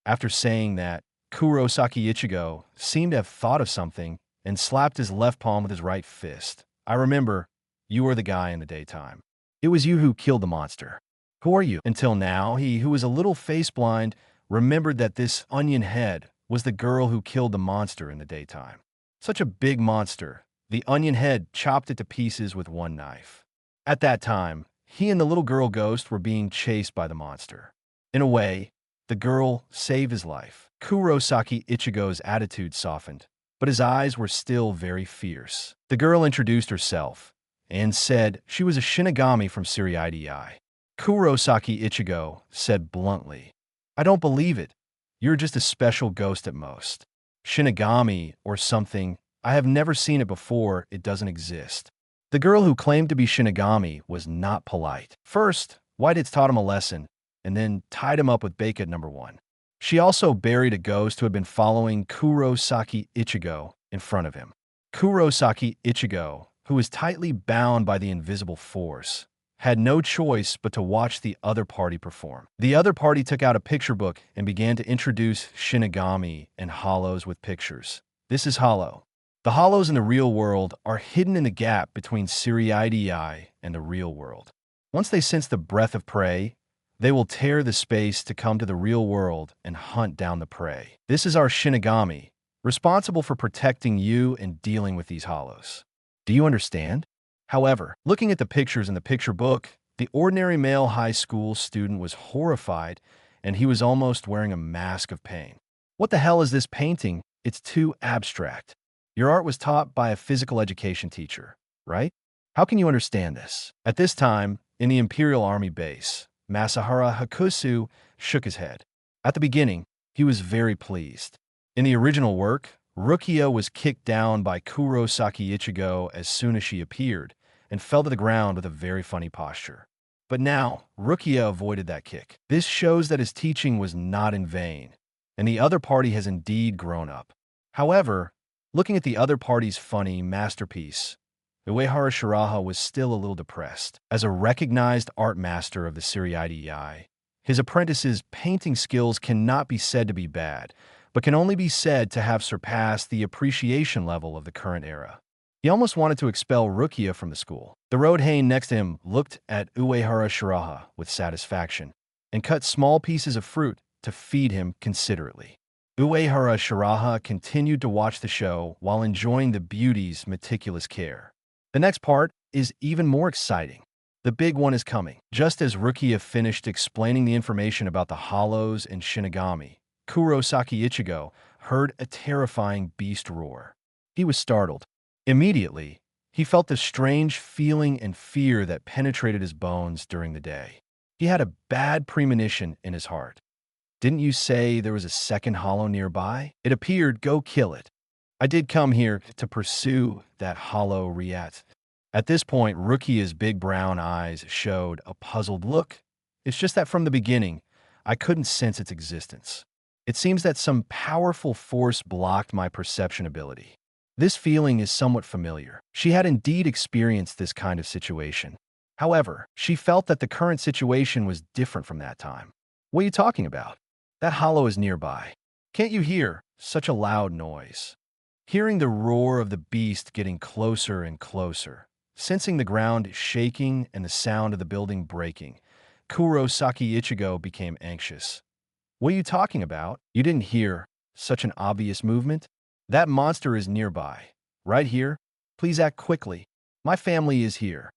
After saying that, Kurosaki Ichigo seemed to have thought of something and slapped his left palm with his right fist. "I remember, you were the guy in the daytime. It was you who killed the monster. Who are you?" Until now, he, who was a little face-blind, remembered that this onion head was the girl who killed the monster in the daytime. Such a big monster, the onion head chopped it to pieces with one knife. At that time, he and the little girl ghost were being chased by the monster. In a way, the girl saved his life. Kurosaki Ichigo's attitude softened, but his eyes were still very fierce. The girl introduced herself and said she was a Shinigami from Siriidii. Kurosaki Ichigo said bluntly, "I don't believe it. You're just a special ghost at most. Shinigami or something, I have never seen it before, it doesn't exist." The girl who claimed to be Shinigami was not polite. First, White had taught him a lesson, and then tied him up with Bacon #1. She also buried a ghost who had been following Kurosaki Ichigo in front of him. Kurosaki Ichigo, who was tightly bound by the invisible force, had no choice but to watch the other party perform. The other party took out a picture book and began to introduce Shinigami and hollows with pictures. This is hollow. The hollows in the real world are hidden in the gap between Siriidii and the real world. Once they sense the breath of prey, they will tear the space to come to the real world and hunt down the prey. This is our Shinigami, responsible for protecting you and dealing with these hollows. Do you understand? However, looking at the pictures in the picture book, the ordinary male high school student was horrified, and he was almost wearing a mask of pain. "What the hell is this painting? It's too abstract." Your art was taught by a physical education teacher, right? How can you understand this? At this time, in the Imperial Army base, Masahara Hakusu shook his head. At the beginning, he was very pleased. In the original work, Rukia was kicked down by Kurosaki Ichigo as soon as she appeared, and fell to the ground with a very funny posture. But now, Rukia avoided that kick. This shows that his teaching was not in vain, and the other party has indeed grown up. However, looking at the other party's funny masterpiece, Uehara Shiraha was still a little depressed. As a recognized art master of the Siriidii, his apprentice's painting skills cannot be said to be bad, but can only be said to have surpassed the appreciation level of the current era. He almost wanted to expel Rukia from the school. The Roadhane next to him looked at Uehara Shiraha with satisfaction and cut small pieces of fruit to feed him considerately. Uehara Shiraha continued to watch the show while enjoying the beauty's meticulous care. The next part is even more exciting. The big one is coming. Just as Rukia finished explaining the information about the hollows and Shinigami, Kurosaki Ichigo heard a terrifying beast roar. He was startled. Immediately, he felt the strange feeling and fear that penetrated his bones during the day. He had a bad premonition in his heart. "Didn't you say there was a second hollow nearby? It appeared, go kill it. I did come here to pursue that hollow Riat." At this point, Rukia's big brown eyes showed a puzzled look. "It's just that from the beginning, I couldn't sense its existence. It seems that some powerful force blocked my perception ability." This feeling is somewhat familiar. She had indeed experienced this kind of situation. However, she felt that the current situation was different from that time. "What are you talking about? That hollow is nearby. Can't you hear such a loud noise?" Hearing the roar of the beast getting closer and closer, sensing the ground shaking and the sound of the building breaking, Kurosaki Ichigo became anxious. "What are you talking about? You didn't hear. Such an obvious movement. That monster is nearby. Right here. Please act quickly. My family is here.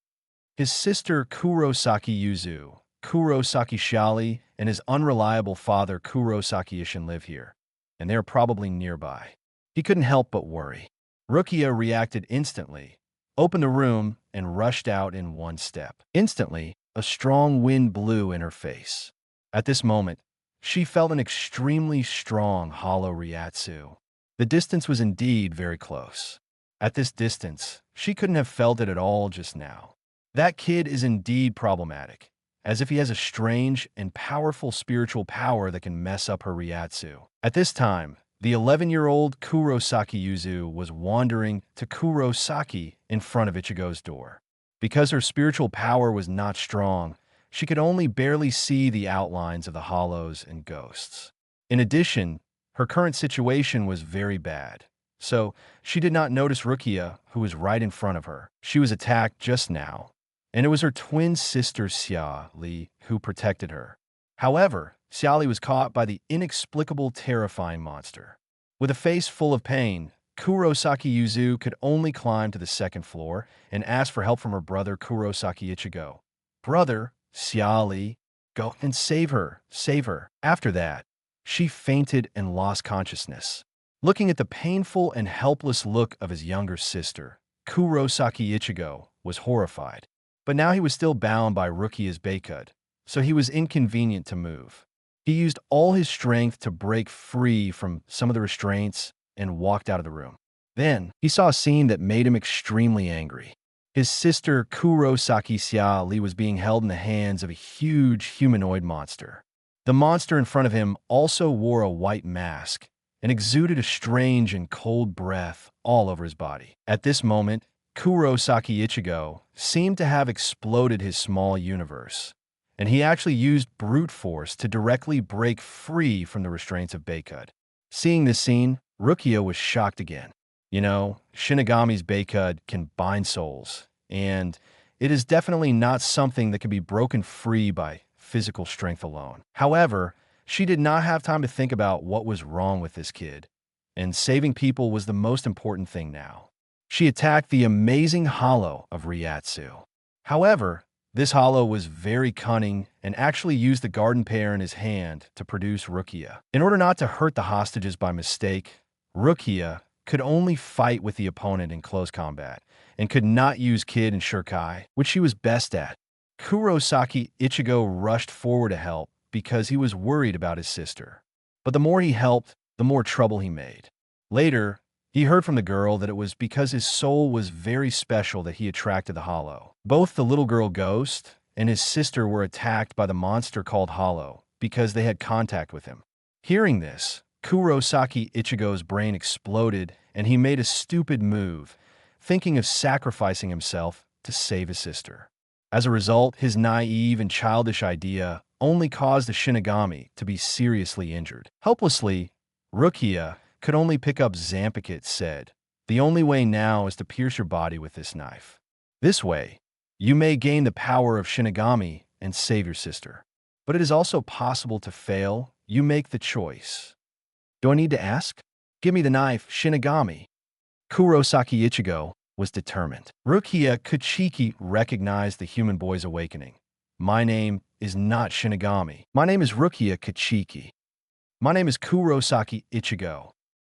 His sister Kurosaki Yuzu, Kurosaki Shiali, and his unreliable father Kurosaki Ishin live here, and they are probably nearby. He couldn't help but worry. Rukia reacted instantly, opened the room, and rushed out in one step. Instantly, a strong wind blew in her face. At this moment, she felt an extremely strong hollow Ryatsu. The distance was indeed very close. At this distance, she couldn't have felt it at all just now. That kid is indeed problematic, as if he has a strange and powerful spiritual power that can mess up her Ryatsu. At this time, the 11-year-old Kurosaki Yuzu was wandering to Kurosaki in front of Ichigo's door. Because her spiritual power was not strong, she could only barely see the outlines of the hollows and ghosts. In addition, her current situation was very bad, so she did not notice Rukia, who was right in front of her. She was attacked just now, and it was her twin sister Xiali who protected her. However, Xiali was caught by the inexplicable terrifying monster. With a face full of pain, Kurosaki Yuzu could only climb to the second floor and ask for help from her brother Kurosaki Ichigo. Brother, Xiali, go and save her, save her. After that, she fainted and lost consciousness. Looking at the painful and helpless look of his younger sister, Kurosaki Ichigo was horrified. But now he was still bound by Rukia's Bakud, so he was inconvenient to move. He used all his strength to break free from some of the restraints and walked out of the room. Then, he saw a scene that made him extremely angry. His sister Kurosaki Xiali was being held in the hands of a huge humanoid monster. The monster in front of him also wore a white mask and exuded a strange and cold breath all over his body. At this moment, Kurosaki Ichigo seemed to have exploded his small universe, and he actually used brute force to directly break free from the restraints of Bakud. Seeing this scene, Rukia was shocked again. You know, Shinigami's Bakud can bind souls, and it is definitely not something that can be broken free by physical strength alone. However, she did not have time to think about what was wrong with this kid, and saving people was the most important thing now. She attacked the amazing hollow of Ryatsu. However, this hollow was very cunning and actually used the garden pear in his hand to produce Rukia. In order not to hurt the hostages by mistake, Rukia could only fight with the opponent in close combat and could not use Kid and Shurkai, which she was best at. Kurosaki Ichigo rushed forward to help because he was worried about his sister. But the more he helped, the more trouble he made. Later, he heard from the girl that it was because his soul was very special that he attracted the hollow. Both the little girl Ghost and his sister were attacked by the monster called Hollow because they had contact with him. Hearing this, Kurosaki Ichigo's brain exploded and he made a stupid move, thinking of sacrificing himself to save his sister. As a result, his naive and childish idea only caused the Shinigami to be seriously injured. Helplessly, Rukia could only pick up Zampicut said, "The only way now is to pierce your body with this knife. This way, you may gain the power of Shinigami and save your sister. But it is also possible to fail. You make the choice." Do I need to ask? Give me the knife, Shinigami. Kurosaki Ichigo was determined. Rukia Kuchiki recognized the human boy's awakening. My name is not Shinigami. My name is Rukia Kuchiki. My name is Kurosaki Ichigo.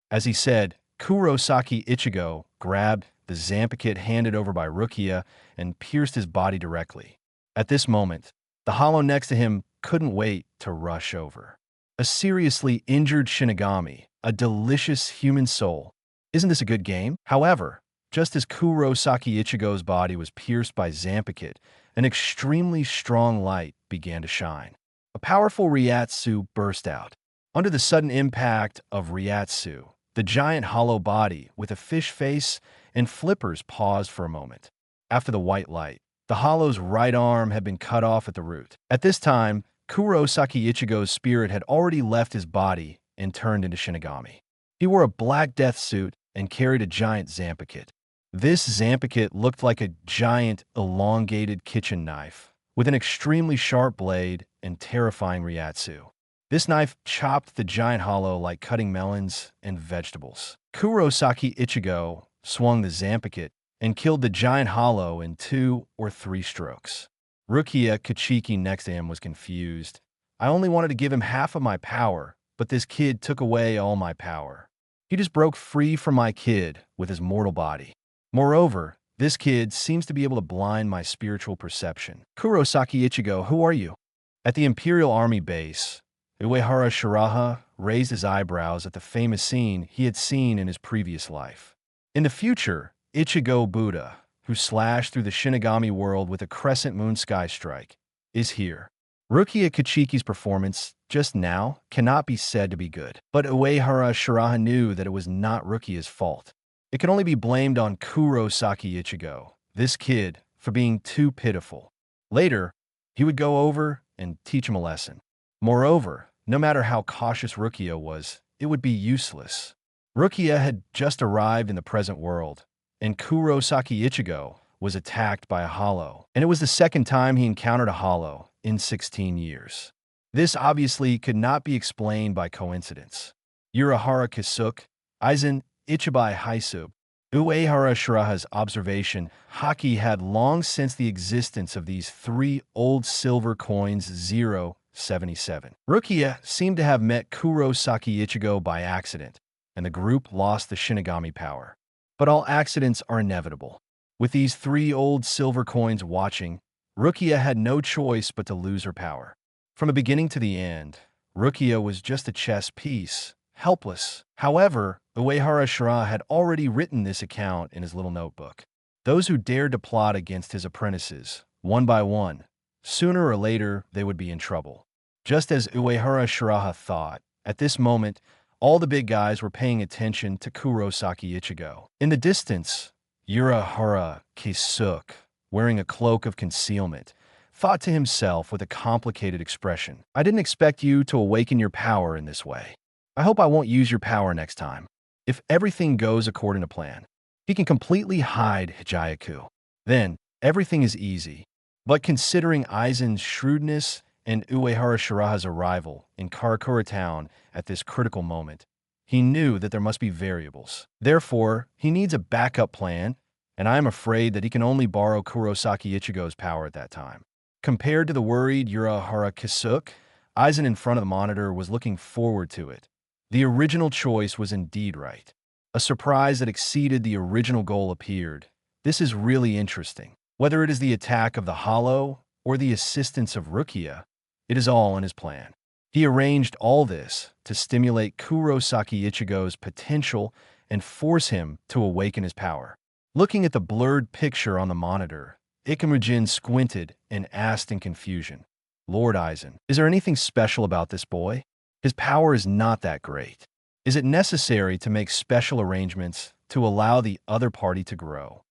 As he said, Kurosaki Ichigo grabbed the Zampicut handed over by Rukia and pierced his body directly. At this moment, the hollow next to him couldn't wait to rush over. A seriously injured Shinigami, a delicious human soul. Isn't this a good game? However, just as Kurosaki Ichigo's body was pierced by Zampicut, an extremely strong light began to shine. A powerful Ryatsu burst out. Under the sudden impact of Ryatsu, the giant hollow body with a fish face and flippers paused for a moment. After the white light, the hollow's right arm had been cut off at the root. At this time, Kurosaki Ichigo's spirit had already left his body and turned into Shinigami. He wore a black death suit and carried a giant Zampicut. This Zampicut looked like a giant, elongated kitchen knife with an extremely sharp blade and terrifying Ryatsu. This knife chopped the giant hollow like cutting melons and vegetables. Kurosaki Ichigo swung the Zanpakuto and killed the giant hollow in 2 or 3 strokes. Rukia Kachiki next to him was confused. I only wanted to give him half of my power, but this kid took away all my power. He just broke free from my kid with his mortal body. Moreover, this kid seems to be able to blind my spiritual perception. Kurosaki Ichigo, who are you? At the Imperial Army base, Uehara Shiraha raised his eyebrows at the famous scene he had seen in his previous life. In the future, Ichigo Buddha, who slashed through the Shinigami world with a crescent moon sky strike, is here. Rukia Kachiki's performance just now cannot be said to be good, but Uehara Shiraha knew that it was not Rukia's fault. It could only be blamed on Kurosaki Ichigo, this kid, for being too pitiful. Later, he would go over and teach him a lesson. Moreover, no matter how cautious Rukia was, it would be useless. Rukia had just arrived in the present world, and Kurosaki Ichigo was attacked by a hollow, and it was the second time he encountered a hollow in 16 years. This obviously could not be explained by coincidence. Uehara Kisuke, Aizen Ichibai Haisub, Uehara Shiraha's observation, Haki had long sensed the existence of these 3 old silver coins 077. Rukia seemed to have met Kurosaki Ichigo by accident, and the group lost the Shinigami power. But all accidents are inevitable. With these 3 old silver coins watching, Rukia had no choice but to lose her power. From the beginning to the end, Rukia was just a chess piece, helpless. However, Uehara Shiraha had already written this account in his little notebook. Those who dared to plot against his apprentices, one by one, sooner or later they would be in trouble. Just as Uehara Shiraha thought, at this moment, all the big guys were paying attention to Kurosaki Ichigo. In the distance, Uehara Kisuke, wearing a cloak of concealment, thought to himself with a complicated expression, I didn't expect you to awaken your power in this way. I hope I won't use your power next time. If everything goes according to plan, he can completely hide Hijayaku. Then, everything is easy. But considering Aizen's shrewdness and Uehara Shiraha's arrival in Karakura town at this critical moment, he knew that there must be variables. Therefore, he needs a backup plan, and I am afraid that he can only borrow Kurosaki Ichigo's power at that time. Compared to the worried Uehara Kisuke, Aizen in front of the monitor was looking forward to it. The original choice was indeed right. A surprise that exceeded the original goal appeared. This is really interesting. Whether it is the attack of the hollow or the assistance of Rukia, it is all in his plan. He arranged all this to stimulate Kurosaki Ichigo's potential and force him to awaken his power. Looking at the blurred picture on the monitor, Ikamujin squinted and asked in confusion, Lord Aizen, is there anything special about this boy? His power is not that great. Is it necessary to make special arrangements to allow the other party to grow?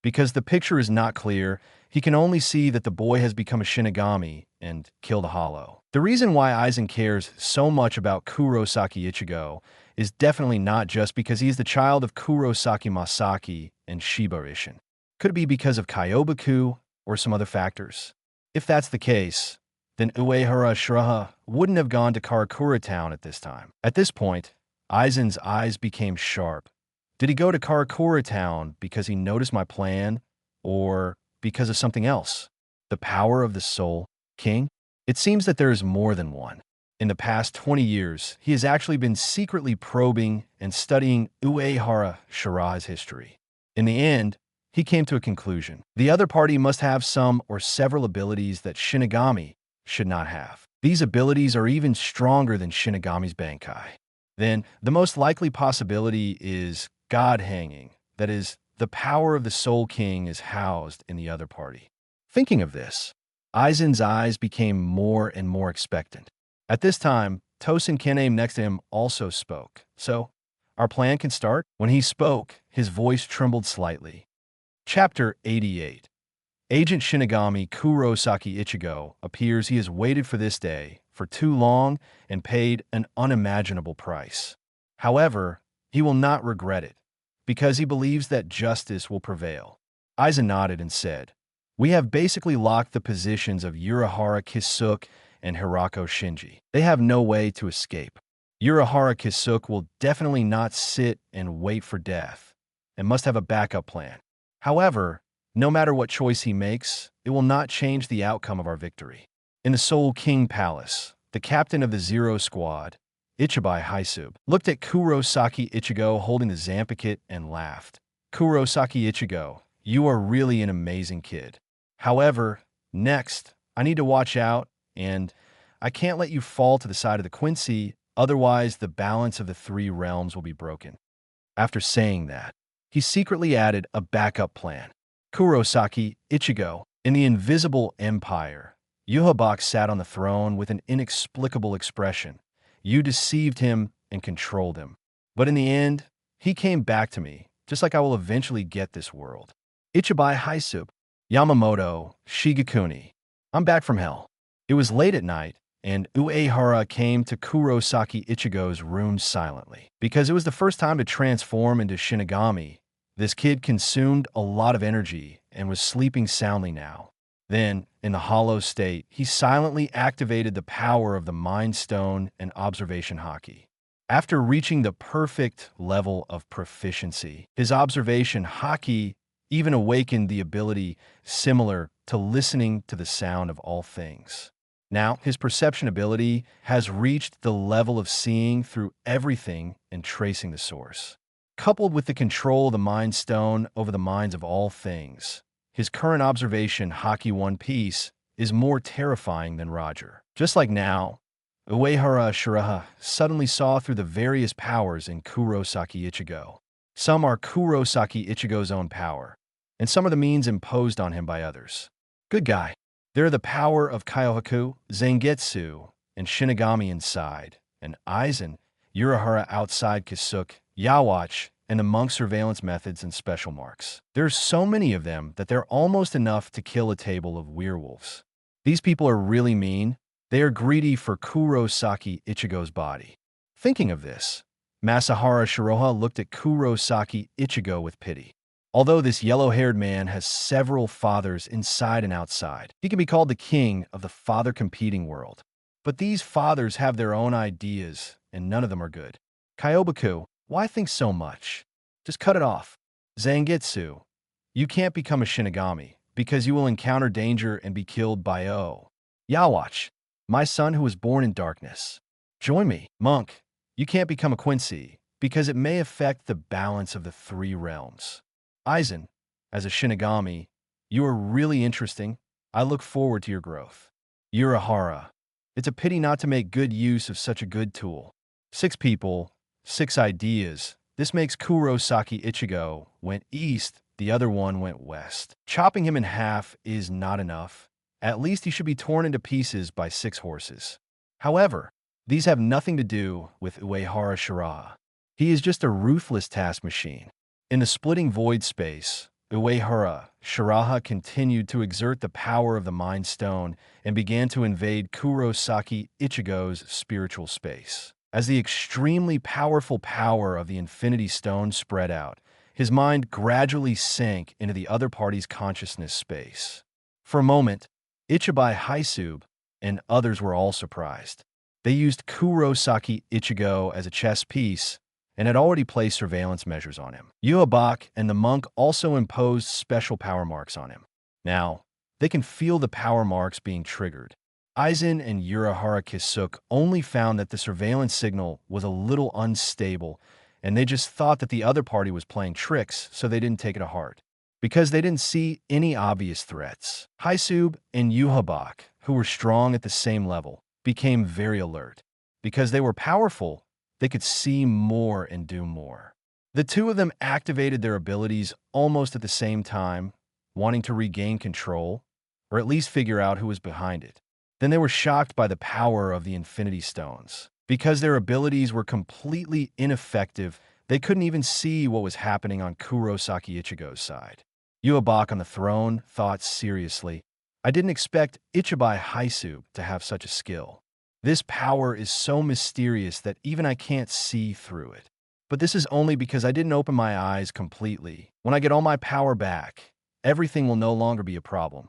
Because the picture is not clear, he can only see that the boy has become a Shinigami and killed a hollow. The reason why Aizen cares so much about Kurosaki Ichigo is definitely not just because he is the child of Kurosaki Masaki and Shiba Ishin. Could it be because of Kyobaku or some other factors? If that's the case, then Uehara Shiraha wouldn't have gone to Karakura town at this time. At this point, Aizen's eyes became sharp. Did he go to Karakura town because he noticed my plan, or because of something else? The power of the Soul King? It seems that there is more than one. In the past 20 years, he has actually been secretly probing and studying Uehara Shiraha's history. In the end, he came to a conclusion. The other party must have some or several abilities that Shinigami should not have. These abilities are even stronger than Shinigami's Bankai. Then, the most likely possibility is God hanging. That is, the power of the Soul King is housed in the other party. Thinking of this, Aizen's eyes became more and more expectant. At this time, Tosin Kename next to him also spoke. So, our plan can start? When he spoke, his voice trembled slightly. Chapter 88. Agent Shinigami Kurosaki Ichigo appears he has waited for this day for too long and paid an unimaginable price. However, he will not regret it, because he believes that justice will prevail. Aizen nodded and said, We have basically locked the positions of Uehara Kisuke and Hirako Shinji. They have no way to escape. Uehara Shiraha will definitely not sit and wait for death, and must have a backup plan. However, no matter what choice he makes, it will not change the outcome of our victory. In the Soul King Palace, the captain of the Zero Squad, Ichibai Haisub, looked at Kurosaki Ichigo holding the Zanpakuto and laughed. Kurosaki Ichigo, you are really an amazing kid. However, next, I need to watch out, and I can't let you fall to the side of the Quincy, otherwise the balance of the three realms will be broken. After saying that, he secretly added a backup plan. Kurosaki Ichigo, in the Invisible Empire, Yuhabak sat on the throne with an inexplicable expression. You deceived him and controlled him. But in the end, he came back to me, just like I will eventually get this world. Ichibai Haisub, Yamamoto, Shigekuni. I'm back from hell. It was late at night, and Uehara came to Kurosaki Ichigo's room silently. Because it was the first time to transform into Shinigami, this kid consumed a lot of energy and was sleeping soundly now. Then, in the hollow state, he silently activated the power of the Mind Stone and Observation Haki. After reaching the perfect level of proficiency, his Observation Haki even awakened the ability similar to listening to the sound of all things. Now, his perception ability has reached the level of seeing through everything and tracing the source. Coupled with the control of the Mind Stone over the minds of all things, his current Observation Haki One Piece is more terrifying than Roger. Just like now, Uehara Shiraha suddenly saw through the various powers in Kurosaki Ichigo. Some are Kurosaki Ichigo's own power, and some are the means imposed on him by others. Good guy. There are the power of Kyohaku, Zangetsu, and Shinigami inside, and Aizen, Uehara outside Kisuke, Yawatch, and the monk surveillance methods and special marks. There's so many of them that they're almost enough to kill a table of werewolves. These people are really mean. They are greedy for Kurosaki Ichigo's body. Thinking of this, Masahara Shiroha looked at Kurosaki Ichigo with pity. Although this yellow-haired man has several fathers inside and outside, he can be called the king of the father-competing world. But these fathers have their own ideas, and none of them are good. Kyobaku, why think so much? Just cut it off. Zangetsu, you can't become a Shinigami, because you will encounter danger and be killed by Yawatch, my son who was born in darkness. Join me. Monk, you can't become a Quincy, because it may affect the balance of the three realms. Aizen, as a Shinigami, you are really interesting. I look forward to your growth. Uehara, it's a pity not to make good use of such a good tool. 6 people, 6 ideas. This makes Kurosaki Ichigo went east, the other one went west. Chopping him in half is not enough. At least he should be torn into pieces by 6 horses. However, these have nothing to do with Uehara Shiraha. He is just a ruthless task machine. In the splitting void space, Uehara Shiraha continued to exert the power of the Mind Stone and began to invade Kurosaki Ichigo's spiritual space. As the extremely powerful power of the Infinity Stone spread out, his mind gradually sank into the other party's consciousness space. For a moment, Ichibai Haisub and others were all surprised. They used Kurosaki Ichigo as a chess piece and had already placed surveillance measures on him. Yuhabak and the monk also imposed special power marks on him. Now, they can feel the power marks being triggered. Aizen and Uehara Kisuke only found that the surveillance signal was a little unstable, and they just thought that the other party was playing tricks, so they didn't take it to heart. Because they didn't see any obvious threats. Haisub and Yuhabak, who were strong at the same level, became very alert. Because they were powerful, they could see more and do more. The two of them activated their abilities almost at the same time, wanting to regain control, or at least figure out who was behind it. Then they were shocked by the power of the Infinity Stones. Because their abilities were completely ineffective, they couldn't even see what was happening on Kurosaki Ichigo's side. Yuhabak on the throne thought seriously, I didn't expect Ichibai Haisub to have such a skill. This power is so mysterious that even I can't see through it. But this is only because I didn't open my eyes completely. When I get all my power back, everything will no longer be a problem.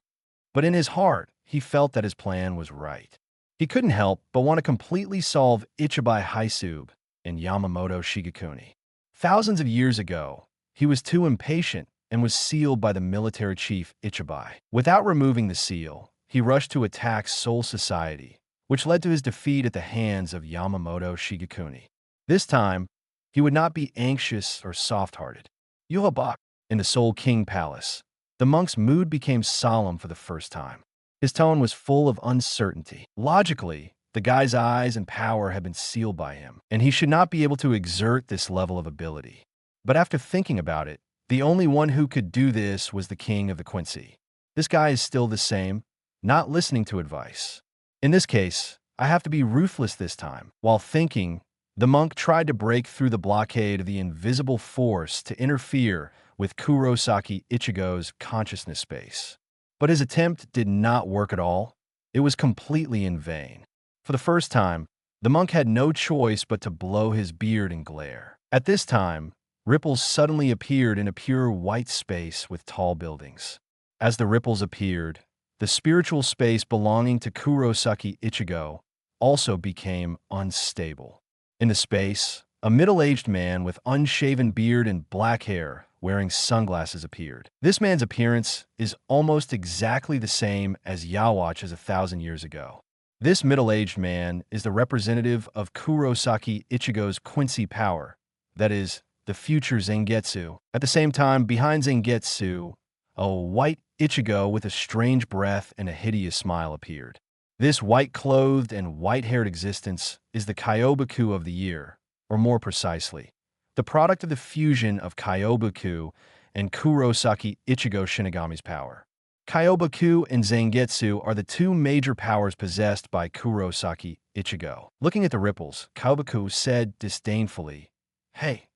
But in his heart, he felt that his plan was right. He couldn't help but want to completely solve Ichibai Haisub and Yamamoto Shigekuni. Thousands of years ago, he was too impatient and was sealed by the military chief Ichibai. Without removing the seal, he rushed to attack Soul Society, which led to his defeat at the hands of Yamamoto Shigekuni. This time, he would not be anxious or soft-hearted. Yuhabak, in the Soul King Palace, the monk's mood became solemn for the first time. His tone was full of uncertainty. Logically, the guy's eyes and power had been sealed by him, and he should not be able to exert this level of ability. But after thinking about it, the only one who could do this was the king of the Quincy. This guy is still the same, not listening to advice. In this case, I have to be ruthless this time. While thinking, the monk tried to break through the blockade of the invisible force to interfere with Kurosaki Ichigo's consciousness space. But his attempt did not work at all. It was completely in vain. For the first time, the monk had no choice but to blow his beard and glare. At this time, ripples suddenly appeared in a pure white space with tall buildings. As the ripples appeared, the spiritual space belonging to Kurosaki Ichigo also became unstable. In the space, a middle-aged man with unshaven beard and black hair wearing sunglasses appeared. This man's appearance is almost exactly the same as Yawatch's 1,000 years ago. This middle-aged man is the representative of Kurosaki Ichigo's Quincy power, that is, the future Zangetsu. At the same time, behind Zangetsu, a white Ichigo with a strange breath and a hideous smile appeared. This white-clothed and white-haired existence is the Kyoboku of the year, or more precisely, the product of the fusion of Kyoboku and Kurosaki Ichigo Shinigami's power. Kyoboku and Zangetsu are the two major powers possessed by Kurosaki Ichigo. Looking at the ripples, Kyoboku said disdainfully, "Hey,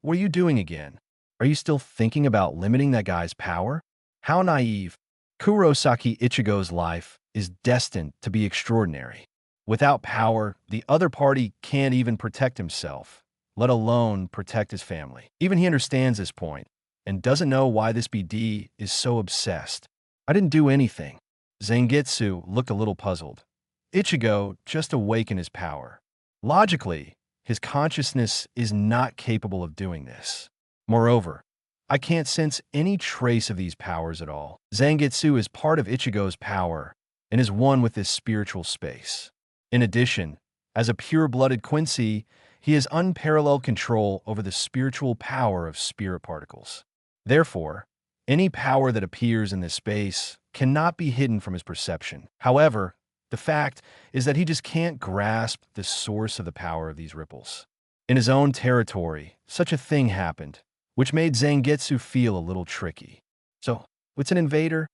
what are you doing again? Are you still thinking about limiting that guy's power? How naive. Kurosaki Ichigo's life is destined to be extraordinary. Without power, the other party can't even protect himself, let alone protect his family. Even he understands this point and doesn't know why this BD is so obsessed. I didn't do anything." Zangetsu looked a little puzzled. Ichigo just awakened his power. Logically, his consciousness is not capable of doing this. Moreover, I can't sense any trace of these powers at all. Zangetsu is part of Ichigo's power and is one with this spiritual space. In addition, as a pure-blooded Quincy, he has unparalleled control over the spiritual power of spirit particles. Therefore, any power that appears in this space cannot be hidden from his perception. However, the fact is that he just can't grasp the source of the power of these ripples. In his own territory, such a thing happened, which made Zangetsu feel a little tricky. "So, what's an invader?"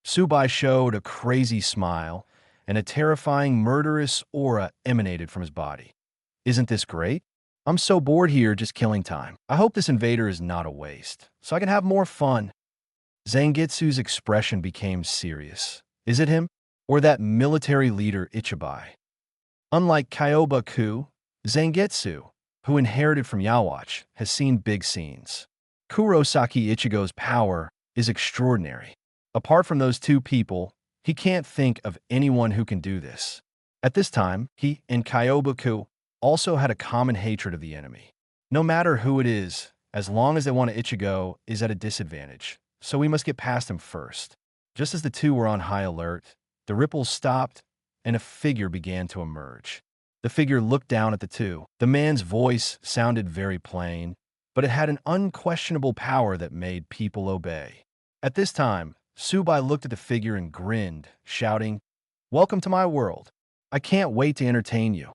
Subai showed a crazy smile, and a terrifying murderous aura emanated from his body. "Isn't this great? I'm so bored here just killing time. I hope this invader is not a waste, so I can have more fun." Zangetsu's expression became serious. Is it him? Or that military leader Ichibai? Unlike Kyoboku, Zangetsu, who inherited from Yawatch, has seen big scenes. Kurosaki Ichigo's power is extraordinary. Apart from those two people, he can't think of anyone who can do this. At this time, he and Kyoboku also had a common hatred of the enemy. No matter who it is, as long as they want Ichigo is at a disadvantage, so we must get past him first. Just as the two were on high alert, the ripples stopped and a figure began to emerge. The figure looked down at the two. The man's voice sounded very plain, but it had an unquestionable power that made people obey. At this time, Subai looked at the figure and grinned, shouting, "Welcome to my world. I can't wait to entertain you."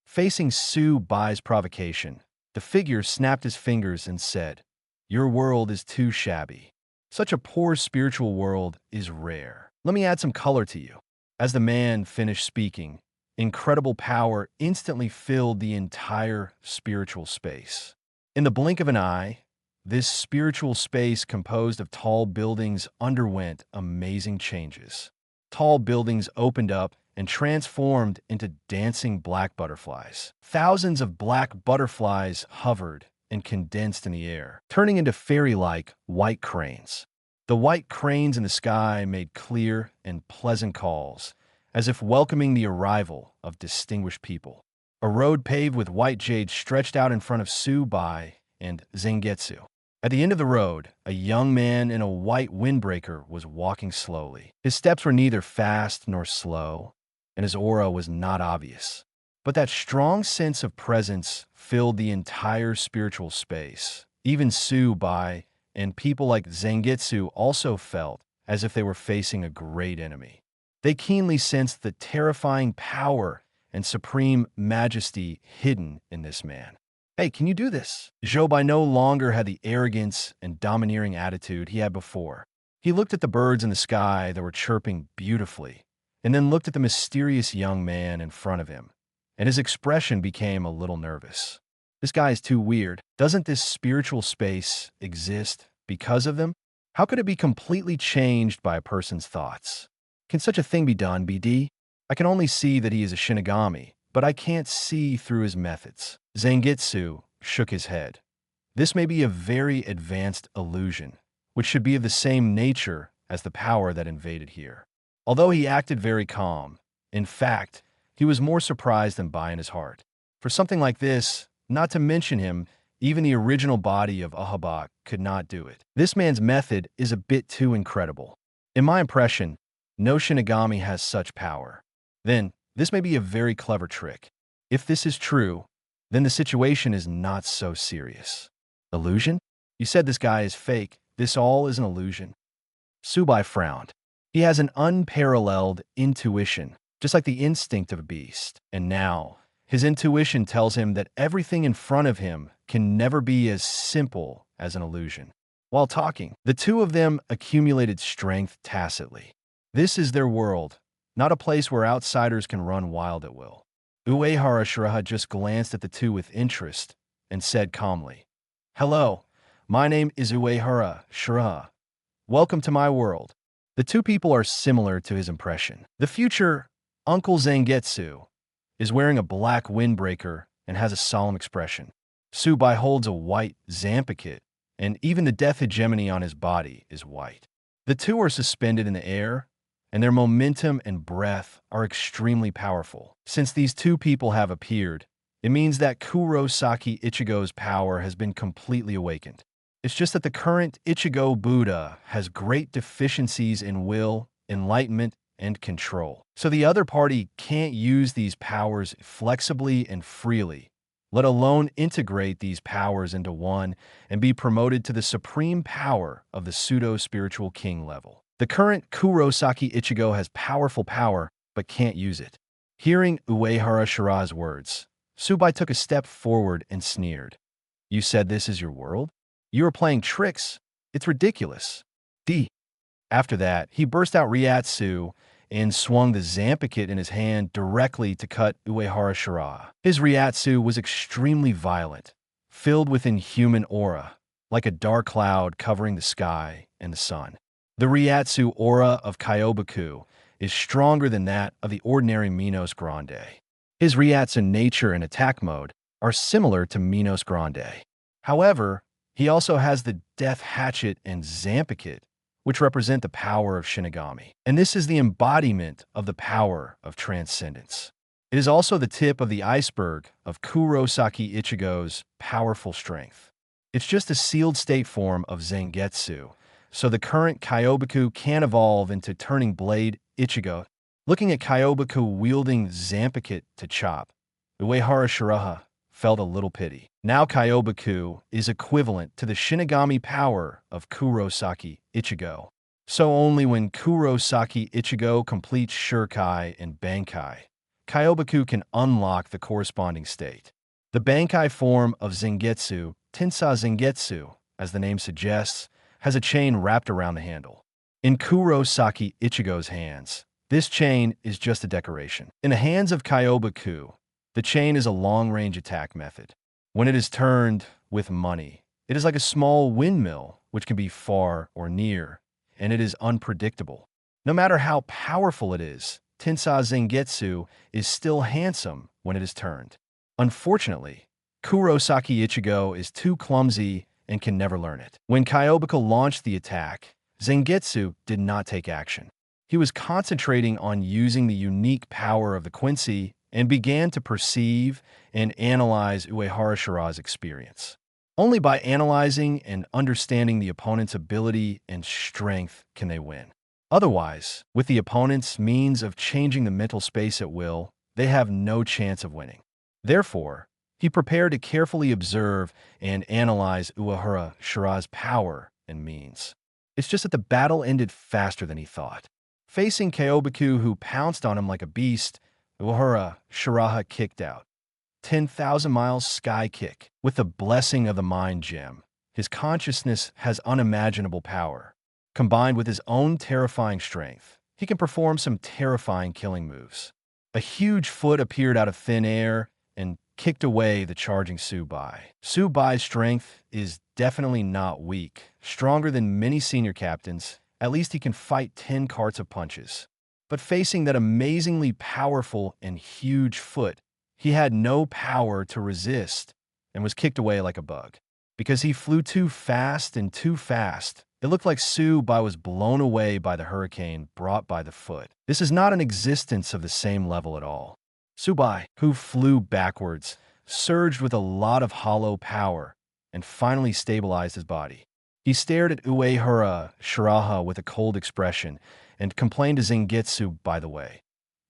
Facing Subai's provocation, the figure snapped his fingers and said, "Your world is too shabby. Such a poor spiritual world is rare. Let me add some color to you." As the man finished speaking, incredible power instantly filled the entire spiritual space. In the blink of an eye, this spiritual space composed of tall buildings underwent amazing changes. Tall buildings opened up and transformed into dancing black butterflies. Thousands of black butterflies hovered and condensed in the air, turning into fairy-like white cranes. The white cranes in the sky made clear and pleasant calls as if welcoming the arrival of distinguished people. A road paved with white jade stretched out in front of Tsubai and Zangetsu. At the end of the road, a young man in a white windbreaker was walking slowly. His steps were neither fast nor slow, and his aura was not obvious. But that strong sense of presence filled the entire spiritual space. Even Tsubai and people like Zangetsu also felt as if they were facing a great enemy. They keenly sensed the terrifying power and supreme majesty hidden in this man. Hey, can you do this? Zhoubai no longer had the arrogance and domineering attitude he had before. He looked at the birds in the sky that were chirping beautifully, and then looked at the mysterious young man in front of him, and his expression became a little nervous. This guy is too weird. Doesn't this spiritual space exist because of them? How could it be completely changed by a person's thoughts? Can such a thing be done, BD? I can only see that he is a Shinigami, but I can't see through his methods. Zangetsu shook his head. This may be a very advanced illusion, which should be of the same nature as the power that invaded here. Although he acted very calm, in fact, he was more surprised than by in his heart. For something like this, not to mention him, even the original body of Ahabak could not do it. This man's method is a bit too incredible. In my impression, no Shinigami has such power. Then, this may be a very clever trick. If this is true, then the situation is not so serious. Illusion? You said this guy is fake. This all is an illusion. Tsubai frowned. He has an unparalleled intuition, just like the instinct of a beast. And now, his intuition tells him that everything in front of him can never be as simple as an illusion. While talking, the two of them accumulated strength tacitly. This is their world, not a place where outsiders can run wild at will. Uehara Shiraha just glanced at the two with interest and said calmly, "Hello, my name is Uehara Shiraha. Welcome to my world." The two people are similar to his impression. The future Uncle Zangetsu is wearing a black windbreaker and has a solemn expression. Tsubai holds a white zampakit, and even the death hegemony on his body is white. The two are suspended in the air, and their momentum and breath are extremely powerful. Since these two people have appeared, it means that Kurosaki Ichigo's power has been completely awakened. It's just that the current Ichigo Buddha has great deficiencies in will, enlightenment, and control. So the other party can't use these powers flexibly and freely, let alone integrate these powers into one and be promoted to the supreme power of the pseudo-spiritual king level. The current Kurosaki Ichigo has powerful power, but can't use it. Hearing Uehara Shiraha's words, Tsubai took a step forward and sneered. "You said this is your world? You are playing tricks. It's ridiculous." After that, he burst out Ryatsu and swung the zampakit in his hand directly to cut Uehara Shiraha. His Ryatsu was extremely violent, filled with inhuman aura, like a dark cloud covering the sky and the sun. The Ryatsu aura of Kyobaku is stronger than that of the ordinary Minos Grande. His Ryatsu nature and attack mode are similar to Minos Grande. However, he also has the Death Hatchet and Zampakit, which represent the power of Shinigami. And this is the embodiment of the power of transcendence. It is also the tip of the iceberg of Kurosaki Ichigo's powerful strength. It's just a sealed state form of Zangetsu, so the current Kyobaku can evolve into Turning Blade Ichigo. Looking at Kyobaku wielding Zampakit to chop, Uehara Shiraha felt a little pity. Now Kyobaku is equivalent to the Shinigami power of Kurosaki Ichigo. So only when Kurosaki Ichigo completes Shurkai and Bankai, Kyobaku can unlock the corresponding state. The Bankai form of Zangetsu, Tensai Zangetsu, as the name suggests, has a chain wrapped around the handle. In Kurosaki Ichigo's hands, this chain is just a decoration. In the hands of Kyobaku, the chain is a long-range attack method. When it is turned with money, it is like a small windmill, which can be far or near, and it is unpredictable. No matter how powerful it is, Tensai Zangetsu is still handsome when it is turned. Unfortunately, Kurosaki Ichigo is too clumsy and can never learn it. When Kyobaku launched the attack, Zangetsu did not take action. He was concentrating on using the unique power of the Quincy and began to perceive and analyze Uehara Shiraha's experience. Only by analyzing and understanding the opponent's ability and strength can they win. Otherwise, with the opponent's means of changing the mental space at will, they have no chance of winning. Therefore, he prepared to carefully observe and analyze Uehara Shiraha's power and means. It's just that the battle ended faster than he thought. Facing Kyobaku, who pounced on him like a beast, Uehara Shiraha kicked out. 10,000 miles sky kick. With the blessing of the mind gem, his consciousness has unimaginable power. Combined with his own terrifying strength, he can perform some terrifying killing moves. A huge foot appeared out of thin air and kicked away the charging Subai. Subai's strength is definitely not weak. Stronger than many senior captains, at least he can fight 10 carts of punches. But facing that amazingly powerful and huge foot, he had no power to resist and was kicked away like a bug. Because he flew too fast, it looked like Subai was blown away by the hurricane brought by the foot. This is not an existence of the same level at all. Subai, who flew backwards, surged with a lot of hollow power and finally stabilized his body. He stared at Uehara Shiraha with a cold expression and complained to Zangetsu, by the way.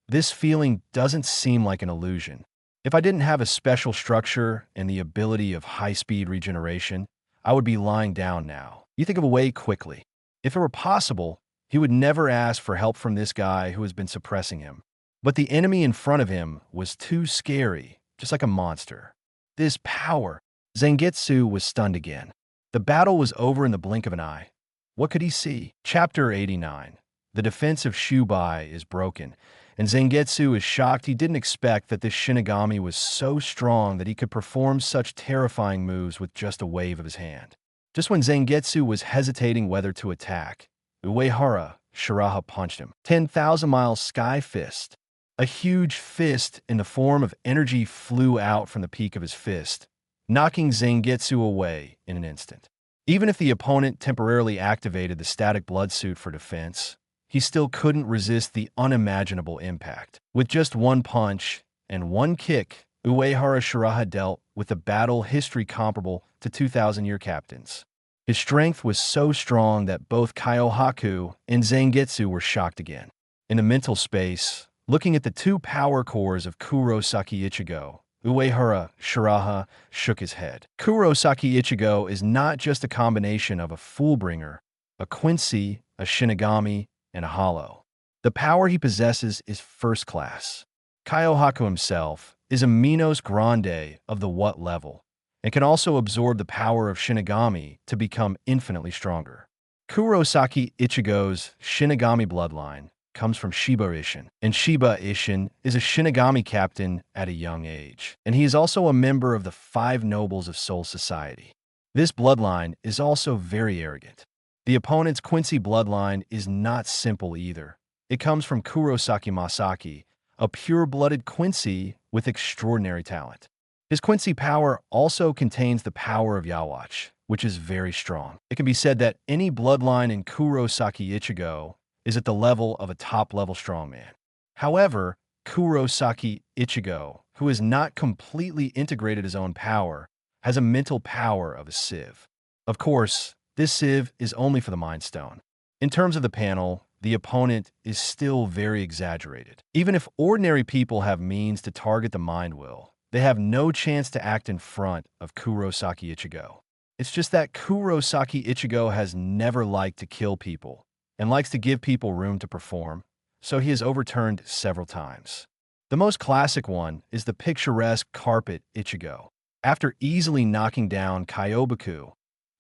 This feeling doesn't seem like an illusion. If I didn't have a special structure and the ability of high-speed regeneration, I would be lying down now. You think of a way quickly. If it were possible, he would never ask for help from this guy who has been suppressing him. But the enemy in front of him was too scary, just like a monster. This power. Zangetsu was stunned again. The battle was over in the blink of an eye. What could he see? Chapter 89. The defense of Subai is broken, and Zangetsu is shocked. He didn't expect that this Shinigami was so strong that he could perform such terrifying moves with just a wave of his hand. Just when Zangetsu was hesitating whether to attack, Uehara Shiraha punched him. 10,000 miles sky fist. A huge fist in the form of energy flew out from the peak of his fist, knocking Zangetsu away in an instant. Even if the opponent temporarily activated the static blood suit for defense, he still couldn't resist the unimaginable impact. With just one punch and one kick, Uehara Shiraha dealt with a battle history comparable to 2,000-year captains. His strength was so strong that both Kyohaku and Zangetsu were shocked again. In the mental space, looking at the two power cores of Kurosaki Ichigo, Uehara Shiraha shook his head. Kurosaki Ichigo is not just a combination of a Fullbringer, a Quincy, a Shinigami, and a Hollow. The power he possesses is first class. Kyohaku himself is a Minos Grande of the what level, and can also absorb the power of Shinigami to become infinitely stronger. Kurosaki Ichigo's Shinigami bloodline comes from Shiba Ishin, and Shiba Ishin is a Shinigami captain at a young age, and he is also a member of the 5 Nobles of Soul Society. This bloodline is also very arrogant. The opponent's Quincy bloodline is not simple either. It comes from Kurosaki Masaki, a pure-blooded Quincy with extraordinary talent. His Quincy power also contains the power of Yawatch, which is very strong. It can be said that any bloodline in Kurosaki Ichigo is at the level of a top-level strongman. However, Kurosaki Ichigo, who has not completely integrated his own power, has a mental power of a sieve. Of course, this sieve is only for the Mind Stone. In terms of the panel, the opponent is still very exaggerated. Even if ordinary people have means to target the Mind Will, they have no chance to act in front of Kurosaki Ichigo. It's just that Kurosaki Ichigo has never liked to kill people and likes to give people room to perform, so he has overturned several times. The most classic one is the picturesque Carpet Ichigo. After easily knocking down Kyobaku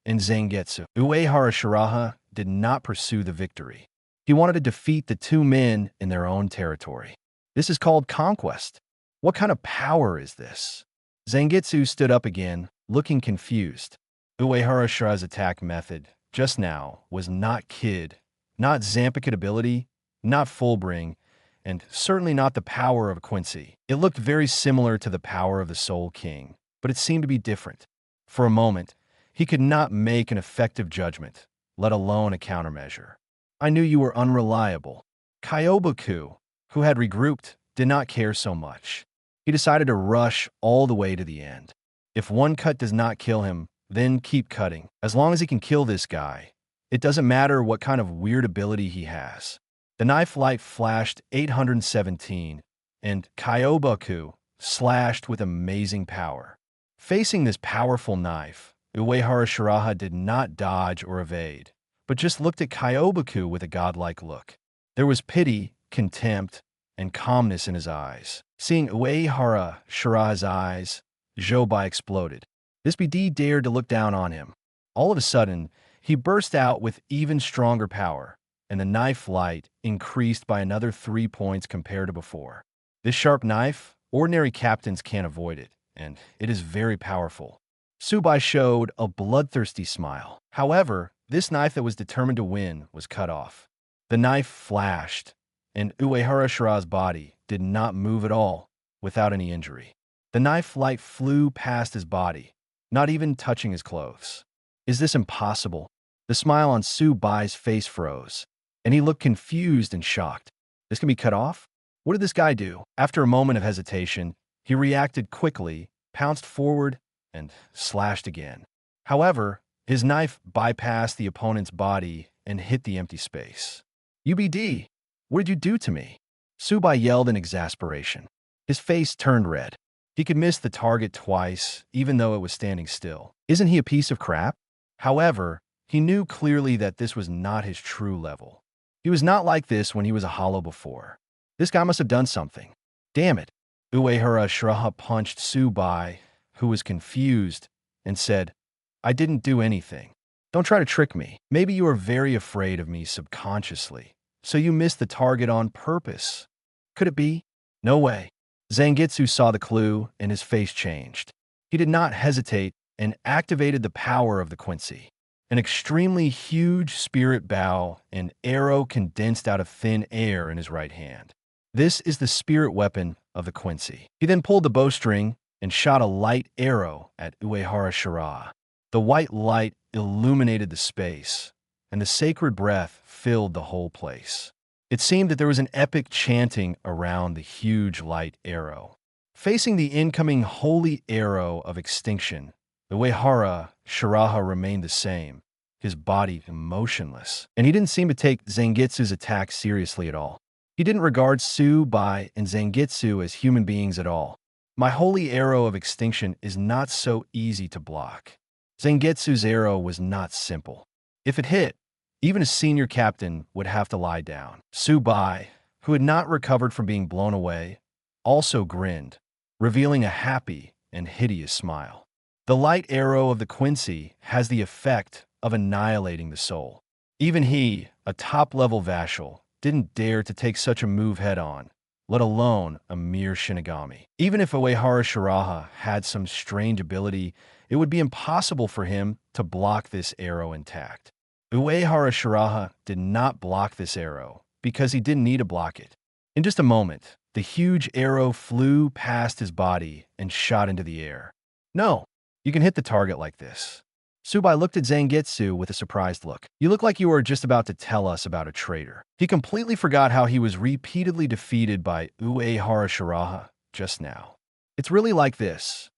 and Zangetsu, Uehara Shiraha did not pursue the victory. He wanted to defeat the two men in their own territory. This is called conquest. What kind of power is this? Zangetsu stood up again, looking confused. Uehara Shiraha's attack method, just now, was not Kid, not Zampicut ability, not Fullbring, and certainly not the power of a Quincy. It looked very similar to the power of the Soul King, but it seemed to be different. For a moment, he could not make an effective judgment, let alone a countermeasure. I knew you were unreliable. Kyoboku, who had regrouped, did not care so much. He decided to rush all the way to the end. If one cut does not kill him, then keep cutting. As long as he can kill this guy, it doesn't matter what kind of weird ability he has. The knife light flashed 817, and Kyoboku slashed with amazing power. Facing this powerful knife, Uehara Shiraha did not dodge or evade, but just looked at Kyoboku with a godlike look. There was pity, contempt, and calmness in his eyes. Seeing Uehara Shiraha's eyes, Jobai exploded. This BD dared to look down on him. All of a sudden, he burst out with even stronger power, and the knife light increased by another 3 points compared to before. This sharp knife, ordinary captains can't avoid it, and it is very powerful. Subai showed a bloodthirsty smile. However, this knife that was determined to win was cut off. The knife flashed, and Uehara Shiraha's body did not move at all without any injury. The knife light flew past his body, not even touching his clothes. Is this impossible? The smile on Subai's face froze, and he looked confused and shocked. This can be cut off? What did this guy do? After a moment of hesitation, he reacted quickly, pounced forward, and slashed again. However, his knife bypassed the opponent's body and hit the empty space. UBD, what did you do to me? Subai yelled in exasperation. His face turned red. He could miss the target twice, even though it was standing still. Isn't he a piece of crap? However, he knew clearly that this was not his true level. He was not like this when he was a hollow before. This guy must have done something. Damn it. Uehara Shiraha punched Subai, who was confused, and said, I didn't do anything. Don't try to trick me. Maybe you are very afraid of me subconsciously, so you missed the target on purpose. Could it be? No way. Zangetsu saw the clue, and his face changed. He did not hesitate and activated the power of the Quincy. An extremely huge spirit bow and arrow condensed out of thin air in his right hand. This is the spirit weapon of the Quincy. He then pulled the bowstring and shot a light arrow at Uehara Shiraha. The white light illuminated the space, and the sacred breath filled the whole place. It seemed that there was an epic chanting around the huge light arrow. Facing the incoming holy arrow of extinction, Uehara Shiraha remained the same, his body motionless, and he didn't seem to take Zangetsu's attack seriously at all. He didn't regard Subai and Zangetsu as human beings at all. My holy arrow of extinction is not so easy to block. Zangetsu's arrow was not simple. If it hit, even a senior captain would have to lie down. Subai, who had not recovered from being blown away, also grinned, revealing a happy and hideous smile. The light arrow of the Quincy has the effect of annihilating the soul. Even he, a top-level Vashal, didn't dare to take such a move head-on, let alone a mere Shinigami. Even if Uehara Shiraha had some strange ability, it would be impossible for him to block this arrow intact. Uehara Shiraha did not block this arrow because he didn't need to block it. In just a moment, the huge arrow flew past his body and shot into the air. No, you can hit the target like this. Subai looked at Zangetsu with a surprised look. You look like you were just about to tell us about a traitor. He completely forgot how he was repeatedly defeated by Uehara Shiraha just now. It's really like this.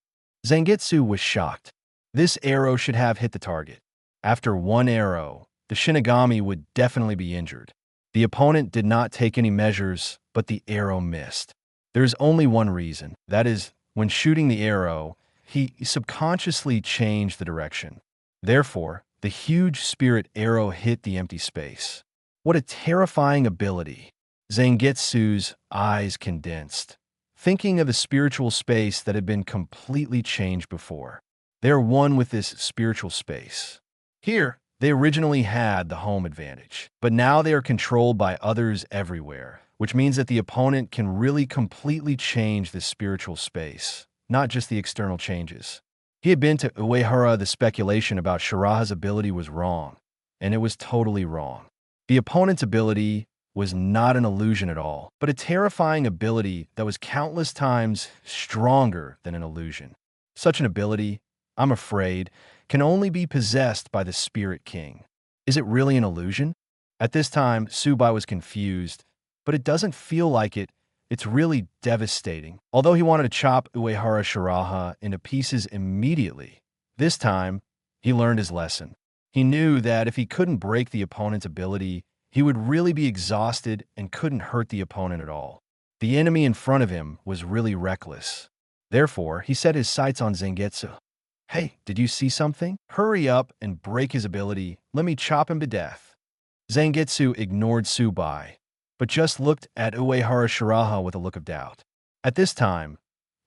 Zangetsu was shocked. This arrow should have hit the target. After one arrow, the Shinigami would definitely be injured. The opponent did not take any measures, but the arrow missed. There's only one reason. That is, when shooting the arrow, he subconsciously changed the direction. Therefore, the huge spirit arrow hit the empty space. What a terrifying ability. Zangetsu's eyes condensed, thinking of the spiritual space that had been completely changed before. They are one with this spiritual space. Here, they originally had the home advantage, but now they are controlled by others everywhere, which means that the opponent can really completely change this spiritual space, not just the external changes. He had been to Uehara. The speculation about Shiraha's ability was wrong, and it was totally wrong. The opponent's ability was not an illusion at all, but a terrifying ability that was countless times stronger than an illusion. Such an ability, I'm afraid, can only be possessed by the Spirit King. Is it really an illusion? At this time, Subai was confused but it doesn't feel like it. It's really devastating. Although he wanted to chop Uehara Shiraha into pieces immediately, this time, he learned his lesson. He knew that if he couldn't break the opponent's ability, he would really be exhausted and couldn't hurt the opponent at all. The enemy in front of him was really reckless. Therefore, he set his sights on Zangetsu. Hey, did you see something? Hurry up and break his ability. Let me chop him to death. Zangetsu ignored Tsubai, but just looked at Uehara Shiraha with a look of doubt. At this time,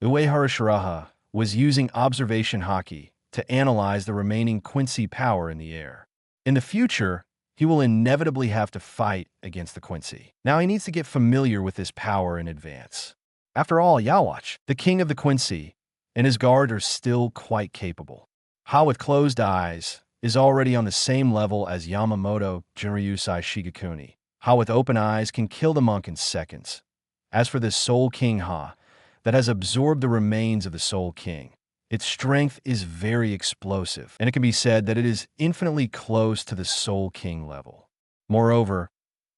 Uehara Shiraha was using observation haki to analyze the remaining Quincy power in the air. In the future, he will inevitably have to fight against the Quincy. Now he needs to get familiar with this power in advance. After all, Yawatch, the king of the Quincy, and his guard are still quite capable. Ha with closed eyes is already on the same level as Yamamoto Jinryusai Shigakuni. Ha with open eyes can kill the monk in seconds. As for this Soul King Ha, that has absorbed the remains of the Soul King, its strength is very explosive, and it can be said that it is infinitely close to the Soul King level. Moreover,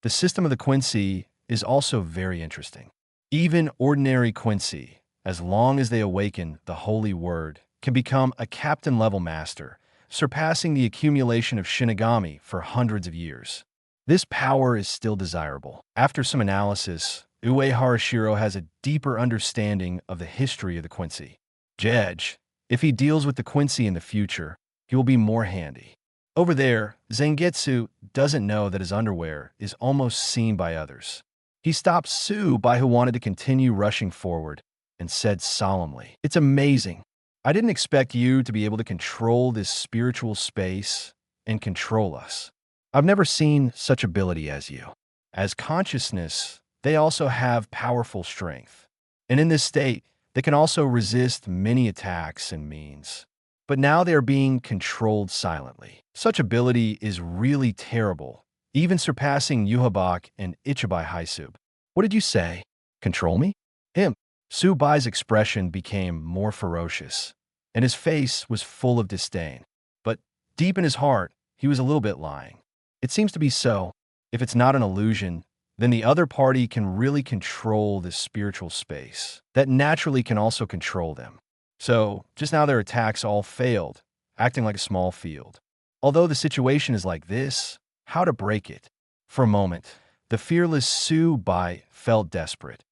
the system of the Quincy is also very interesting. Even ordinary Quincy, as long as they awaken the Holy Word, can become a captain-level master, surpassing the accumulation of Shinigami for hundreds of years. This power is still desirable. After some analysis, Uehara Shiraha has a deeper understanding of the history of the Quincy. Jedge, if he deals with the Quincy in the future, he will be more handy. Over there, Zangetsu doesn't know that his underwear is almost seen by others. He stopped Tsubai, who wanted to continue rushing forward, and said solemnly, "It's amazing. I didn't expect you to be able to control this spiritual space and control us. I've never seen such ability as you. As consciousness, they also have powerful strength. And in this state, they can also resist many attacks and means. But now they are being controlled silently. Such ability is really terrible, even surpassing Yuhabak and Ichibai Haisub." "What did you say? Control me?" "Him." Tsubai's expression became more ferocious, and his face was full of disdain. But deep in his heart, he was a little bit lying. It seems to be so. If it's not an illusion, then the other party can really control this spiritual space. That naturally can also control them. So, just now their attacks all failed, acting like a small field. Although the situation is like this, how to break it? For a moment, the fearless Tsubai felt desperate.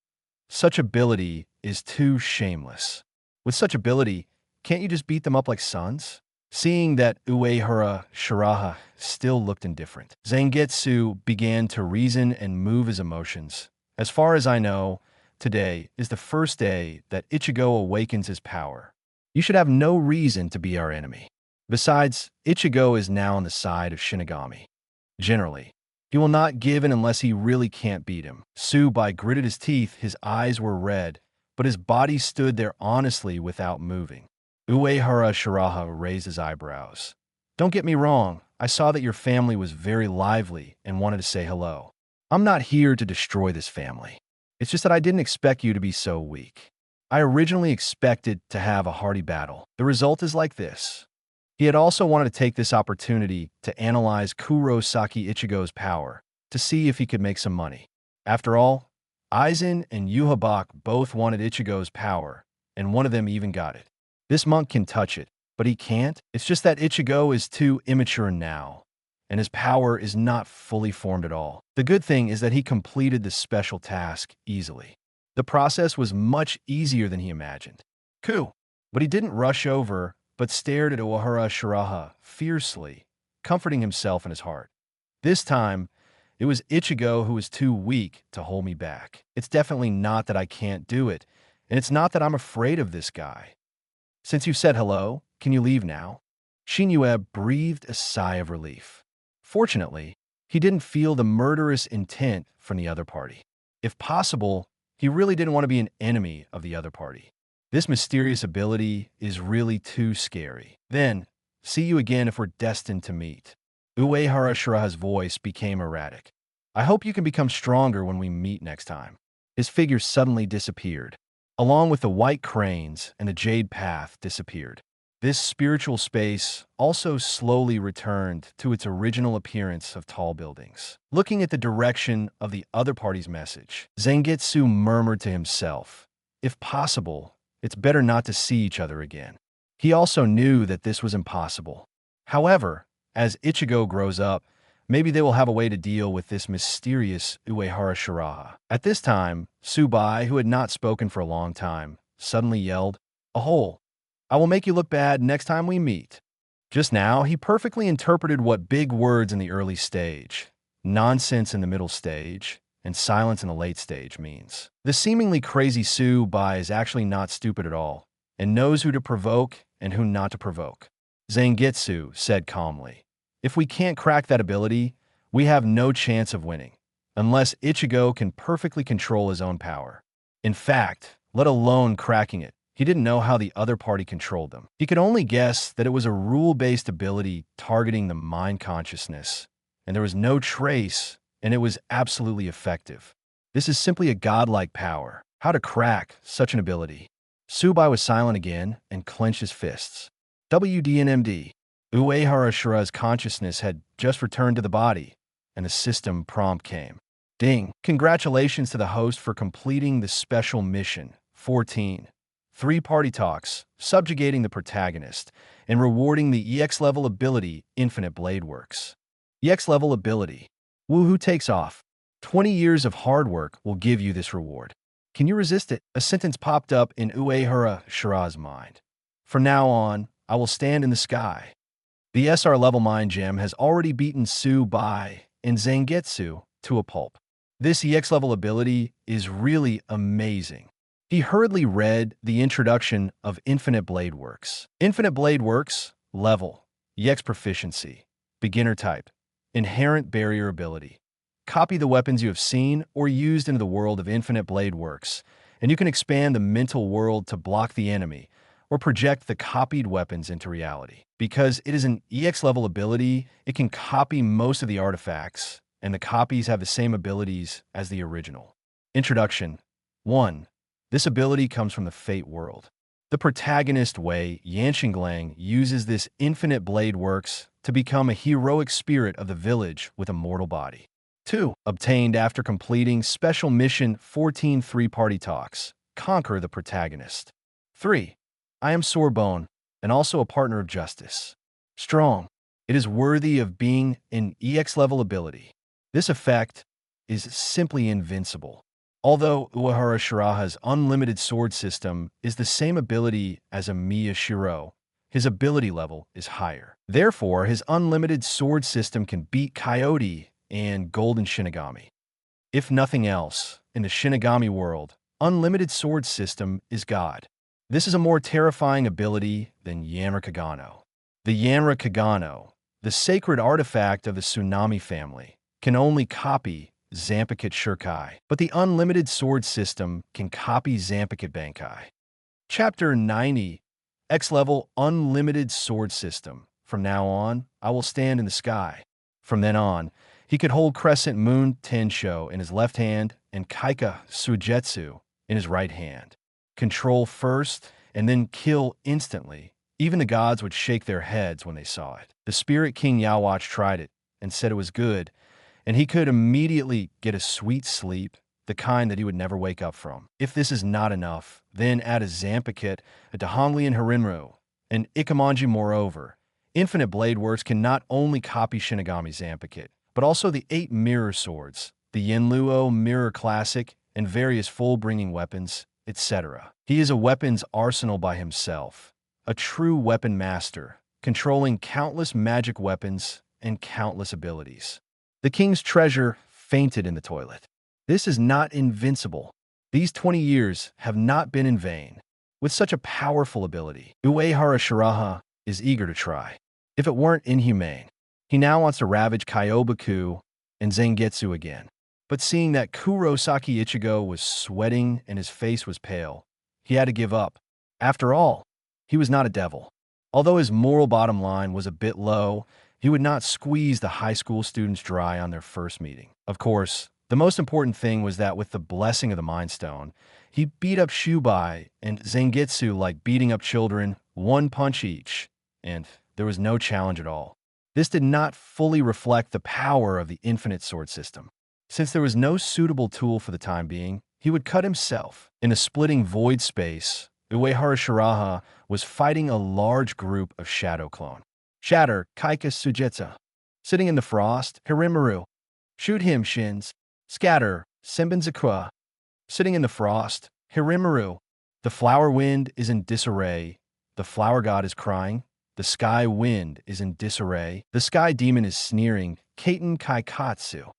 Such ability is too shameless. With such ability, can't you just beat them up like sons? Seeing that Uehara Shiraha still looked indifferent, Zangetsu began to reason and move his emotions. "As far as I know, today is the first day that Ichigo awakens his power. You should have no reason to be our enemy. Besides, Ichigo is now on the side of Shinigami. Generally, he will not give in unless he really can't beat him." Tsubai gritted his teeth, his eyes were red, but his body stood there honestly without moving. Uehara Shiraha raised his eyebrows. "Don't get me wrong, I saw that your family was very lively and wanted to say hello. I'm not here to destroy this family. It's just that I didn't expect you to be so weak. I originally expected to have a hearty battle. The result is like this." He had also wanted to take this opportunity to analyze Kurosaki Ichigo's power, to see if he could make some money. After all, Aizen and Yuhabak both wanted Ichigo's power, and one of them even got it. This monk can touch it, but he can't. It's just that Ichigo is too immature now, and his power is not fully formed at all. The good thing is that he completed the special task easily. The process was much easier than he imagined. Cool. But he didn't rush over, but stared at Uehara Shiraha fiercely, comforting himself in his heart. This time, it was Ichigo who was too weak to hold me back. It's definitely not that I can't do it, and it's not that I'm afraid of this guy. Since you said hello, can you leave now? Shinyue breathed a sigh of relief. Fortunately, he didn't feel the murderous intent from the other party. If possible, he really didn't want to be an enemy of the other party. This mysterious ability is really too scary. Then, see you again if we're destined to meet. Uehara Shiraha's voice became erratic. I hope you can become stronger when we meet next time. His figure suddenly disappeared. Along with the white cranes and the jade path disappeared. This spiritual space also slowly returned to its original appearance of tall buildings. Looking at the direction of the other party's message, Zangetsu murmured to himself, "If possible, it's better not to see each other again." He also knew that this was impossible. However, as Ichigo grows up, maybe they will have a way to deal with this mysterious Uehara Shiraha. At this time, Tsubai, who had not spoken for a long time, suddenly yelled, "A hole! I will make you look bad next time we meet." Just now, he perfectly interpreted what big words in the early stage, nonsense in the middle stage, and silence in the late stage means. The seemingly crazy Tsubai is actually not stupid at all, and knows who to provoke and who not to provoke. Zangetsu said calmly, "If we can't crack that ability, we have no chance of winning, unless Ichigo can perfectly control his own power. In fact, let alone cracking it, he didn't know how the other party controlled them. He could only guess that it was a rule-based ability targeting the mind consciousness, and there was no trace, and it was absolutely effective. This is simply a godlike power. How to crack such an ability?" Tsubai was silent again and clenched his fists. WDNMD. Uehara Shiraha's consciousness had just returned to the body, and the system prompt came. Ding! Congratulations to the host for completing the special mission 14. 3-party talks, subjugating the protagonist, and rewarding the EX level ability Infinite Blade Works. EX level ability. Woohoo takes off. 20 years of hard work will give you this reward. Can you resist it? A sentence popped up in Uehara Shiraha's mind. From now on, I will stand in the sky. The SR level mind gem has already beaten Tsubai and Zangetsu to a pulp. This EX level ability is really amazing. He hurriedly read the introduction of Infinite Blade Works. Infinite Blade Works, level, EX proficiency, beginner type, inherent barrier ability. Copy the weapons you have seen or used into the world of Infinite Blade Works, and you can expand the mental world to block the enemy or project the copied weapons into reality. Because it is an EX level ability, it can copy most of the artifacts, and the copies have the same abilities as the original. Introduction 1. This ability comes from the Fate world. The protagonist Wei Yanqinglang uses this Infinite Blade Works to become a heroic spirit of the village with a mortal body. 2. Obtained after completing Special Mission 14 3-party talks. Conquer the protagonist. 3. I am Sorbonne, and also a partner of justice. Strong. It is worthy of being an EX level ability. This effect is simply invincible. Although Uehara Shiraha's unlimited sword system is the same ability as a Miya Shiro, his ability level is higher. Therefore, his unlimited sword system can beat Coyote and Golden Shinigami. If nothing else, in the Shinigami world, unlimited sword system is God. This is a more terrifying ability than Yanra Kagano. The Yanra Kagano, the sacred artifact of the Tsunami family, can only copy Zanpakuto Shirkai, but the unlimited sword system can copy Zanpakuto Bankai. Chapter 90, X-Level Unlimited Sword System. From now on, I will stand in the sky. From then on, he could hold Crescent Moon Tensho in his left hand and Kaika Suigetsu in his right hand. Control first and then kill instantly. Even the gods would shake their heads when they saw it. The Spirit King Yawatch tried it and said it was good, and he could immediately get a sweet sleep, the kind that he would never wake up from. If this is not enough, then add a Zanpakuto, a Dahongli and Harinru, and Ikamanji. Moreover, Infinite Blade Works can not only copy Shinigami Zanpakuto, but also the 8 mirror swords, the Yenluo Mirror Classic, and various full-bringing weapons, etc. He is a weapons arsenal by himself, a true weapon master, controlling countless magic weapons and countless abilities. The king's treasure fainted in the toilet. This is not invincible. These 20 years have not been in vain. With such a powerful ability, Uehara Shiraha is eager to try. If it weren't inhumane, he now wants to ravage Kyobaku and Zangetsu again. But seeing that Kurosaki Ichigo was sweating and his face was pale, he had to give up. After all, he was not a devil. Although his moral bottom line was a bit low, he would not squeeze the high school students dry on their first meeting. Of course, the most important thing was that with the blessing of the Mind Stone, he beat up Shubai and Zangetsu like beating up children one punch each, and there was no challenge at all. This did not fully reflect the power of the infinite sword system. Since there was no suitable tool for the time being, he would cut himself. In a splitting void space, Uehara Shiraha was fighting a large group of shadow clone. Shatter, Kaika Sujetsu. Sitting in the frost, Hirimaru. Shoot him, Shins. Scatter, Senbenzakura. Sitting in the frost, Hirimaru. The flower wind is in disarray. The flower god is crying. The sky wind is in disarray. The sky demon is sneering. Kaiten Kaikatsu.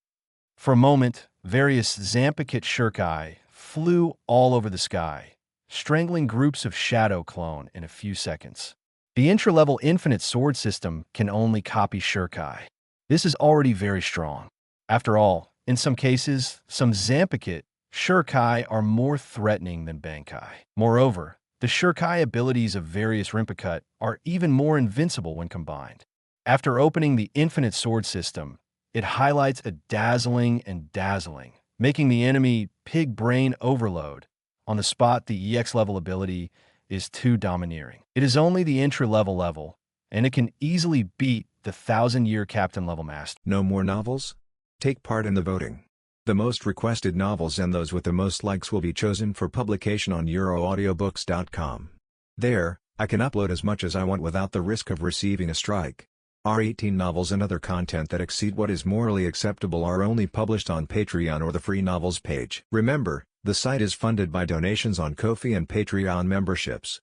For a moment, various Zampakit Shurkai flew all over the sky, strangling groups of shadow clone in a few seconds. The intra-level infinite sword system can only copy Shurkai. This is already very strong. After all, in some cases, some Zampakit Shurkai are more threatening than Bankai. Moreover, the Shurkai abilities of various Rinpoche are even more invincible when combined. After opening the infinite sword system, it highlights a dazzling, making the enemy pig brain overload. On the spot, the EX level ability is too domineering. It is only the intra-level level, and it can easily beat the 1000-year captain level master. No more novels? Take part in the voting. The most requested novels and those with the most likes will be chosen for publication on euroaudiobooks.com. There, I can upload as much as I want without the risk of receiving a strike. Our 18 novels and other content that exceed what is morally acceptable are only published on Patreon or the free novels page. Remember, the site is funded by donations on Ko-fi and Patreon memberships.